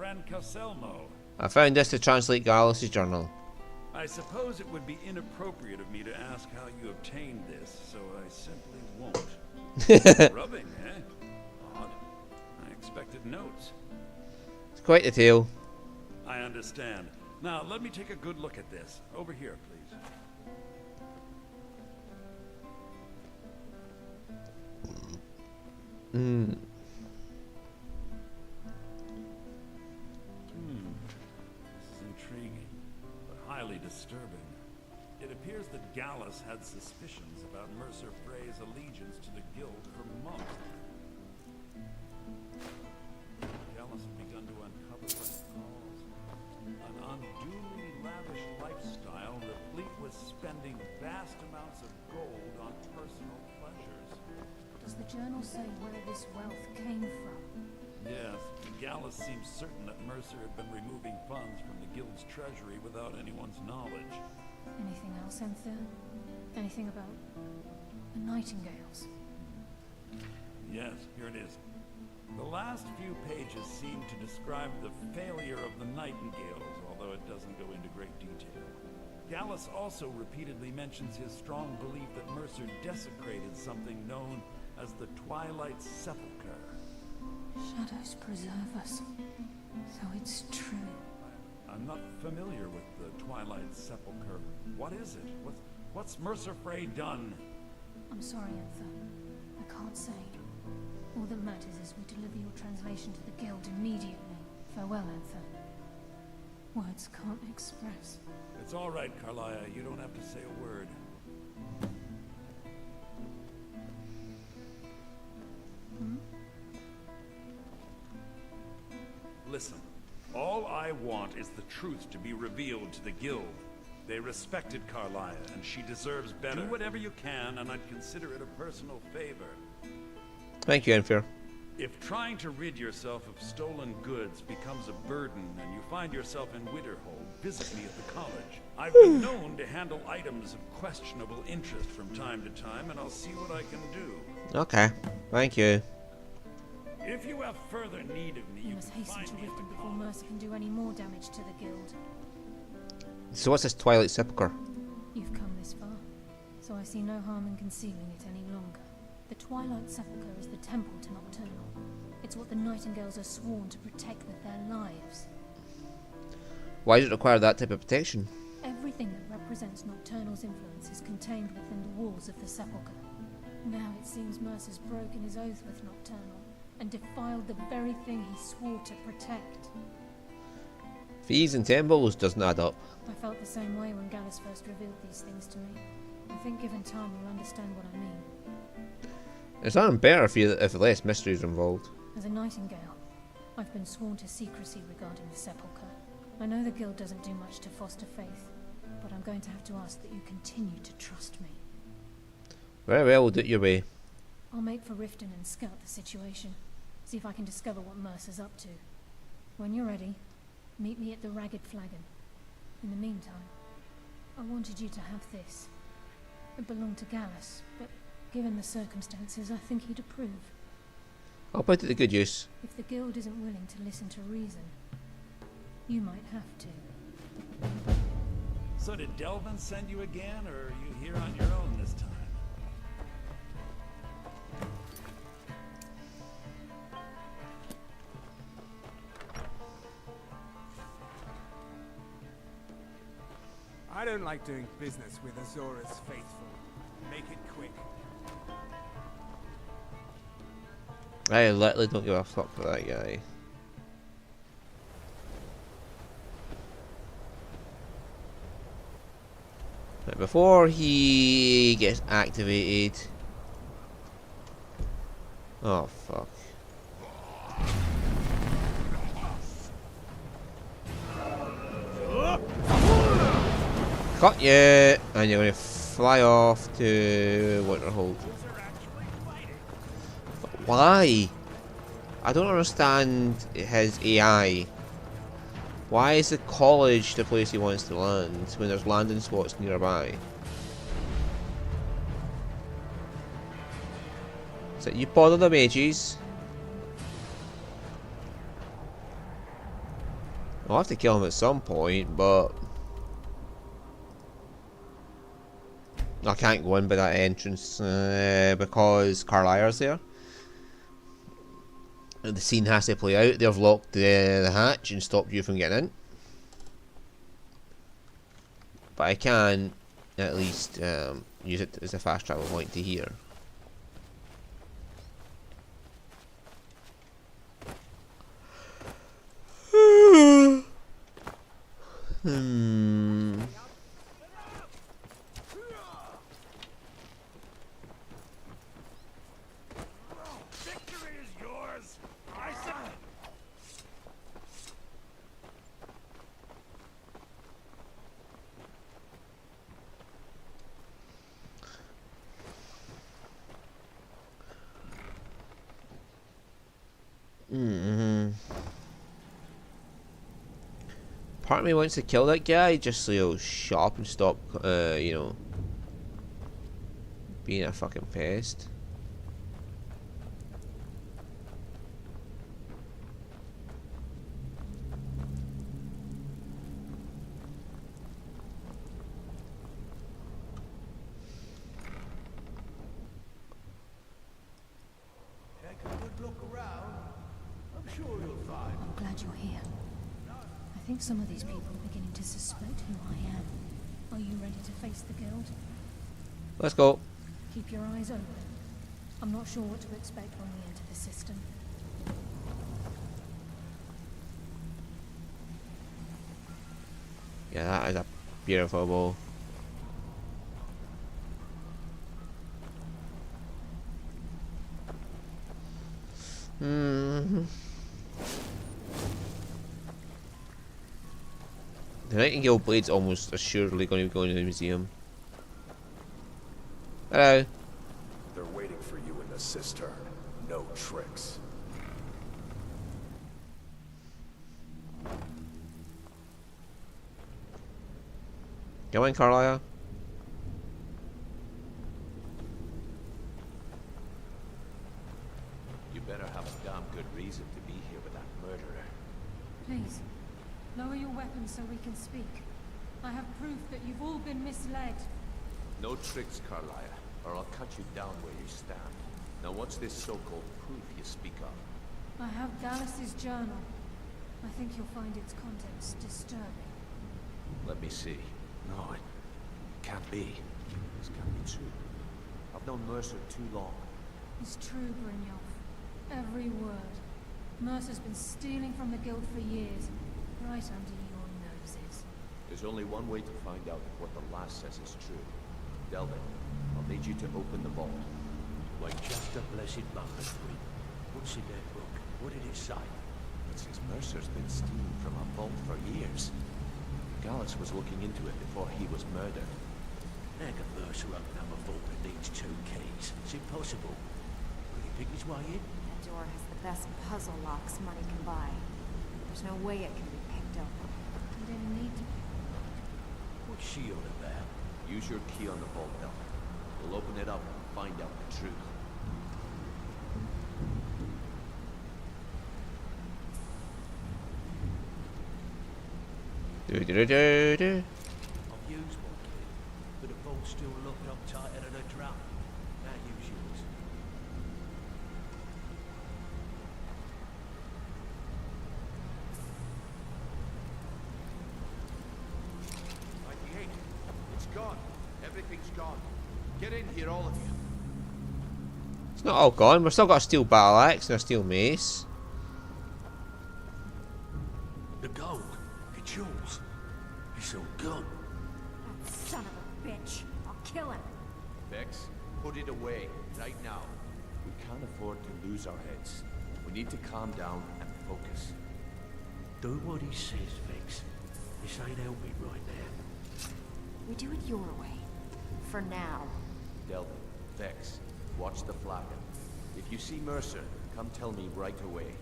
friend Caselmo. I found this to translate Gallus' journal. I suppose it would be inappropriate of me to ask how you obtained this, so I simply won't. Rubbing, eh? Odd. I expected notes. It's quite the tale. I understand. Now, let me take a good look at this. Over here, please. This is intriguing, but highly disturbing. It appears that Gallus had suspicions about Mercer Frey's allegiance to the guild for months. Gallus had begun to uncover what he calls an unduly lavish lifestyle replete with spending vast amounts of gold on personal pleasures. Does the journal say where this wealth came from? Yes, Gallus seems certain that Mercer had been removing funds from the guild's treasury without anyone's knowledge. Anything else, Enthir? Anything about the Nightingales? Yes, here it is. The last few pages seem to describe the failure of the Nightingales, although it doesn't go into great detail. Gallus also repeatedly mentions his strong belief that Mercer desecrated something known as the Twilight Sepulchre. Shadows preserve us. So it's true. I'm not familiar with the Twilight Sepulchre. What is it? What's Mercer Frey done? I'm sorry, Enthir. I can't say. All that matters is we deliver your translation to the guild immediately. Farewell, Enthir. Words can't express. It's all right, Carlia. You don't have to say a word. Listen, all I want is the truth to be revealed to the guild. They respected Carlia, and she deserves better. Do whatever you can, and I'd consider it a personal favor. Thank you, Enfer. If trying to rid yourself of stolen goods becomes a burden and you find yourself in Widderhold, visit me at the college. I've been known to handle items of questionable interest from time to time, and I'll see what I can do. Okay, thank you. If you have further need of me, You must hasten to Riften before Mercer can do any more damage to the guild. So what's this Twilight Sepulchre? You've come this far, so I see no harm in concealing it any longer. The Twilight Sepulchre is the temple to Nocturnal. It's what the Nightingales are sworn to protect with their lives. Why does it require that type of protection? Everything that represents Nocturnal's influence is contained within the walls of the Sepulchre. Now it seems Mercer's broken his oath with Nocturnal and defiled the very thing he swore to protect. Fees and temples doesn't add up. I felt the same way when Gallus first revealed these things to me. I think given time you'll understand what I mean. It's not better if less mysteries are involved. As a Nightingale, I've been sworn to secrecy regarding the Sepulchre. I know the guild doesn't do much to foster faith, but I'm going to have to ask that you continue to trust me. Very well, we'll do it your way. I'll make for Riften and scout the situation. See if I can discover what Mercer's up to. When you're ready, meet me at the Ragged Flagon. In the meantime, I wanted you to have this. It belonged to Gallus, but given the circumstances, I think he'd approve. I'll put it to good use. If the guild isn't willing to listen to reason, you might have to. So did Delvin send you again, or are you here on your own this time? I don't like doing business with Azora's faithful. Make it quick. I literally don't give a fuck for that guy. Right, before he gets activated. Oh fuck. Got you, and you're gonna fly off to Winterhold. Why? I don't understand his AI. Why is the college the place he wants to land when there's landing spots nearby? So you bother the mages. I'll have to kill him at some point, but I can't go in by that entrance because Carlyle's there. The scene has to play out. They've locked the hatch and stopped you from getting in. But I can at least use it as a fast travel point to here. Victory is yours. I said. Part of me wants to kill that guy just so he'll shut up and stop, you know, being a fucking pest. Take a good look around. I'm sure you'll find. I'm glad you're here. I think some of these people are beginning to suspect who I am. Are you ready to face the guild? Let's go. Keep your eyes open. I'm not sure what to expect when we enter the system. Yeah, that is a beautiful bow. The Nightingale blade's almost assuredly going to be going to the museum. Hello. They're waiting for you in the cistern. No tricks. Go in, Carlisle. You better have a damn good reason to be here with that murderer. Please, lower your weapons so we can speak. I have proof that you've all been misled. No tricks, Carlisle, or I'll cut you down where you stand. Now what's this so-called proof you speak of? I have Dallas's journal. I think you'll find its contents disturbing. Let me see. No, it can't be. This can't be true. I've known Mercer too long. It's true, Brynjolf. Every word. Mercer's been stealing from the guild for years, right under your noses. There's only one way to find out if what the lass says is true. Delvin, I'll need you to open the vault. Wait just a blessed moment, Queen. What's in that book? What did it say? It says Mercer's been stealing from a vault for years. Gallus was looking into it before he was murdered. How can Mercer open up a vault that needs 2 keys? It's impossible. Could he pick his way in? That door has the best puzzle locks money can buy. There's no way it can be picked open. You didn't need to. What's she on about? Use your key on the vault, Delvin. We'll open it up and find out the truth. Do. I've used one key, but the vault's still locked up tighter than a drum. Now use yours. It's gone. Everything's gone. Get in here, all of you. It's not all gone. We've still got a steel battle axe and a steel mace. The gold. It's yours. It's all gone. That son of a bitch. I'll kill him. Vex, put it away, right now. We can't afford to lose our heads. We need to calm down and focus. Do what he says, Vex. This ain't helping right now. We do it your way. For now. Delvin, Vex, watch the flagon. If you see Mercer, come tell me right away.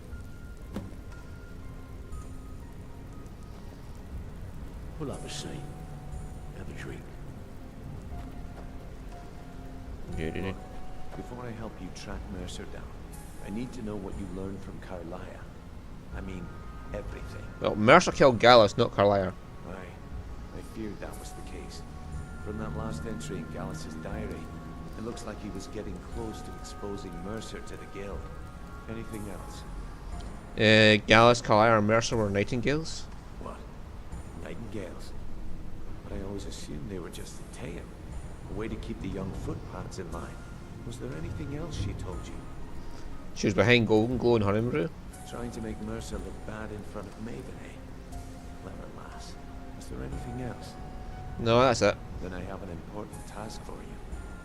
We'll have a seat. Have a drink. Before I help you track Mercer down, I need to know what you learned from Carlisle. I mean, everything. Well, Mercer killed Gallus, not Colur. Aye, I feared that was the case. From that last entry in Gallus's diary, it looks like he was getting close to exposing Mercer to the guild. Anything else? Gallus, Colur, and Mercer were nightingales. What? Nightingales? But I always assumed they were just a tame. A way to keep the young footpads in line. Was there anything else she told you? She was behind Golden Glow and Honeymoon. Trying to make Mercer look bad in front of Maven, eh? Clever lass. Was there anything else? No, that's it. Then I have an important task for you.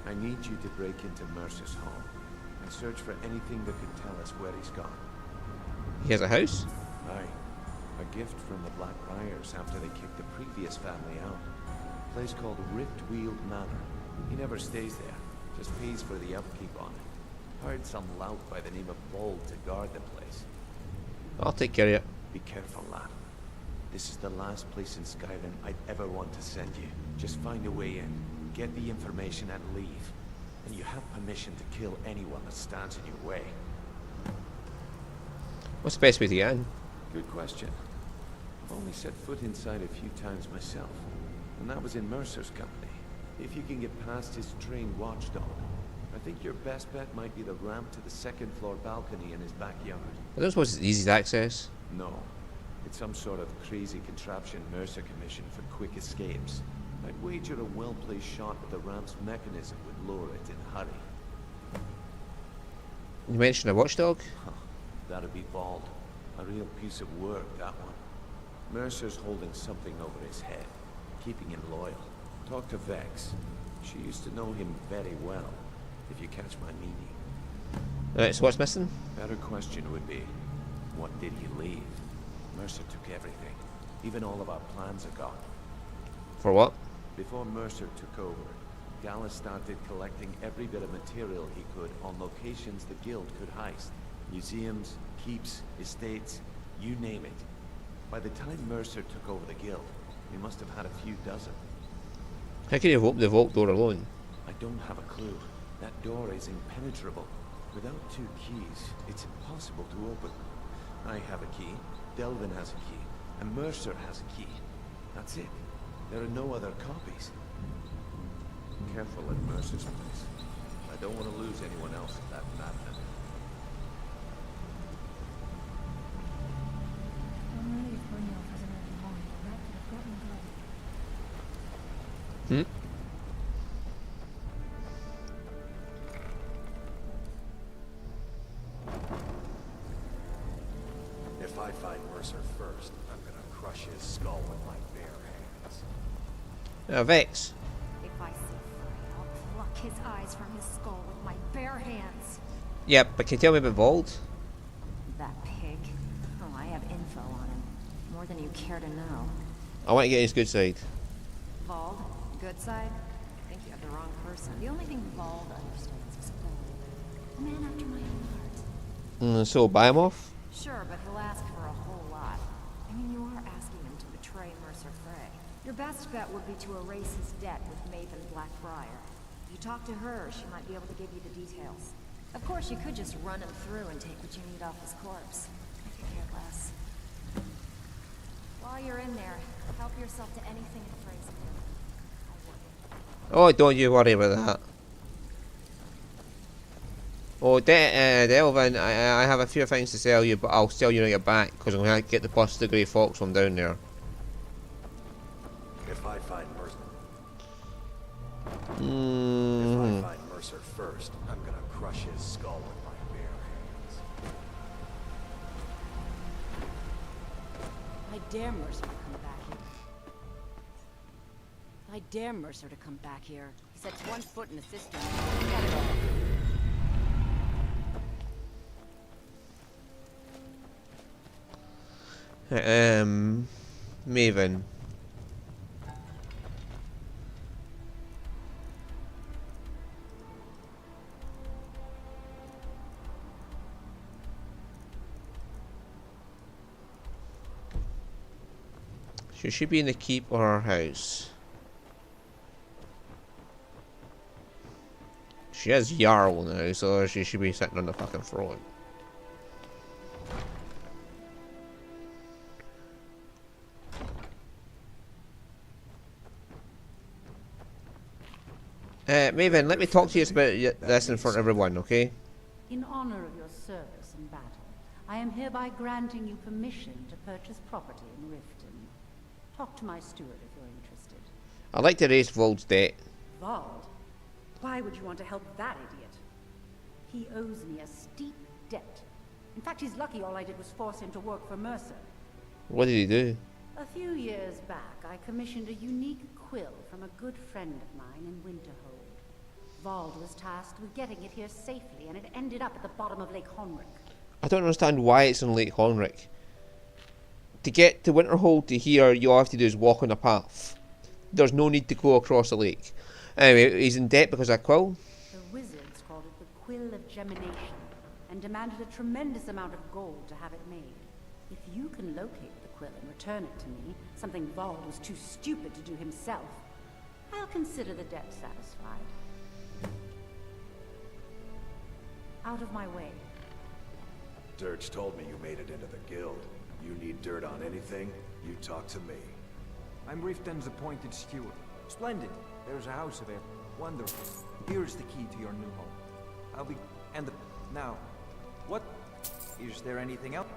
I need you to break into Mercer's home and search for anything that could tell us where he's gone. He has a house? Aye. A gift from the Black Briars after they kicked the previous family out. A place called Riftweald Manor. He never stays there, just pays for the upkeep on it. Hired some lout by the name of Bold to guard the place. I'll take care of it. Be careful, lad. This is the last place in Skyrim I'd ever want to send you. Just find a way in, get the information and leave. And you have permission to kill anyone that stands in your way. What's the best way to get in? Good question. I've only set foot inside a few times myself, and that was in Mercer's company. If you can get past his trained watchdog, I think your best bet might be the ramp to the second floor balcony in his backyard. I don't suppose it's easy to access. No. It's some sort of crazy contraption Mercer commissioned for quick escapes. I'd wager a well-placed shot with the ramp's mechanism would lure it in a hurry. You mentioned a watchdog? Huh. That'd be Bald. A real piece of work, that one. Mercer's holding something over his head, keeping him loyal. Talk to Vex. She used to know him very well, if you catch my meaning. Right, so what's missing? Better question would be, what did he leave? Mercer took everything. Even all of our plans are gone. For what? Before Mercer took over, Gallus started collecting every bit of material he could on locations the guild could heist. Museums, keeps, estates, you name it. By the time Mercer took over the guild, he must have had a few dozen. How can you open the vault door alone? I don't have a clue. That door is impenetrable. Without 2 keys, it's impossible to open. I have a key, Delvin has a key, and Mercer has a key. That's it. There are no other copies. Careful at Mercer's place. I don't want to lose anyone else in that madness. I'm relieved Brynjolf has an early morning. That could have gotten bloody. If I find Mercer first, I'm gonna crush his skull with my bare hands. Vex. If I see Frey, I'll pluck his eyes from his skull with my bare hands. Yeah, but can you tell me about Vold? That pig. Oh, I have info on him. More than you care to know. I want to get his good side. Vald? Good side? I think you have the wrong person. The only thing Vald understands is gold. A man after my own heart. So buy him off? Sure, but he'll ask for a whole lot. I mean, you are asking him to betray Mercer Frey. Your best bet would be to erase his debt with Maven Blackbriar. If you talk to her, she might be able to give you the details. Of course, you could just run him through and take what you need off his corpse. I could care less. While you're in there, help yourself to anything in Frey's name. Oh, don't you worry about that. Oh, Delvin, I have a few things to sell you, but I'll sell you when I get back, because I'm going to get the plus the Grey Fox one down there. If I find Mercer... If Mm. I find Mercer first, I'm gonna crush his skull with my bare hands. I dare Mercer to come back here. I dare Mercer to come back here. He sets one foot in the system. Forget it all. Maven. Should she be in the keep or her house? She has Jarl now, so she should be sitting on the fucking throne. Maven, let me talk to you about this in front of everyone, okay? In honor of your service in battle, I am hereby granting you permission to purchase property in Riften. Talk to my steward if you're interested. I'd like to raise Vold's debt. Vold? Why would you want to help that idiot? He owes me a steep debt. In fact, he's lucky all I did was force him to work for Mercer. What did he do? A few years back, I commissioned a unique quill from a good friend of mine in Winterhold. Vold was tasked with getting it here safely, and it ended up at the bottom of Lake Honrick. I don't understand why it's in Lake Honrick. To get to Winterhold to here, all you have to do is walk on a path. There's no need to go across the lake. Anyway, he's in debt because of quill. The wizards called it the Quill of Gemination, and demanded a tremendous amount of gold to have it made. If you can locate the quill and return it to me, something Vold was too stupid to do himself, I'll consider the debt satisfied. Out of my way. Dirge told me you made it into the guild. You need dirt on anything, you talk to me. I'm Riften's appointed steward. Splendid. There's a house available. Wonderful. Here's the key to your new home. I'll be... and the... now... what... is there anything else?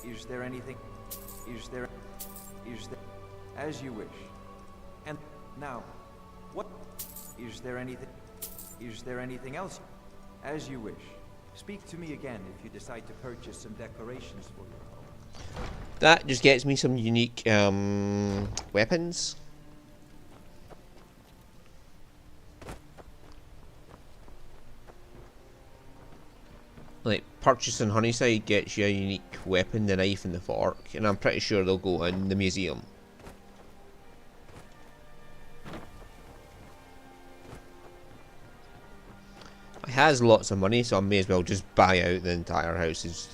Is there anything... is there... as you wish. And... now... what... is there anything... is there anything else? As you wish. Speak to me again if you decide to purchase some decorations for your home. That just gets me some unique weapons. Like, purchasing Honeyside gets you a unique weapon, the knife and the fork, and I'm pretty sure they'll go in the museum. He has lots of money, so I may as well just buy out the entire houses.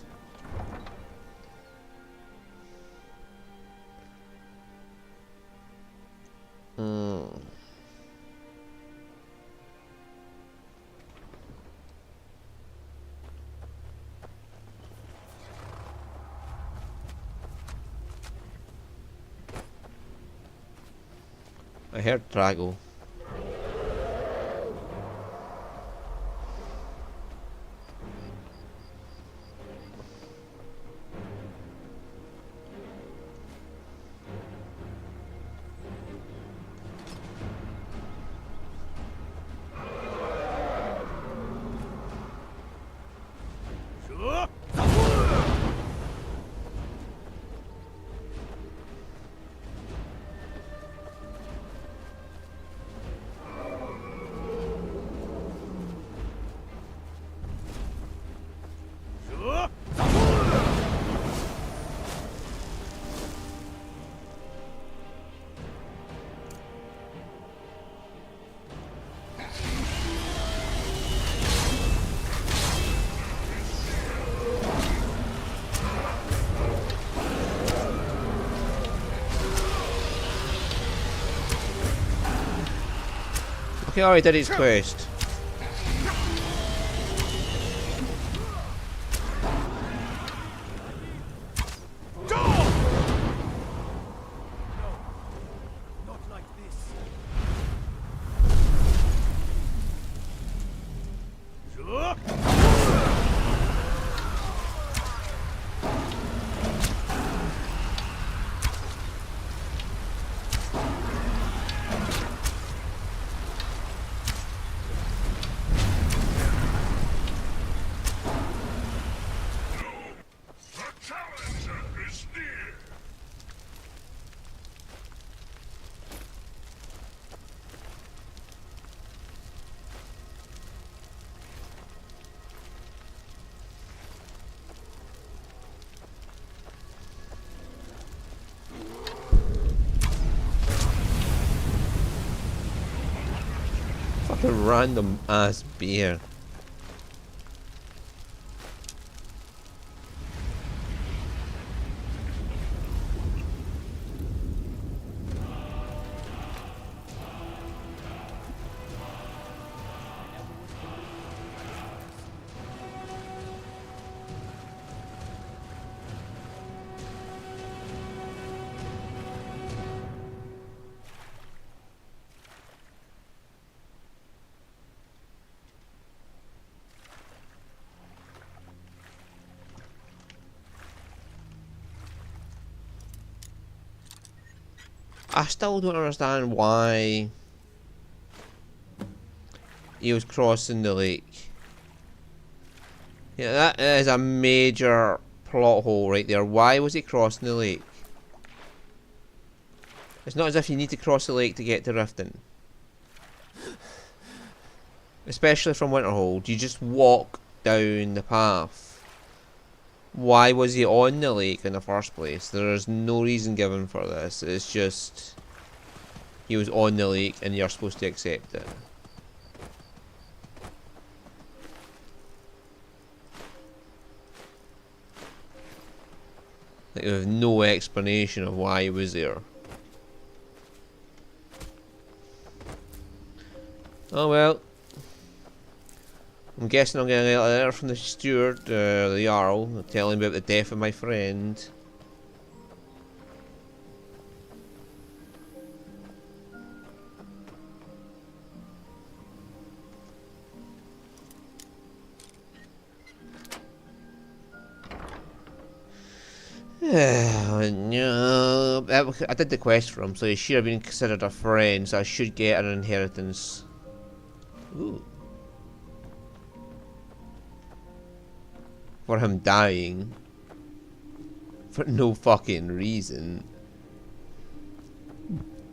I heard Drago. Okay, already did his quest. A random ass beer. I still don't understand why he was crossing the lake. Yeah, that is a major plot hole right there. Why was he crossing the lake? It's not as if you need to cross the lake to get to Riften. Especially from Winterhold. You just walk down the path. Why was he on the lake in the first place? There is no reason given for this. It's just he was on the lake and you're supposed to accept it. Like, we have no explanation of why he was there. Oh well. I'm guessing I'm getting a letter from the steward, the Jarl, telling me about the death of my friend. No, I did the quest for him, so he should have been considered a friend, so I should get an inheritance. Ooh. For him dying. For no fucking reason.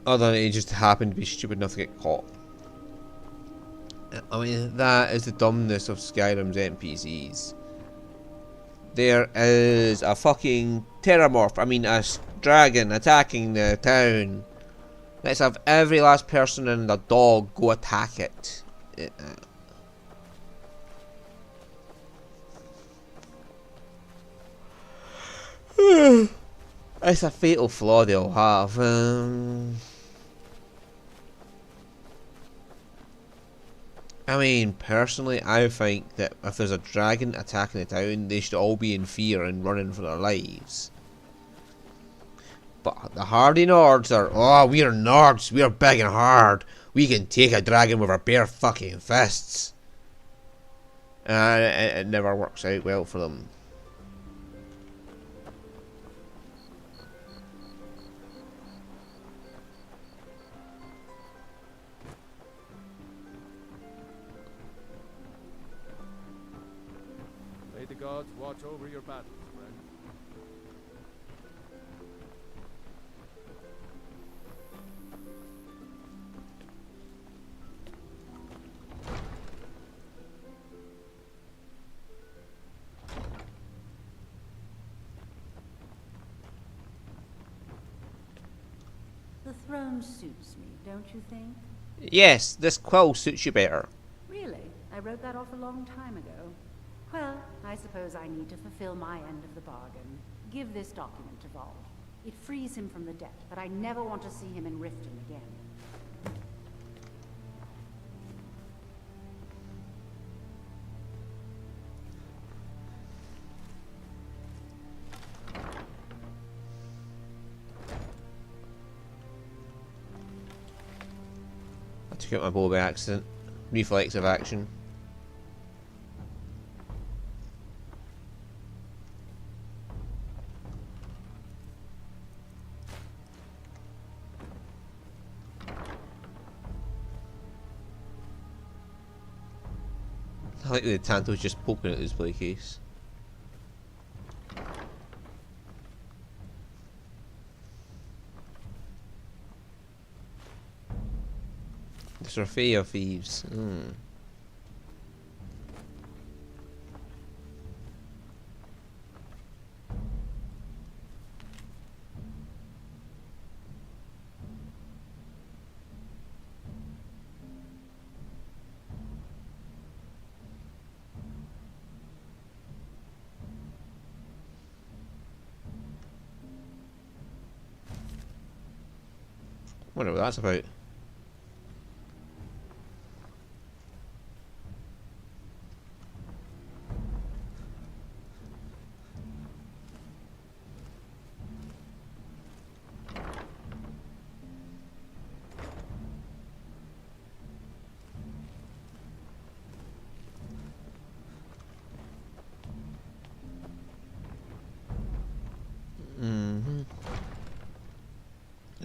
Other than he just happened to be stupid enough to get caught. I mean, that is the dumbness of Skyrim's NPCs. There is a fucking terramorph, I mean a dragon attacking the town. Let's have every last person and the dog go attack it. It's a fatal flaw they all have. I mean, personally, I think that if there's a dragon attacking the town, they should all be in fear and running for their lives. But the hardy Nords are, oh, we are Nords, we are big and hard. We can take a dragon with our bare fucking fists. And it never works out well for them. May the gods watch over your battles, friend. The throne suits me, don't you think? Yes, this quill suits you better. Really? I wrote that off a long time ago. Well, I suppose I need to fulfill my end of the bargain. Give this document to Vol. It frees him from the debt, but I never want to see him in Riften again. I took out my bow by accident. Reflexive action. I like the Tanto's just poking at his play case. The Survey of Thieves. Wonder what that's about.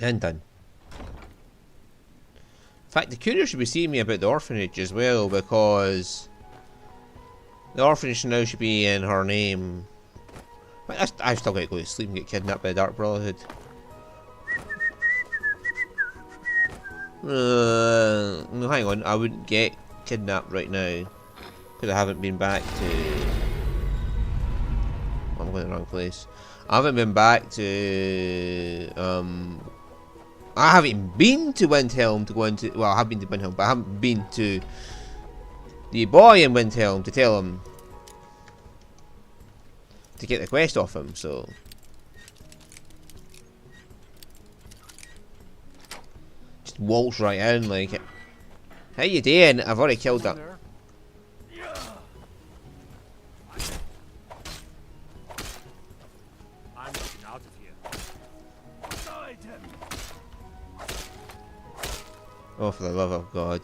And done. fact, the courier should be seeing me about the orphanage as well, because the orphanage now should be in her name. I've still got to go to sleep and get kidnapped by the Dark Brotherhood. No, hang on, I wouldn't get kidnapped right now because I haven't been back to. I'm going to the wrong place. I haven't been back to. I haven't been to Windhelm to go into. Well, I have been to Windhelm, but I haven't been to the boy in Windhelm to tell him to get the quest off him. So just waltz right in like, how you doing? I've already killed that. Oh, for the love of God.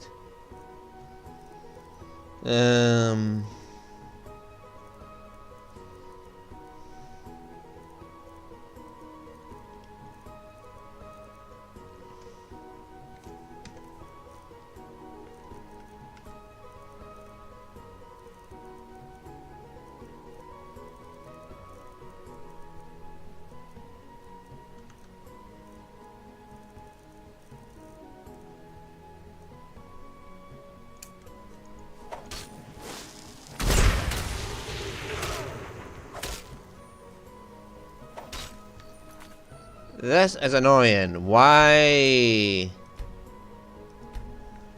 This is annoying. Why?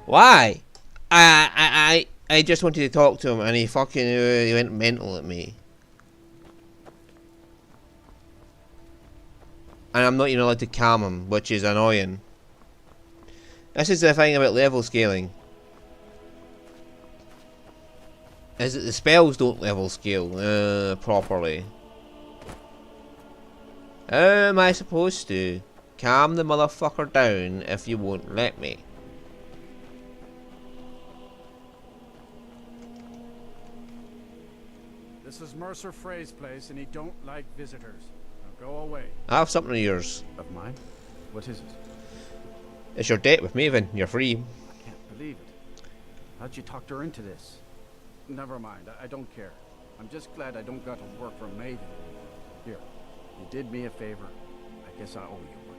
Why? I just wanted to talk to him and he fucking he went mental at me. And I'm not even allowed to calm him, which is annoying. This is the thing about level scaling. Is that the spells don't level scale properly. How am I supposed to calm the motherfucker down if you won't let me? This is Mercer Frey's place and he don't like visitors. Now go away. I have something of yours. Of mine? What is it? It's your date with Maven. You're free. I can't believe it. How'd you talk her into this? Never mind, I don't care. I'm just glad I don't got to work for Maven. Here. You did me a favor. I guess I owe you one.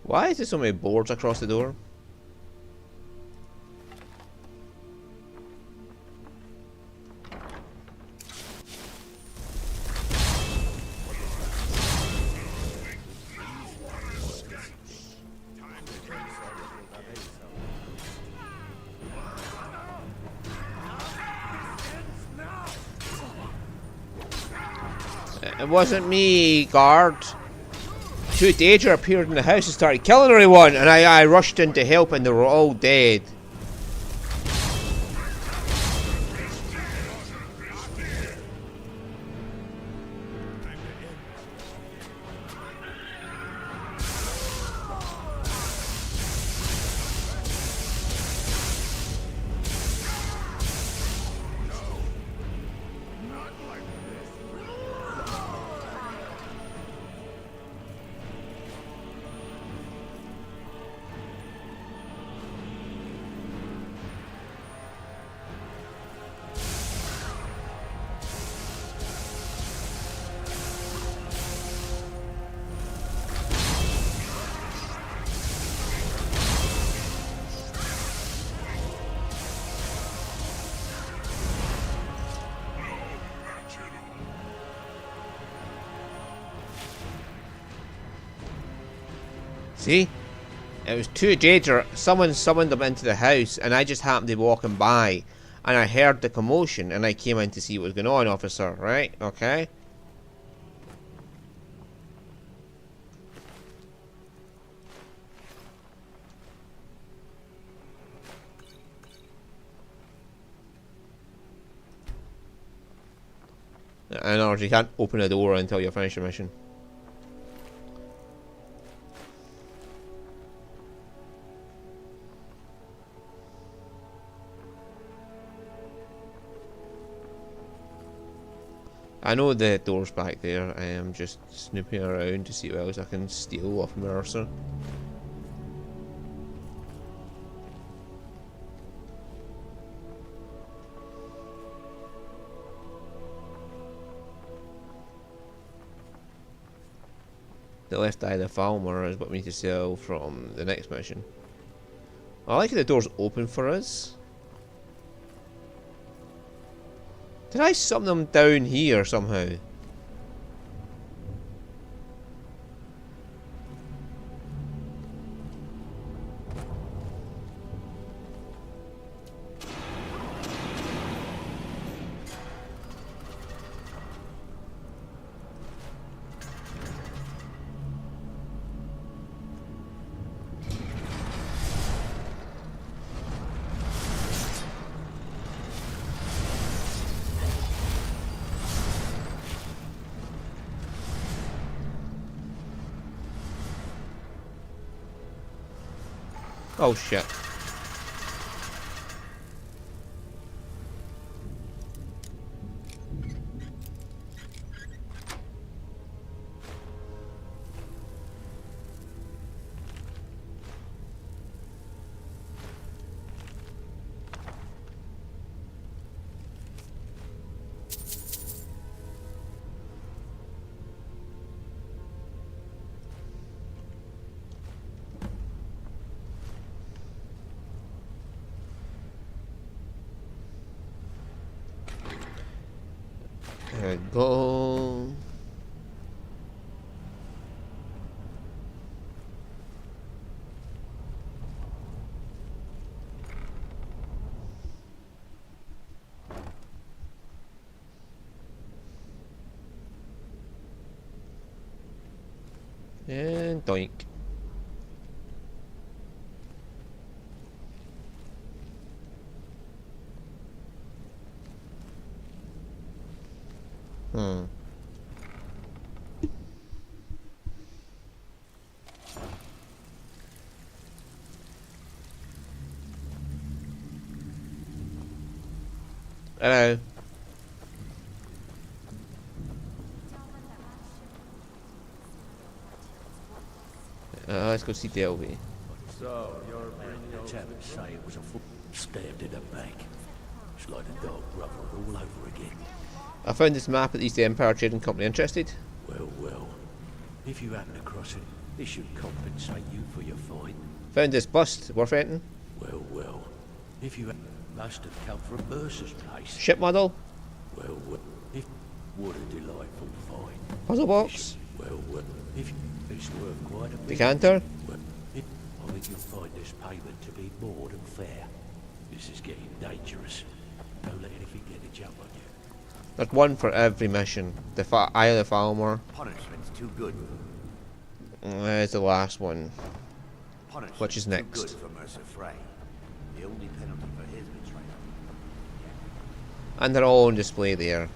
Why is there so many boards across the door? It wasn't me, guard. Two Daedra appeared in the house and started killing everyone, and I rushed in to help and they were all dead. See? It was two Daedra. Someone summoned them into the house and I just happened to be walking by and I heard the commotion and I came in to see what was going on, officer, right? Okay? In other words, you can't open a door until you finish your mission. I know the door's back there. I am just snooping around to see what else I can steal off Mercer. The left eye of the Falmer is what we need to sell from the next mission. I like how the door's open for us. Did I summon them down here somehow? Oh shit. There we go. And doink. Hello. Let's go see Delby. So, the taverns say it was a foot stabbed in the back. It's like the dog brother all over again. I found this map at the East Empire Trading Company. Interested? Well. If you happen to cross it, this should compensate you for your find. Found this bust. Worth anything? Well. If you must have come from Mercer's place. Ship model? Well, if what a delightful find. Puzzle box? Well, if it's worth quite a bit. Decanter? Well, I think you'll find this payment to be more than fair. This is getting dangerous. Don't let anything get a jump on you. There's one for every mission. The Eye of the Falmer. Punishment's too good. There's the last one. Punishment's which is next. Too good for Mercer Frey. The only penalty for his betrayal. And they're all on display there.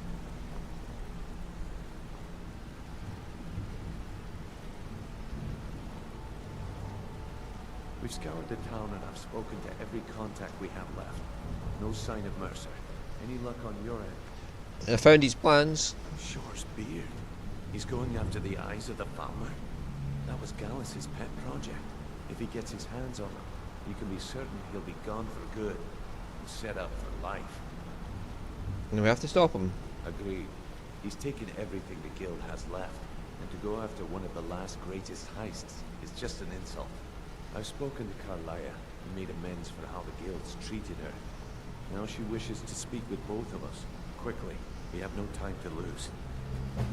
We've scoured the town and I've spoken to every contact we have left. No sign of Mercer. Any luck on your end? I found his plans. Shore's beard. He's going after the eyes of the Falmer. That was Gallus's pet project. If he gets his hands on them, you can be certain he'll be gone for good. Set up for life. And we have to stop him. Agreed. He's taken everything the guild has left, and to go after one of the last greatest heists is just an insult. I've spoken to Carlia and made amends for how the guild's treated her. Now she wishes to speak with both of us. Quickly. We have no time to lose.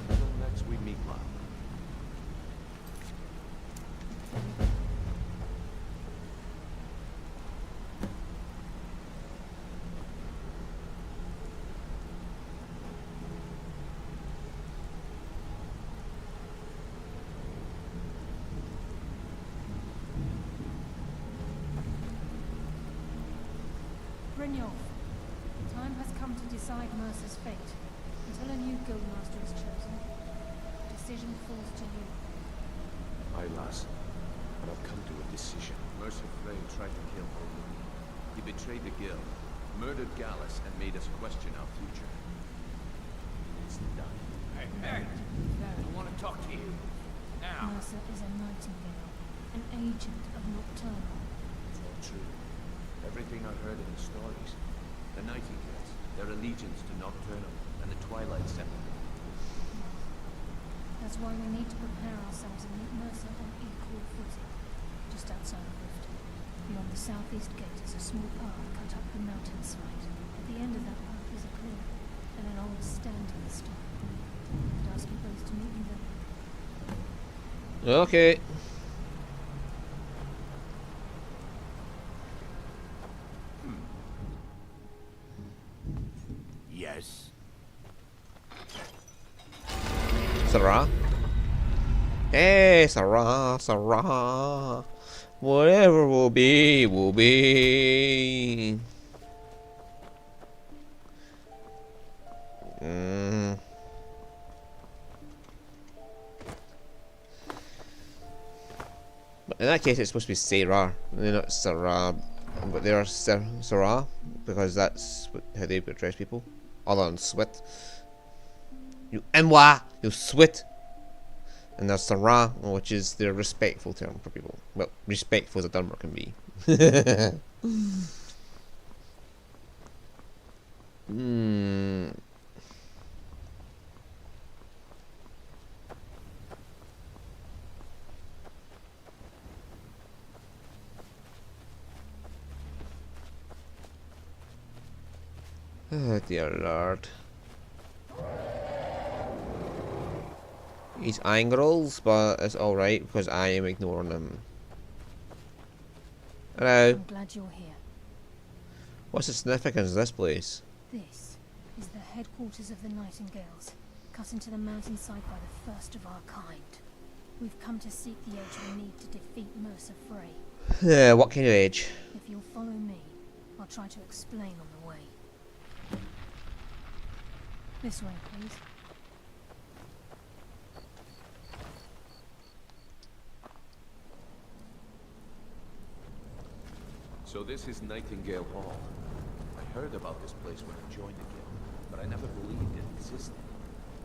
Until next we meet, love. Brynjolf, the time has come to decide Mercer's fate. Until a new guildmaster is chosen, the decision falls to you. Aye, lass. But I've come to a decision. Mercer Frey tried to kill Helgen. He betrayed the guild, murdered Gallus, and made us question our future. It's done. Hey, I want to talk to you. Now. Mercer is a nightingale, an agent of Nocturnal. It's all true. Everything I heard in the stories. The Nightingales, their allegiance to Nocturnal, and the Twilight Settlement. That's why we need to prepare ourselves and meet Mercer on equal footing. Just outside of Rift. Beyond the southeast gate is a small path cut up the mountainside. At the end of that path is a clearing, and an old standing stone. I'd ask you both to meet me there. Okay. Yes. Sarah? Hey, Sarah, Sarah. Whatever will be, will be. But in that case, it's supposed to be Sarah. They're not Sarah, but they are Sarah because that's how they address people. Other than Swit. You Mwa, you Swit. And there's Sarah, which is the respectful term for people. Well, respectful as a Dunmer can be. Oh dear lord. He's angles, but it's alright because I am ignoring him. Hello. I'm glad you're here. What's the significance of this place? This is the headquarters of the Nightingales, cut into the mountainside by the first of our kind. We've come to seek the edge we need to defeat Mercer Frey. What kind of edge? If you'll follow me, I'll try to explain on the way. This way, please. So this is Nightingale Hall. I heard about this place when I joined the guild, but I never believed it existed.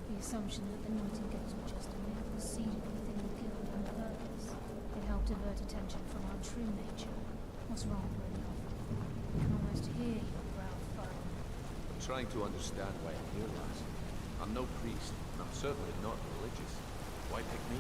The assumption that the Nightingales were just a myth was seeded within the guild on purpose. It helped divert attention from our true nature. What's wrong, Brynjolf? I can almost hear your brow furrow. I'm trying to understand why I'm here, lass. I'm no priest, and I'm certainly not religious. Why pick me?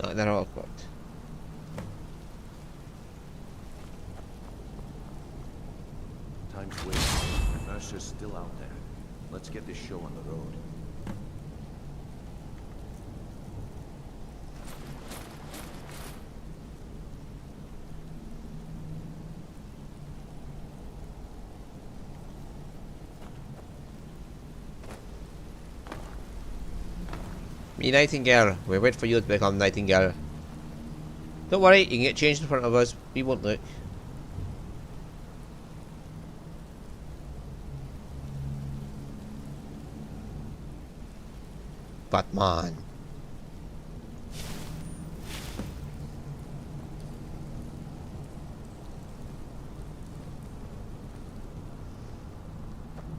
No, they're all good. Time's wasting, and Mercer's still out there. Let's get this show on the road. Me Nightingale, we wait for you to become Nightingale. Don't worry, you can get changed in front of us, we won't look. Batman.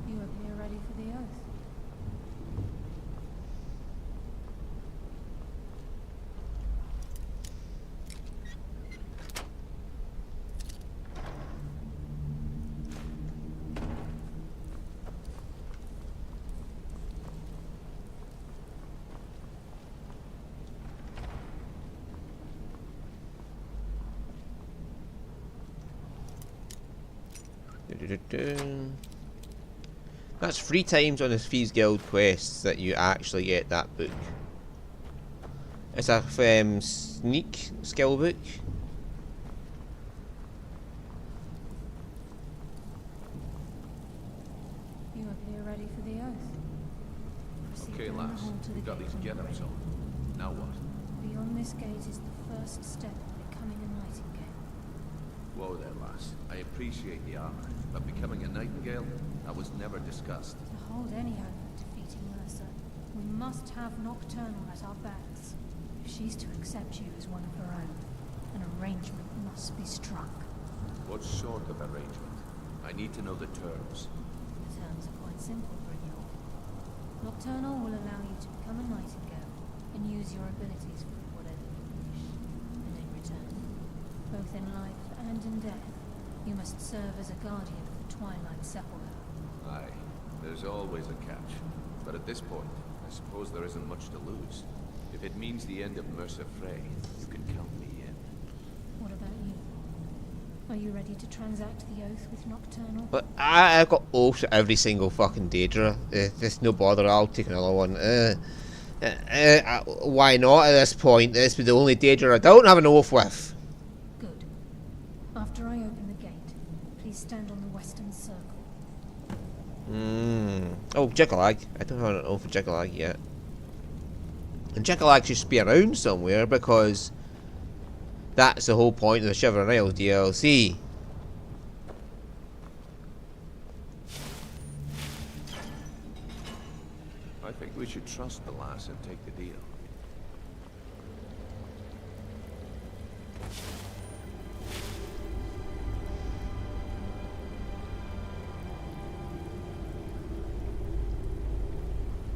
You appear ready for the oath. That's 3 times on the Thieves Guild quests that you actually get that book. It's a sneak skill book. You appear ready for the oath. Okay, lass. We've got these get-ups on. Now what? Beyond this gate is the first step of becoming a nightingale. Whoa there, lass. I appreciate the honor, but becoming a nightingale? That was never discussed. To hold any hope of defeating Mercer, we must have Nocturnal at our backs. If she's to accept you as one of her own, an arrangement must be struck. What sort of arrangement? I need to know the terms. The terms are quite simple, Brynjolf. Nocturnal will allow you to become a nightingale and use your abilities for whatever you wish. And in return, both in life and in death, you must serve as a guardian of the Twilight Sepulchre. Aye, there's always a catch. But at this point, I suppose there isn't much to lose. If it means the end of Mercer Frey, you can count me in. What about you? Are you ready to transact the oath with Nocturnal? But I've got oaths every single fucking Daedra. There's no bother, I'll take another one. Why not at this point? This is the only Daedra I don't have an oath with. Good. After I open the gate, please stand on the western circle. Oh, Jiggalag. I don't have an oath for Jiggalag yet. And Jiggalag should be around somewhere because that's the whole point of the Shivering Isles DLC. I think we should trust the lass and take the deal.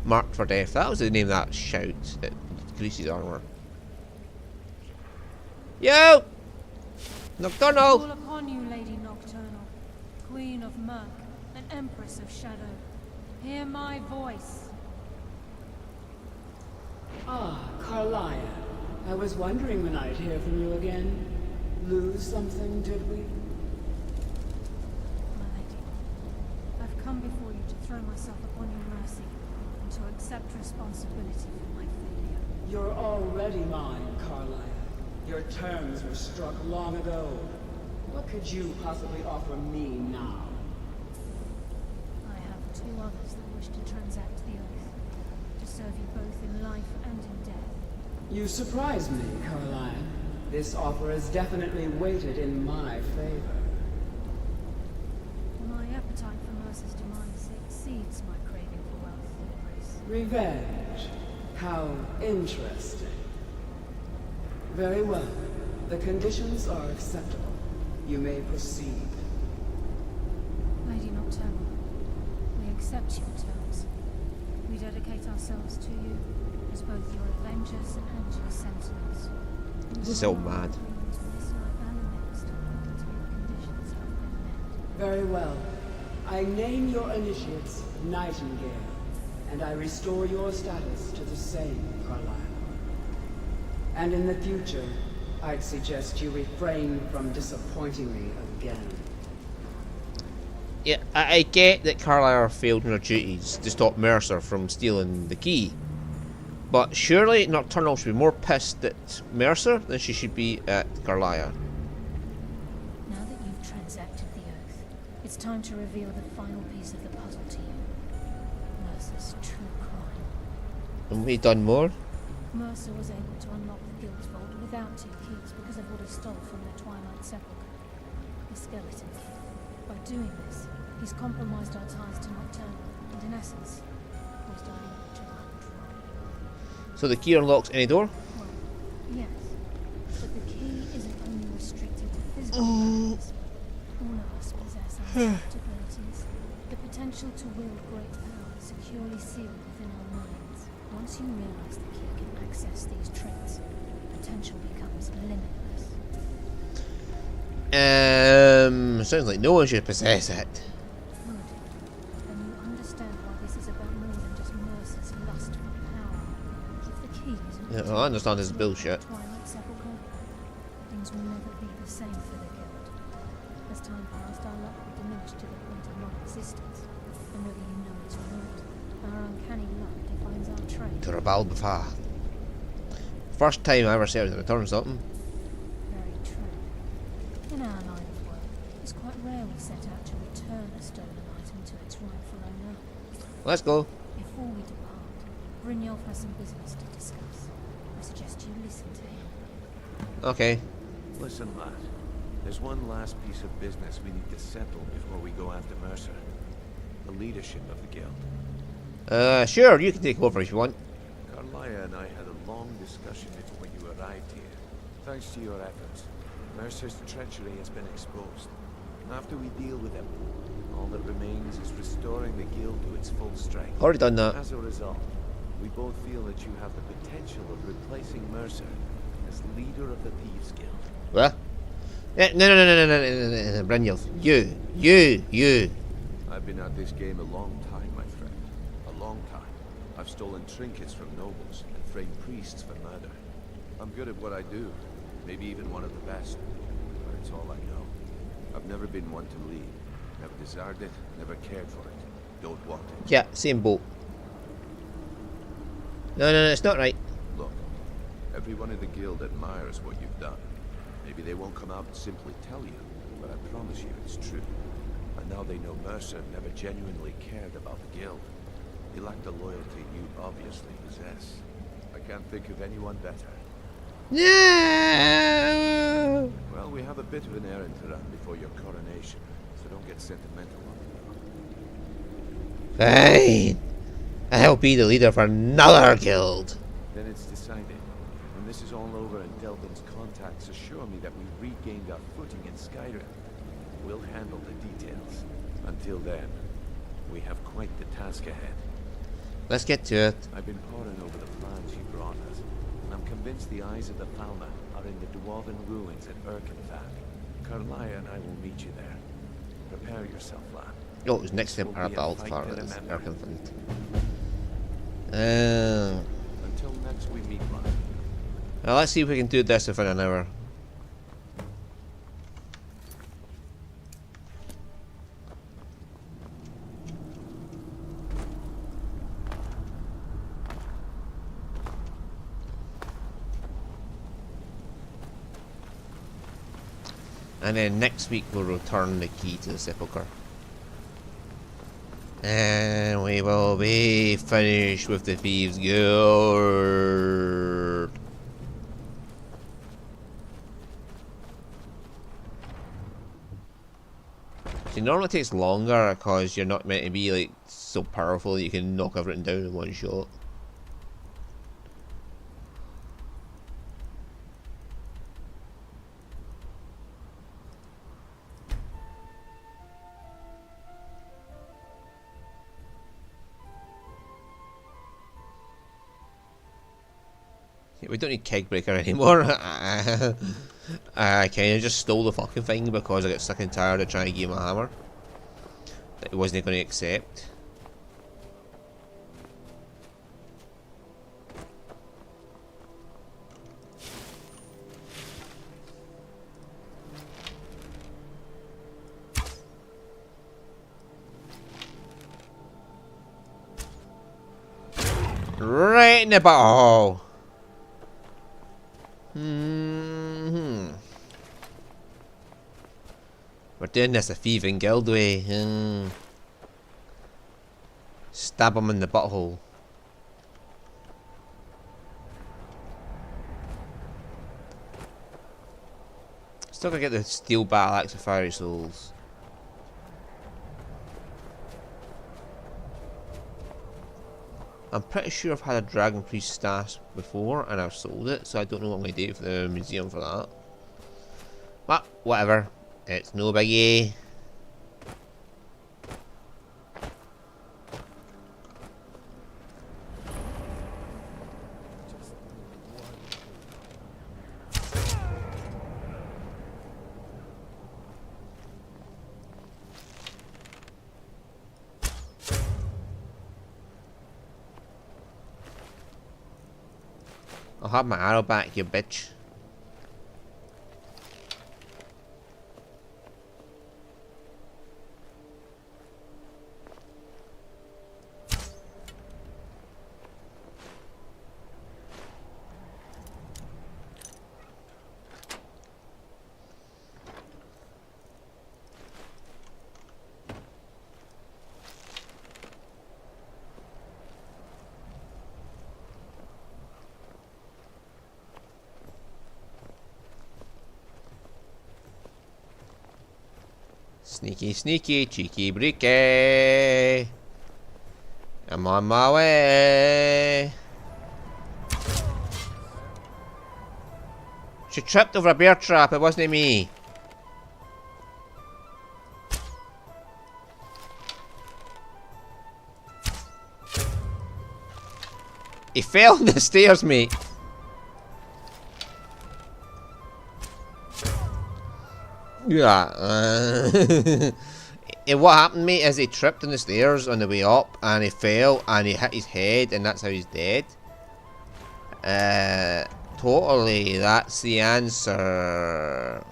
Marked for Death. That was the name of that shout that Greasy's armor. Yo! Nocturnal! Call upon you, Lady Nocturnal, Queen of Murk and Empress of Shadow. Hear my voice. Ah, Carlia. I was wondering when I'd hear from you again. Lose something, did we? My lady, I've come before you to throw myself upon your mercy and to accept responsibility for my failure. You're already mine, Carlia. Your terms were struck long ago. What could you possibly offer me now? I have 2 others that wish to transact the oath, to serve you both in life and in death. You surprise me, Carlia. This offer is definitely weighted in my favor. My appetite for Mercer's demise exceeds my craving for wealth and grace. Revenge. How interesting. Very well. The conditions are acceptable. You may proceed. Lady Nocturnal, we accept your terms. We dedicate ourselves to you as both your avengers and your sentinels. So mad. Very well. I name your initiates Nightingale, and I restore your status to the same, Carlisle. And in the future, I'd suggest you refrain from disappointing me again. Yeah, I get that Carlisle failed in her duties to stop Mercer from stealing the key. But surely Nocturnal should be more pissed at Mercer than she should be at Carlisle. Now that you've transacted the oath, it's time to reveal the final piece of the puzzle to you. Mercer's true crime. And we done more? Mercer was able to unlock the Guild's vault without 2 keys because of what he stole from the Twilight Sepulchre. The skeleton key. By doing this, he's compromised our ties to Nocturnal, and in essence, caused our lock to run dry. So the key unlocks any door? Well, yes. But the key isn't only restricted to physical abilities. All of us possess untapped abilities. The potential to wield great power is securely sealed within our minds. Once you realize the key can access these traits, potential becomes limitless. Sounds like no one should possess it. Good. Then you understand why this is about more than just Mercer's lust for power. If the key isn't Yeah, I understand this bullshit. Twilight Sepulchre, things will never be the same for the Guild. As time passed, our luck would diminish to the point of non-existence. And whether you know it or not, our uncanny luck defines our trade. To rebel before. First time I ever said to return something. Very true. In our line of work, it's quite rare we set out to return a stolen item to its rightful owner. Let's go. Before we depart, Brynjolf has some business to discuss. I suggest you listen to him. Okay. Listen, lad. There's one last piece of business we need to settle before we go after Mercer. The leadership of the guild. Sure, you can take over if you want. Carlia and I had a long discussion before you arrived here. Thanks to your efforts, Mercer's treachery has been exposed. After we deal with him, all that remains is restoring the guild to its full strength. Already done that. As a result, we both feel that you have the potential of replacing Mercer as leader of the Thieves Guild. What? No, Brynjolf. You. I've been at this game a long time, my friend. A long time. I've stolen trinkets from nobles and framed priests for murder. I'm good at what I do. Maybe even one of the best. But it's all I know. I've never been one to lead. Never desired it, never cared for it. Don't want it. Yeah, same boat. No, it's not right. Look, everyone in the guild admires what you've done. Maybe they won't come out and simply tell you, but I promise you it's true. And now they know Mercer never genuinely cared about the guild. He lacked the loyalty you obviously possess. I can't think of anyone better. No! Well, we have a bit of an errand to run before your coronation, so don't get sentimental on Fine. I'll be the leader for another guild. Then it's decided. When this is all over and Delvin's contacts assure me that we've regained our footing in Skyrim, we'll handle the details. Until then, we have quite the task ahead. Let's get to it. I've been poring over the plans you brought us, and I'm convinced the eyes of the Falmer are in the dwarven ruins at Erkenthal. Carlia and I will meet you there. Prepare yourself, lad. Oh, it was next to Parabelled Far. Until next we meet, lad. Well, let's see if we can do this within an hour. And then next week we'll return the key to the sepulchre. And we will be finished with the Thieves Guild. It normally takes longer because you're not meant to be like so powerful that you can knock everything down in one shot. We don't need Kegbreaker anymore. I kind of just stole the fucking thing because I got sick and tired of trying to give him a hammer that he wasn't going to accept. Right in the butthole. We're doing this a thieving guild way. Stab him in the butthole. Still gotta get the steel battle axe of fiery souls. I'm pretty sure I've had a Dragon Priest stash before and I've sold it, so I don't know what I'm going to do for the museum for that. But, whatever. It's no biggie. I'll have my arrow back, you bitch. Sneaky, sneaky, cheeky, breaky. I'm on my way. She tripped over a bear trap, it wasn't me. He fell on the stairs, mate. Yeah. And what happened, mate, is he tripped on the stairs on the way up, and he fell, and he hit his head, and that's how he's dead. Totally, that's the answer.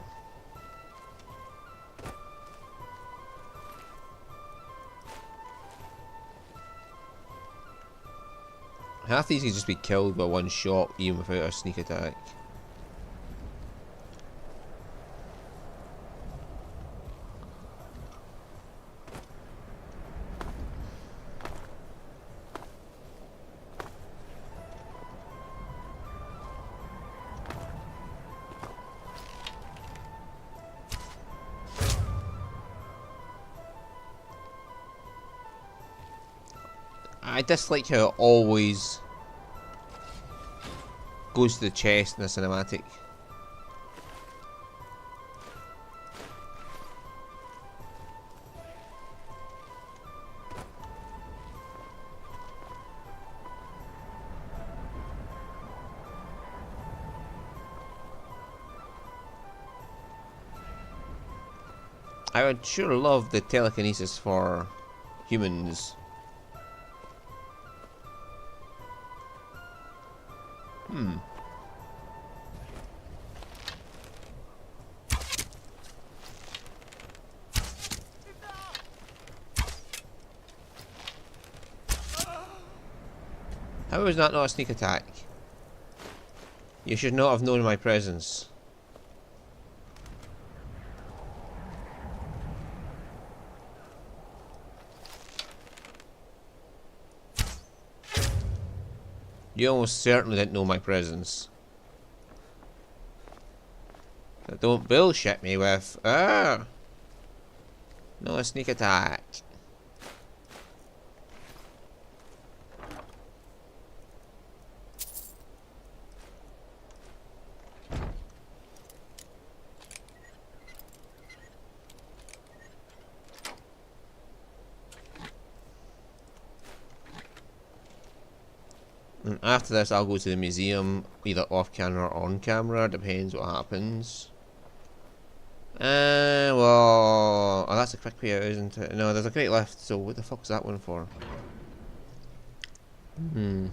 Half these can just be killed by one shot, even without a sneak attack. I dislike how it always goes to the chest in a cinematic. I would sure love the telekinesis for humans. How was that not a sneak attack? You should not have known my presence. You almost certainly didn't know my presence. So don't bullshit me with, no a sneak attack. And after this, I'll go to the museum, either off camera or on camera, depends what happens. Well, oh, that's a quick way out, isn't it? No, there's a great lift, so what the fuck's that one for? Maybe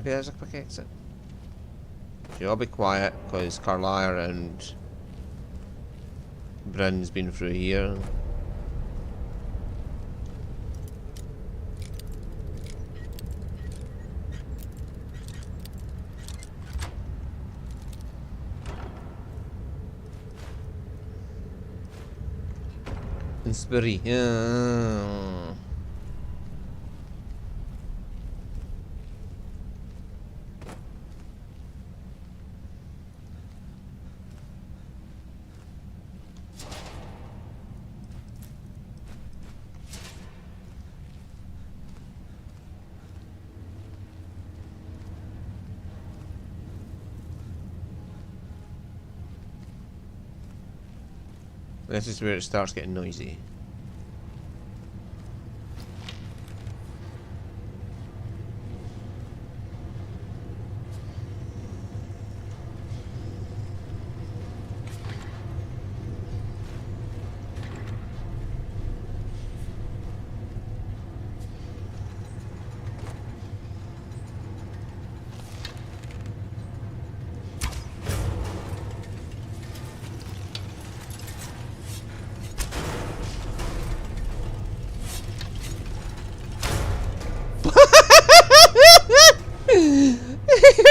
there's a quick exit. So I'll be quiet, because Colur and Bryn's been through here. Inspiri. This is where it starts getting noisy.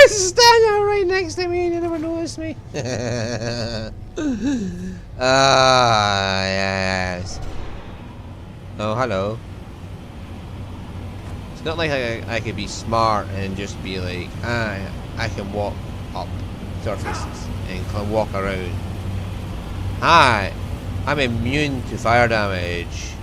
Standing right next to me and you never noticed me. Ah, yes. Oh, hello. It's not like I could be smart and just be like, I can walk up surfaces and can walk around. Hi, I'm immune to fire damage.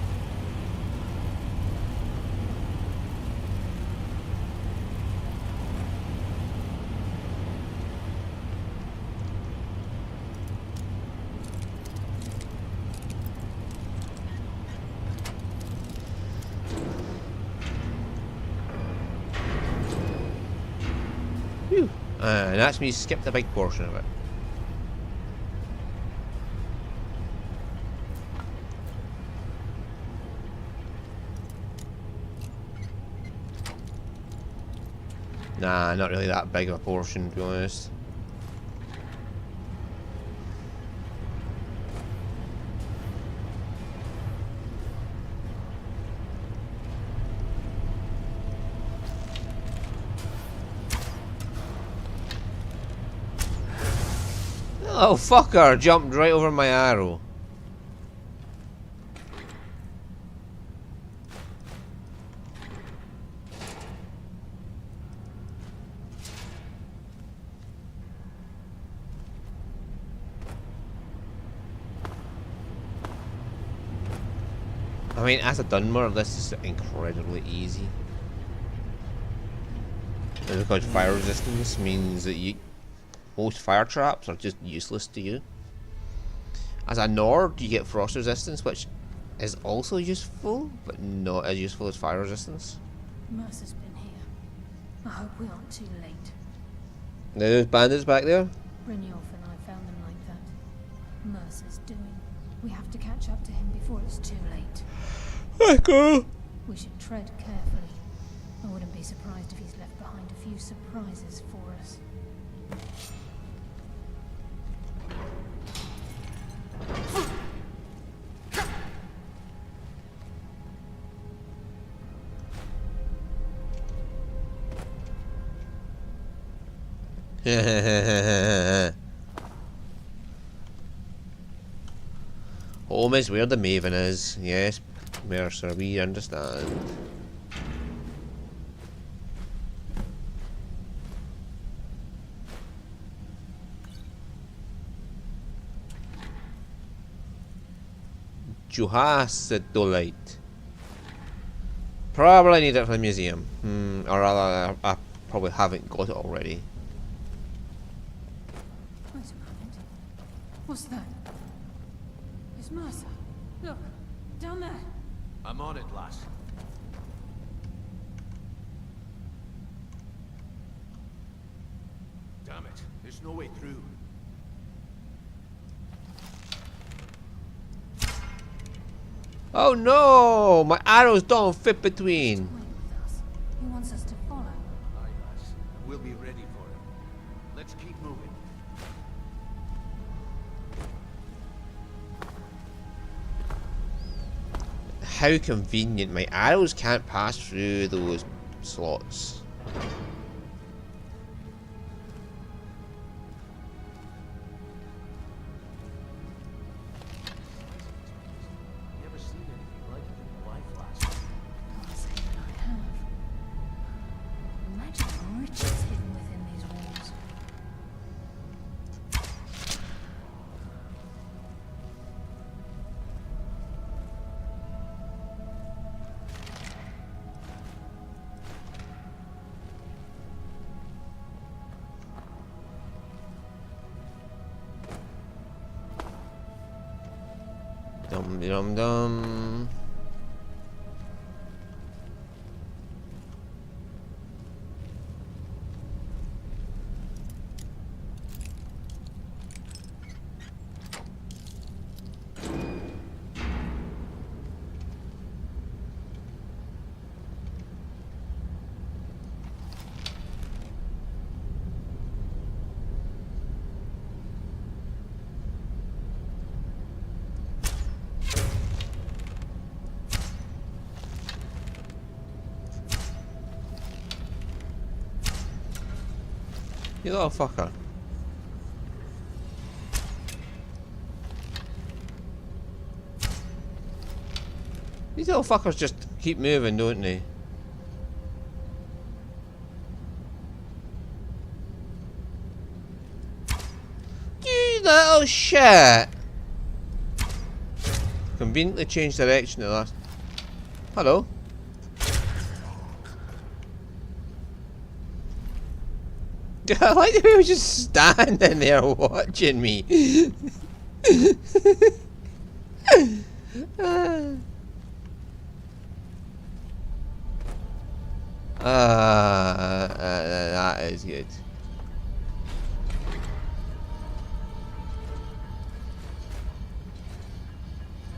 And that's me skip the big portion of it. Nah, not really that big of a portion, to be honest. Oh fucker, jumped right over my arrow. I mean, as a Dunmer, this is incredibly easy. And because fire resistance means that most fire traps are just useless to you. As a Nord, you get frost resistance, which is also useful, but not as useful as fire resistance. Mercer's been here. I hope we aren't too late. Those bandits back there? Brynjolf and I found them like that. Mercer's doing. We have to catch up to him before it's too late. Echo! We should tread carefully. I wouldn't be surprised if he's left behind a few surprises for us. Home is where the Maven is. Yes, Mercer, we understand. Juhacetolite. Probably need it for the museum. Or rather, I probably haven't got it already. Wait a moment. What's that? It's Mercer. Look, down there. I'm on it, lass. Damn it, there's no way through. Oh no! My arrows don't fit between. He wants us to follow. Aye, lass. We'll be ready for him. Let's keep moving. How convenient. My arrows can't pass through those slots. Dum dum dum. You little fucker. These little fuckers just keep moving, don't they? little shit! Conveniently changed direction at last. Hello? I like that he was just standing there watching me. That is good.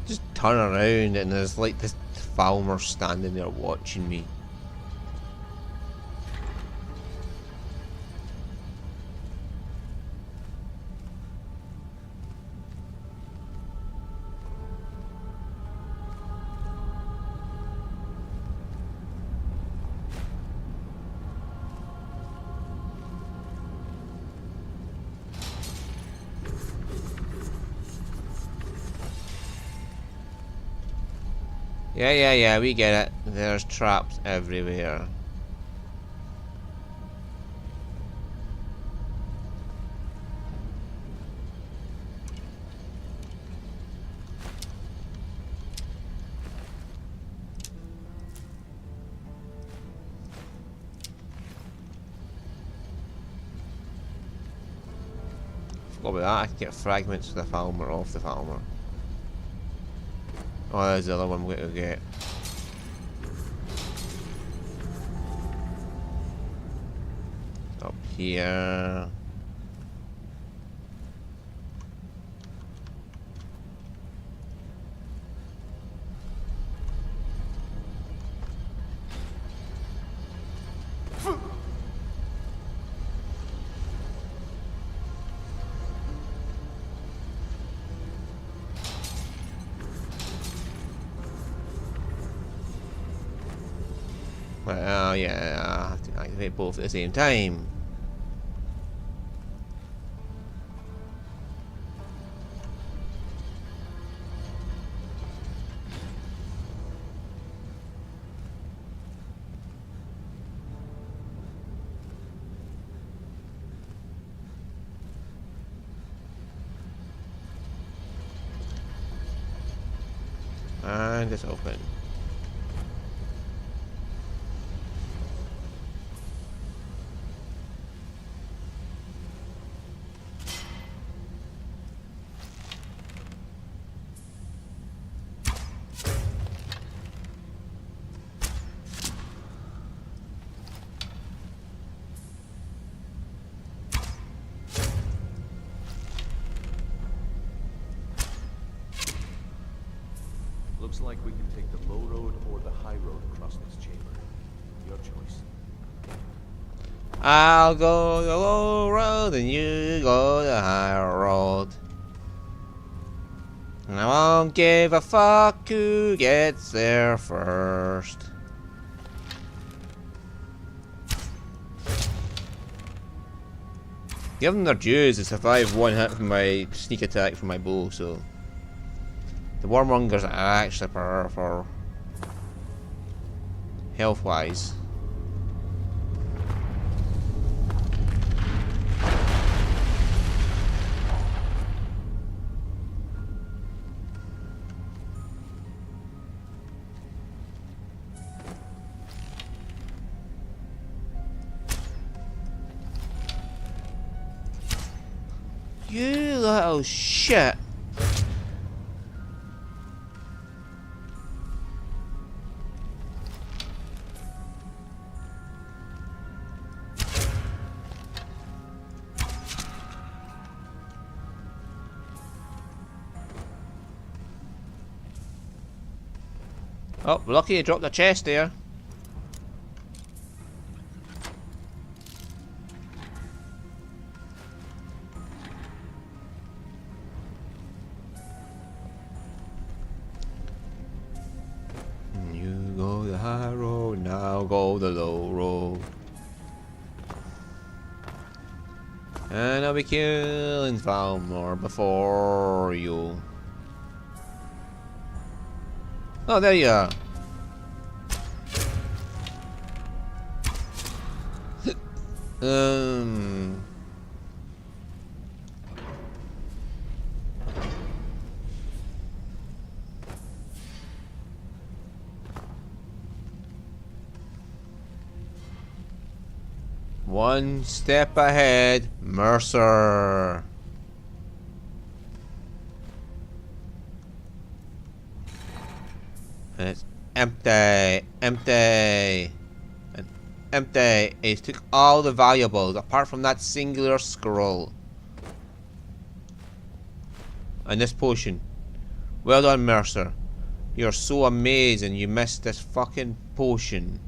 Just turn around and there's like this Falmer standing there watching me. Yeah, we get it. There's traps everywhere. Forgot about that. I can get fragments of the Falmer off the Falmer. Oh, there's the other one we could get. Up here. Well, yeah, I have to activate both at the same time. And it's open. Looks like we can take the low road or the high road across this chamber. Your choice. I'll go the low road and you go the high road. And I won't give a fuck who gets there first. Give them their dues. I survived one hit from my sneak attack from my bow, so the Wormongers are actually for health wise. You little shit. Oh, lucky you dropped the chest there. You go the high road, now go the low road. And I'll be killing Falmer before you. Oh, there you are. One step ahead, Mercer. And it's empty, empty, and empty. It took all the valuables apart from that singular scroll. And this potion. Well done, Mercer. You're so amazing you missed this fucking potion.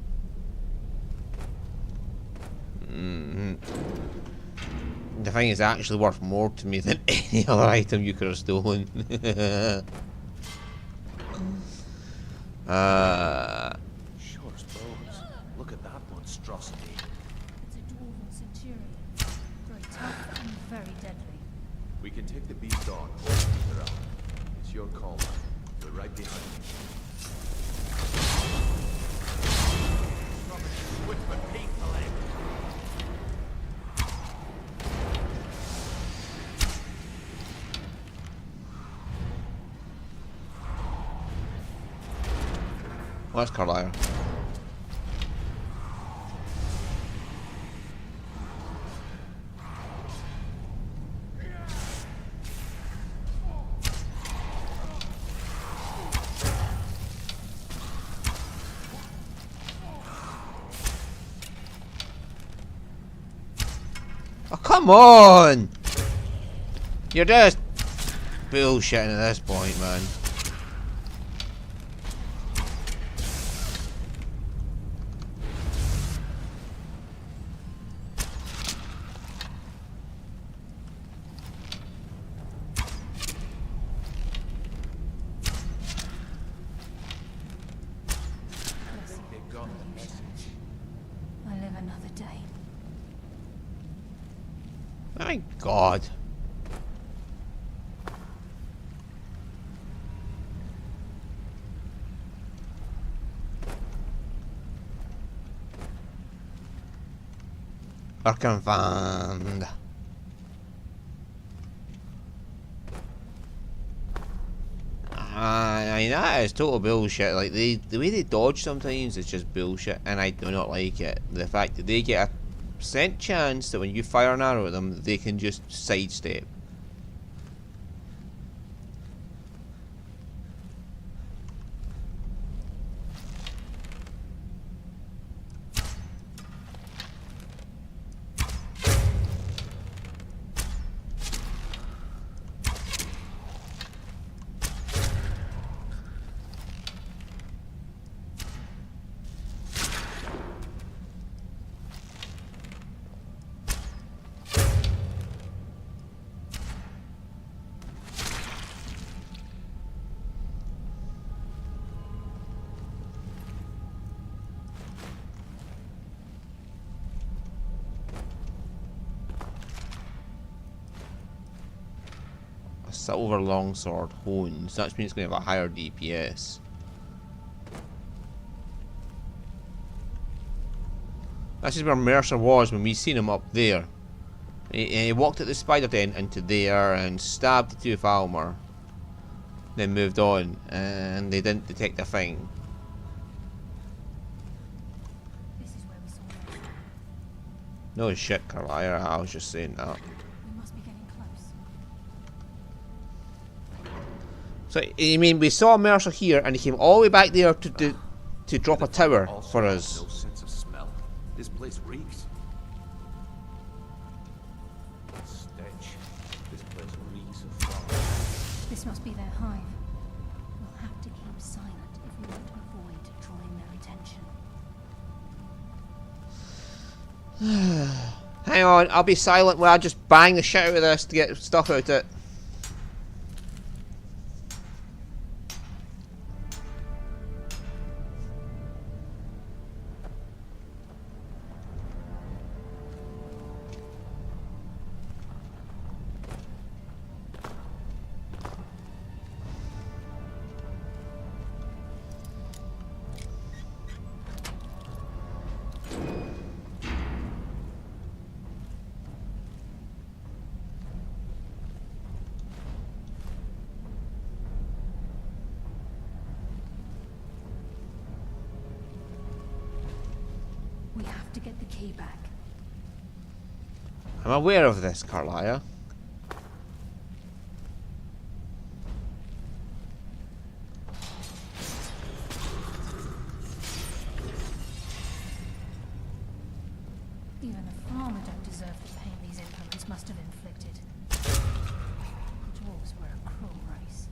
The thing is actually worth more to me than any other item you could have stolen. Shore's bones. Look at that monstrosity. It's a dwarven centurion. Very tough and very deadly. We can take the beast on or keep her out. It's your call, man. We're right behind you. Swift but painfully. Where's Colur? Oh, come on! You're just bullshitting at this point, man. I live another day. My God. Are confirmed. I mean, that is total bullshit. Like, the way they dodge sometimes is just bullshit, and I do not like it. The fact that they get a percent chance that when you fire an arrow at them, they can just sidestep. Silver longsword hones. That means it's going to have a higher DPS. This is where Mercer was when we seen him up there. He walked at the spider den into there and stabbed the two Falmer. Then moved on, and they didn't detect a thing. This is where we saw Mercer. No shit, Colur. I was just saying that. We must be getting close. So, I mean, we saw Mercer here, and he came all the way back there to drop a tower for us. No sense of smell. This place reeks. Stench. This place reeks of fire. This must be their hive. We'll have to keep silent if we want to avoid drawing their attention. Hang on, I'll be silent while I just bang the shit out of this to get stuff out of it. We have to get the key back. I'm aware of this, Carlisle. Even the farmer don't deserve the pain these implements must have inflicted. The dwarves were a cruel race.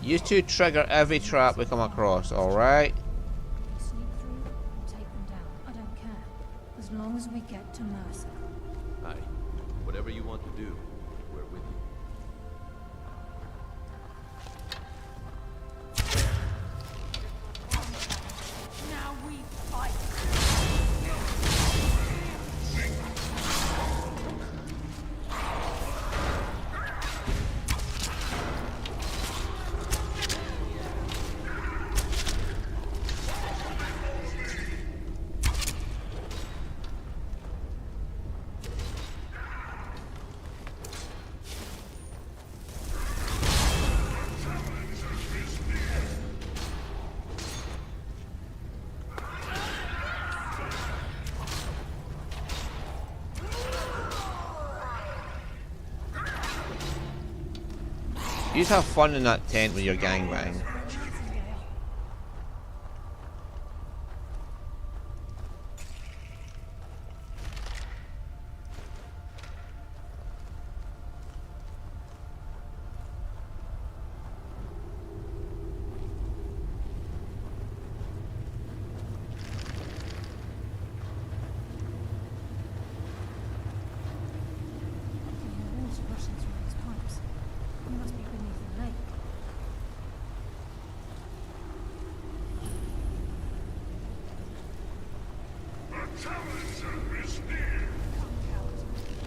Use to trigger every trap we come across, alright? Sneak through, take them down. I don't care. As long as we get to Mercer. Aye. Whatever you want to do, we're with you. Now we fight. You just have fun in that tent with your gangbang.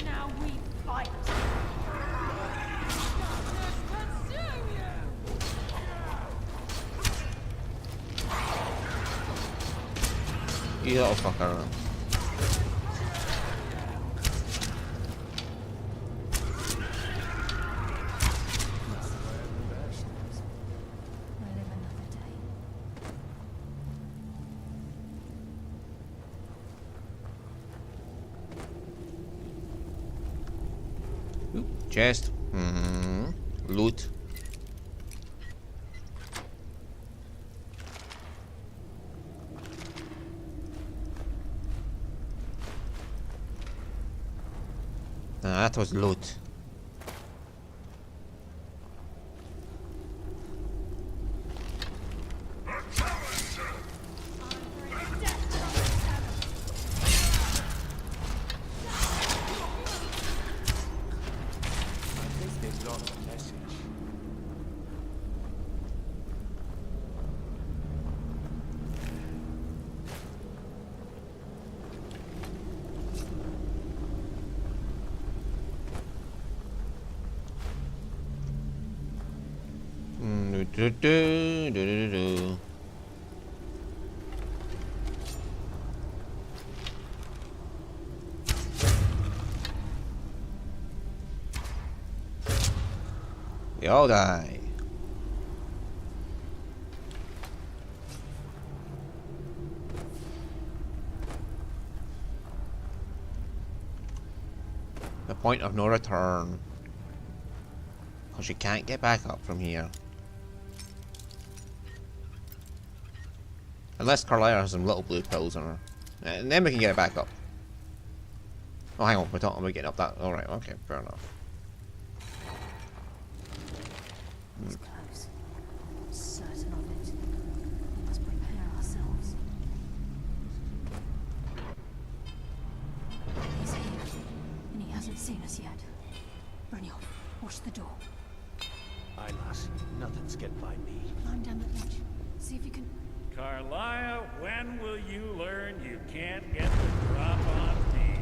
Now we fight. You little fucker. Chest. Loot. That was loot. They all die. The point of no return. Because you can't get back up from here. Unless Carlisle has some little blue pills on her. And then we can get it back up. Oh, hang on. We're talking about getting up that. Alright, okay. Fair enough. It's close. I'm certain of it. We must prepare ourselves. He's here, and he hasn't seen us yet. Brynjolf, watch the door. Aye, lass. Nothing's getting by me. Climb down the ledge. See if you can... Carlisle, when will you learn you can't get the drop on me?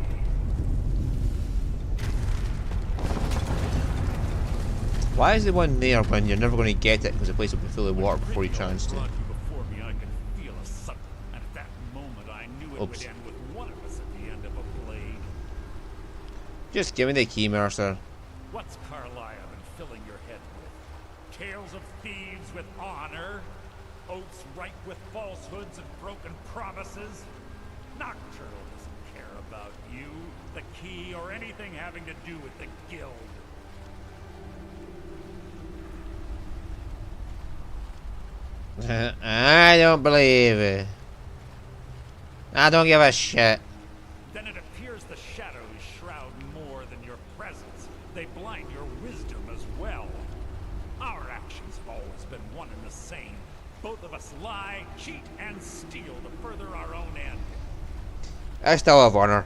Why is the one there when you're never going to get it because the place will be full of water before you chance to? Oops. Just give me the key, Mercer. What's Carlisle been filling your head with? Tales of thieves with honor? Oaths ripe with falsehoods and broken promises? Nocturnal doesn't care about you, the key, or anything having to do with the guild. I don't believe it. I don't give a shit. Then it appears the shadows shroud more than your presence. They blind your wisdom as well. Our actions have always been one and the same. Both of us lie, cheat, and steal to further our own end. I still have honor.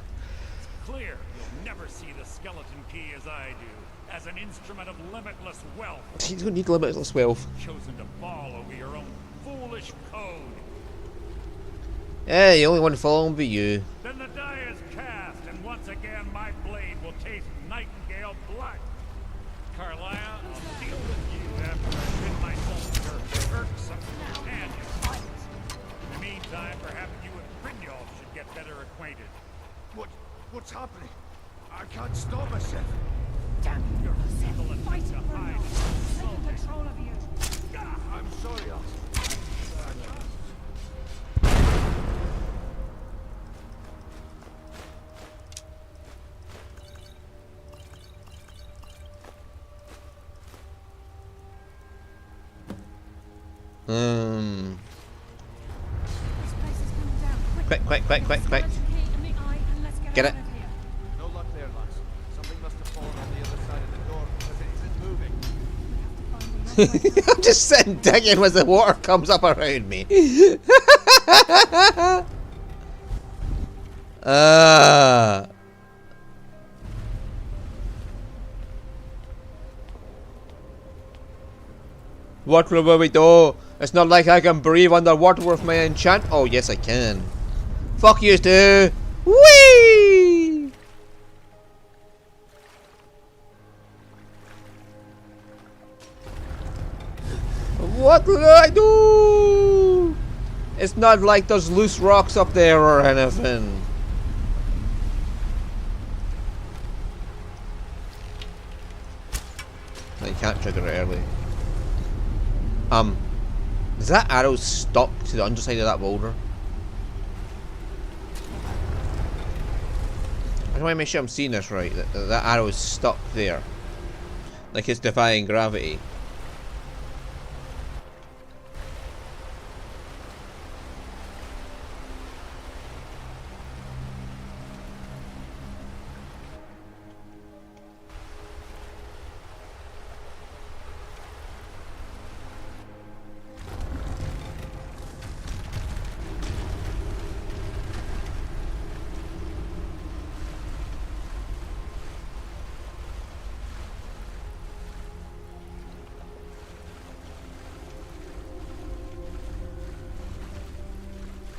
It's clear you'll never see the skeleton key as I do, as an instrument of limitless wealth. You don't need limitless wealth. Chosen to fall over your own foolish code. Yeah, the only one falling will be you. Then the die is cast, and once again my blade will taste nightingale blood. Carlisle, I'll deal with you after I rid myself of your irksome companion. In the meantime, perhaps you and Brynjolf should get better acquainted. What's happening? I can't stop myself. Damn you, you're feeble and Fight to it, hide. Taking control of you. I'm sorry, Elsa. Quick. Get it. No luck there, lads. Something must have fallen on the other side of the door because it isn't moving. I'm just sitting digging as the water comes up around me. What will we do? It's not like I can breathe underwater with my enchant. Oh yes I can. Fuck you too. Whee! What will I do? It's not like there's loose rocks up there or anything. You can't trigger it early. Is that arrow stuck to the underside of that boulder? I want to make sure I'm seeing this right. That arrow is stuck there. Like it's defying gravity.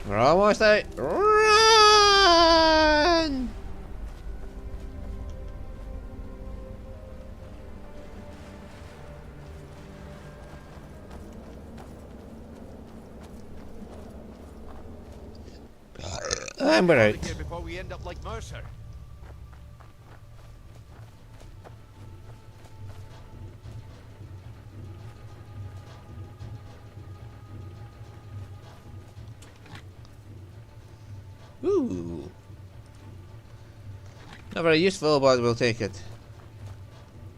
We're almost out. Run! And we're out. Before we end up like Mercer. Ooh. Not very useful, but we'll take it.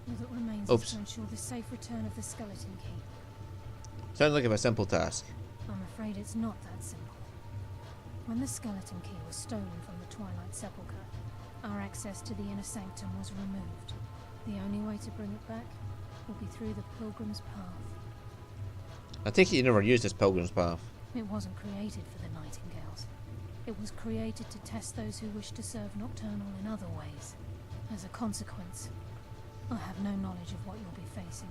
All that remains is to ensure the safe return of the skeleton key. Sounds like a simple task. I'm afraid it's not that simple. When the skeleton key was stolen from the Twilight Sepulchre, our access to the inner sanctum was removed. The only way to bring it back will be through the Pilgrim's Path. I take it you never used this Pilgrim's Path. It wasn't created for the Nightingales. It was created to test those who wish to serve Nocturnal in other ways. As a consequence, I have no knowledge of what you'll be facing.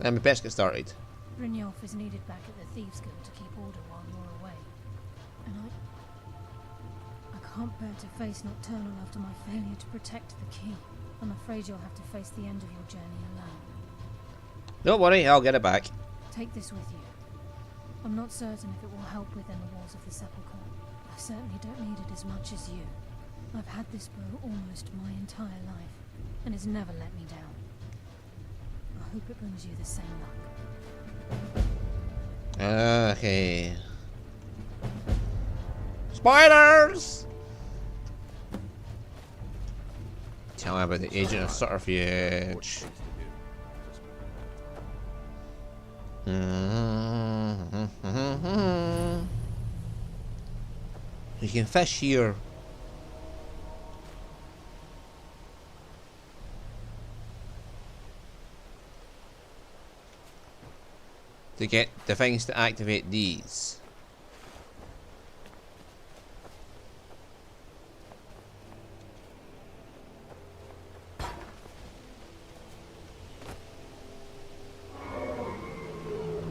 Let me best get started. Brynjolf is needed back at the Thieves Guild to keep order while you're away. And I can't bear to face Nocturnal after my failure to protect the key. I'm afraid you'll have to face the end of your journey alone. Don't worry, I'll get it back. Take this with you. I'm not certain if it will help within the walls of the sepulchre. I certainly don't need it as much as you. I've had this bow almost my entire life, and it's never let me down. I hope it brings you the same luck. Okay. Spiders! Tell me about the Agent of Subterfuge. You can fish here. To get the things to activate these.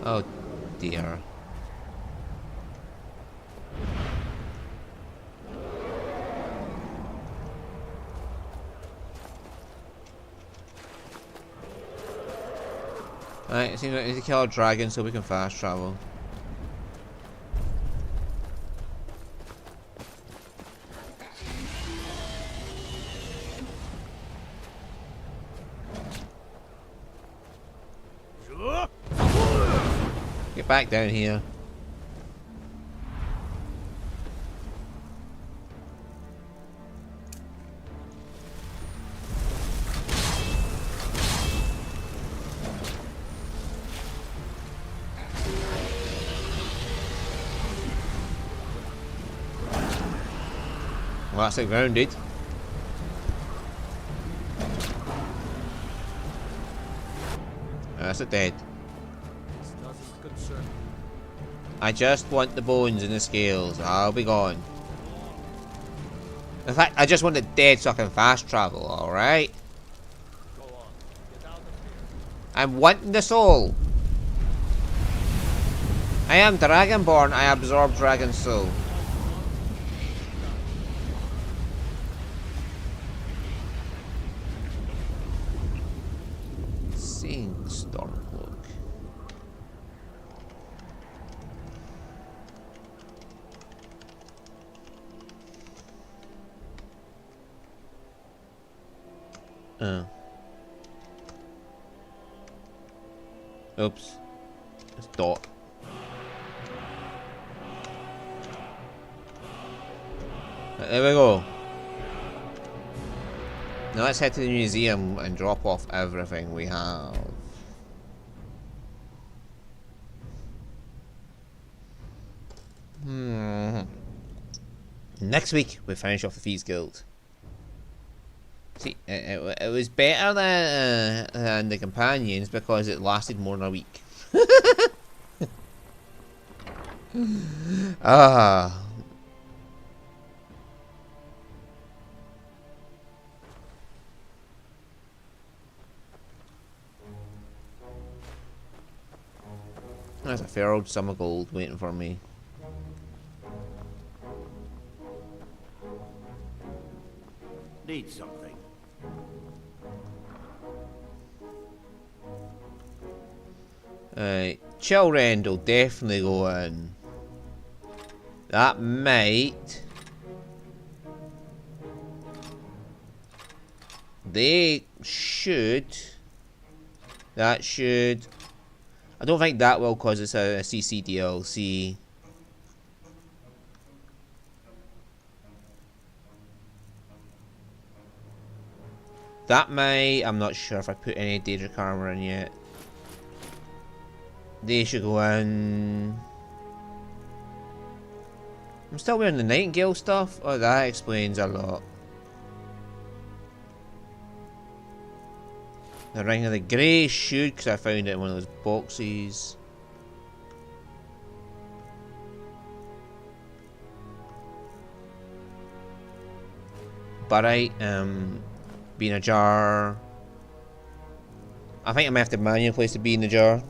Oh dear. Right, it seems like we need to kill a dragon so we can fast travel. Get back down here. Well, that's it grounded. That's it dead. I just want the bones and the scales. I'll be gone. In fact, I just want it dead so I can fast travel, alright? I'm wanting the soul. I am Dragonborn. I absorb dragon soul. Seeing Stormcloak. Oops. It's dot. Right, there we go. Now let's head to the museum and drop off everything we have. Next week we finish off the Thieves Guild. See, it was better than the companions because it lasted more than a week. Ah. There's a fair old summer gold waiting for me. Need something. Chillrend will definitely go in. That might. They should. That should. I don't think that will because it's a CC DLC. That may. I'm not sure if I put any Daedric armor in yet. They should go in. I'm still wearing the Nightingale stuff. Oh, that explains a lot. The Ring of the Grey should, because I found it in one of those boxes. Barite, be in a jar. I think I might have to manually place the bee in the jar.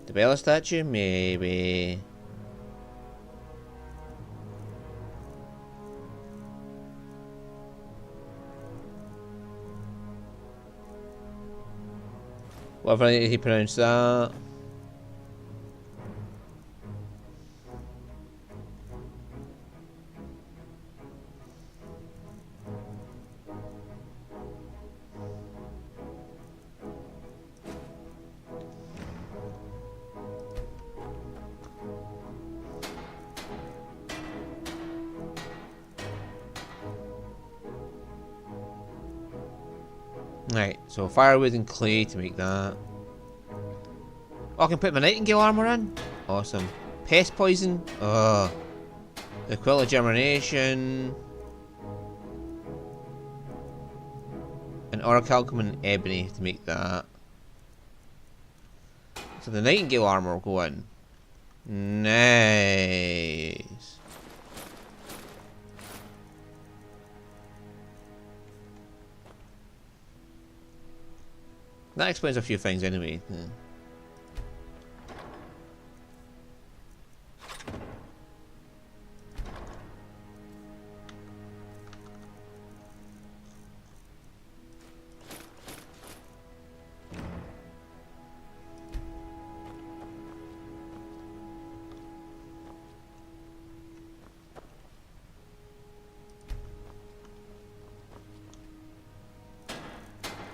The Bella statue? Maybe. Whatever he pronounced that. Right, so firewood and clay to make that. Oh, I can put my nightingale armor in. Awesome. Pest poison. Oh. The quill of germination. And orichalcum and ebony to make that. So the nightingale armor will go in. Nice. That explains a few things anyway.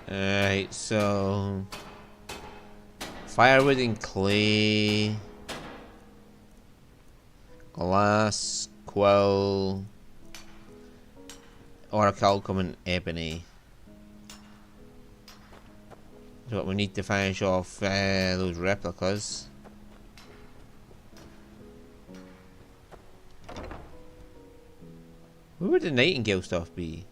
Alright, so firewood and clay, glass, quill, orichalcum and ebony. So what we need to finish off those replicas. Where would the nightingale stuff be?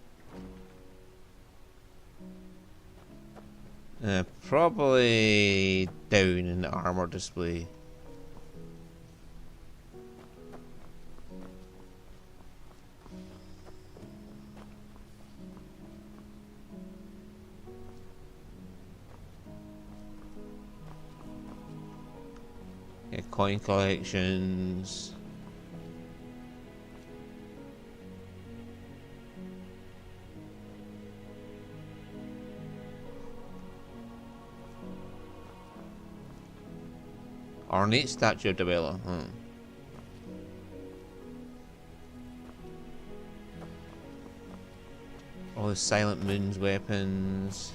Probably down in the armor display. Yeah, coin collections. Ornate statue of Debella. All the Silent Moon's weapons.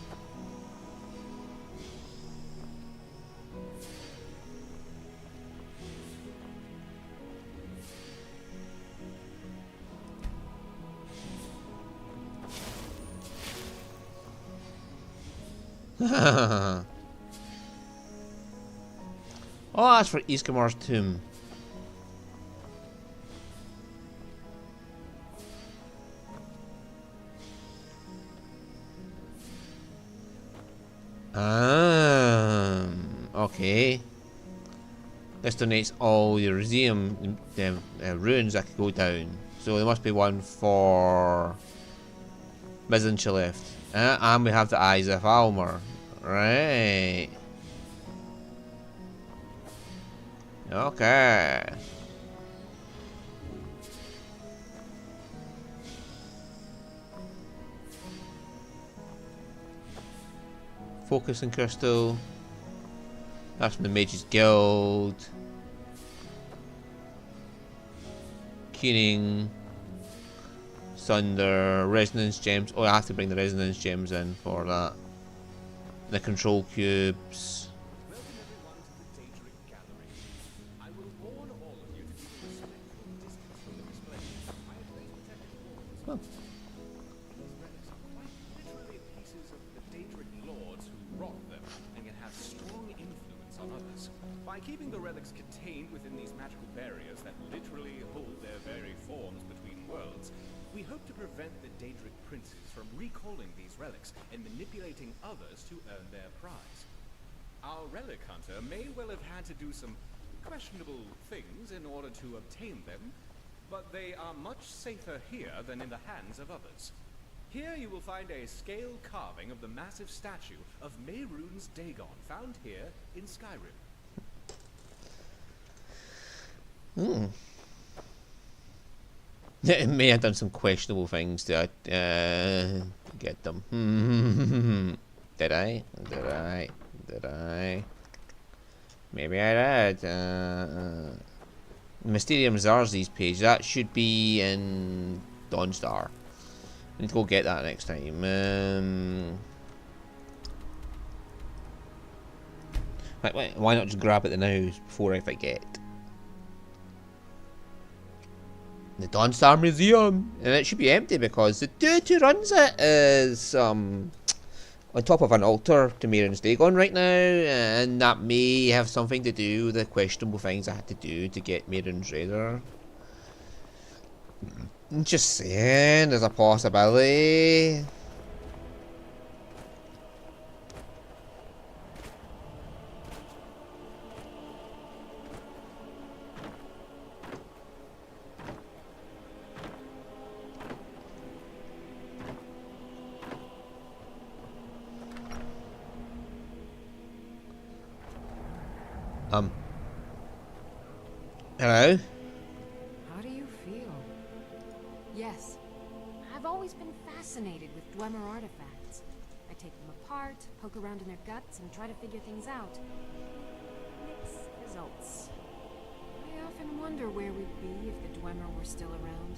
Oh, that's for Iskamar's tomb. Okay. This donates all your museum ruins that could go down. So there must be one for Mizincha left. And we have the Eyes of Almer. Right. Okay. Focusing crystal. That's from the Mage's Guild. Keening. Sunder. Resonance gems. Oh, I have to bring the resonance gems in for that. The control cubes. By keeping the relics contained within these magical barriers that literally hold their very forms between worlds, we hope to prevent the Daedric princes from recalling these relics and manipulating others to earn their prize. Our relic hunter may well have had to do some questionable things in order to obtain them, but they are much safer here than in the hands of others. Here you will find a scale carving of the massive statue of Mehrunes Dagon, found here in Skyrim. It may have done some questionable things to get them. Did I? Did I? Maybe I did. Mysterium Zarzi's page. That should be in Dawnstar. I need to go get that next time. Wait, why not just grab it now before I forget? The Dawnstar Museum! And it should be empty because the dude who runs it is on top of an altar to Mairon's Dagon right now, and that may have something to do with the questionable things I had to do to get Mairon's Raider. Just saying, there's a possibility. Hello? How do you feel? Yes. I've always been fascinated with Dwemer artifacts. I take them apart, poke around in their guts, and try to figure things out. Mixed results. I often wonder where we'd be if the Dwemer were still around.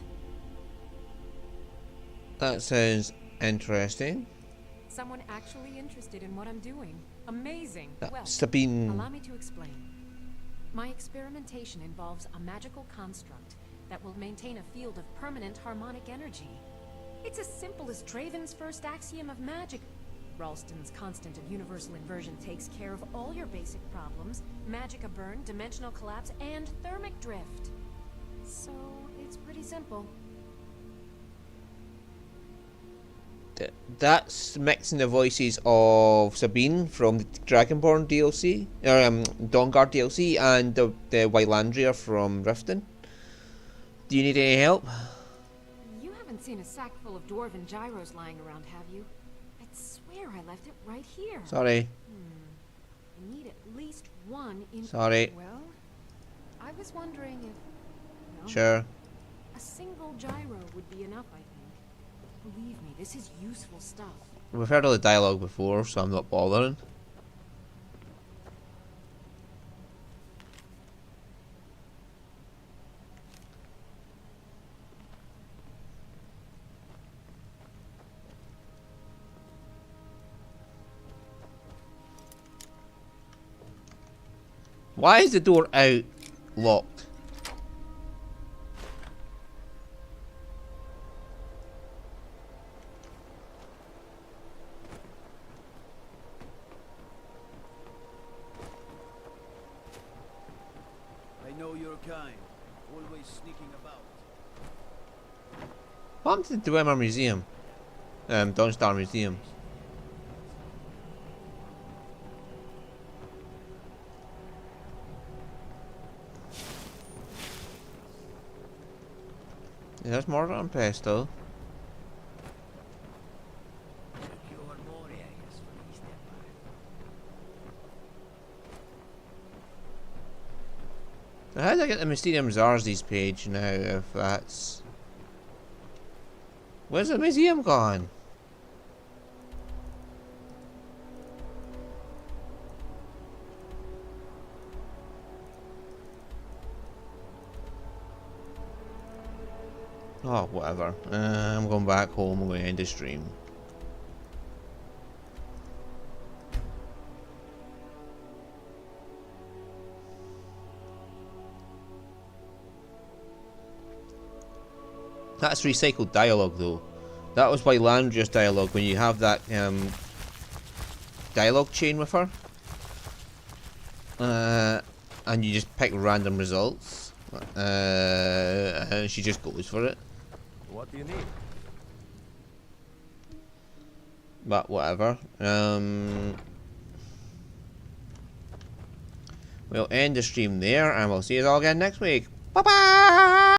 That sounds interesting. Someone actually interested in what I'm doing. Amazing. Well, Sabine. allow me to explain. My experimentation involves a magical construct that will maintain a field of permanent harmonic energy. It's as simple as Draven's first axiom of magic. Ralston's constant of universal inversion takes care of all your basic problems: magicka burn, dimensional collapse, and thermic drift. So, it's pretty simple. That's mixing the voices of Sabine from the Dragonborn DLC, or Dawnguard DLC, and the Wylandria from Riften. Do you need any help? You haven't seen a sack full of dwarven gyros lying around, have you? I'd swear I left it right here. Sorry. I need at least one in... Sorry. Well, I was wondering if... No, Sure. a single gyro would be enough, I think. Believe me, this is useful stuff. We've heard all the dialogue before, so I'm not bothering. Why is the door out locked? What happened to the Dwemer Museum? Dawnstar Museum. Yeah, there's more on Pastel. So how do I get the Mysterium Zarzi's page now if that's... Where's the museum gone? Oh, whatever. I'm going back home. I'm going to end the stream. That's recycled dialogue though. That was Wylandria's dialogue when you have that dialogue chain with her. And you just pick random results. And she just goes for it. What do you need? But whatever. We'll end the stream there and we'll see you all again next week. Bye bye!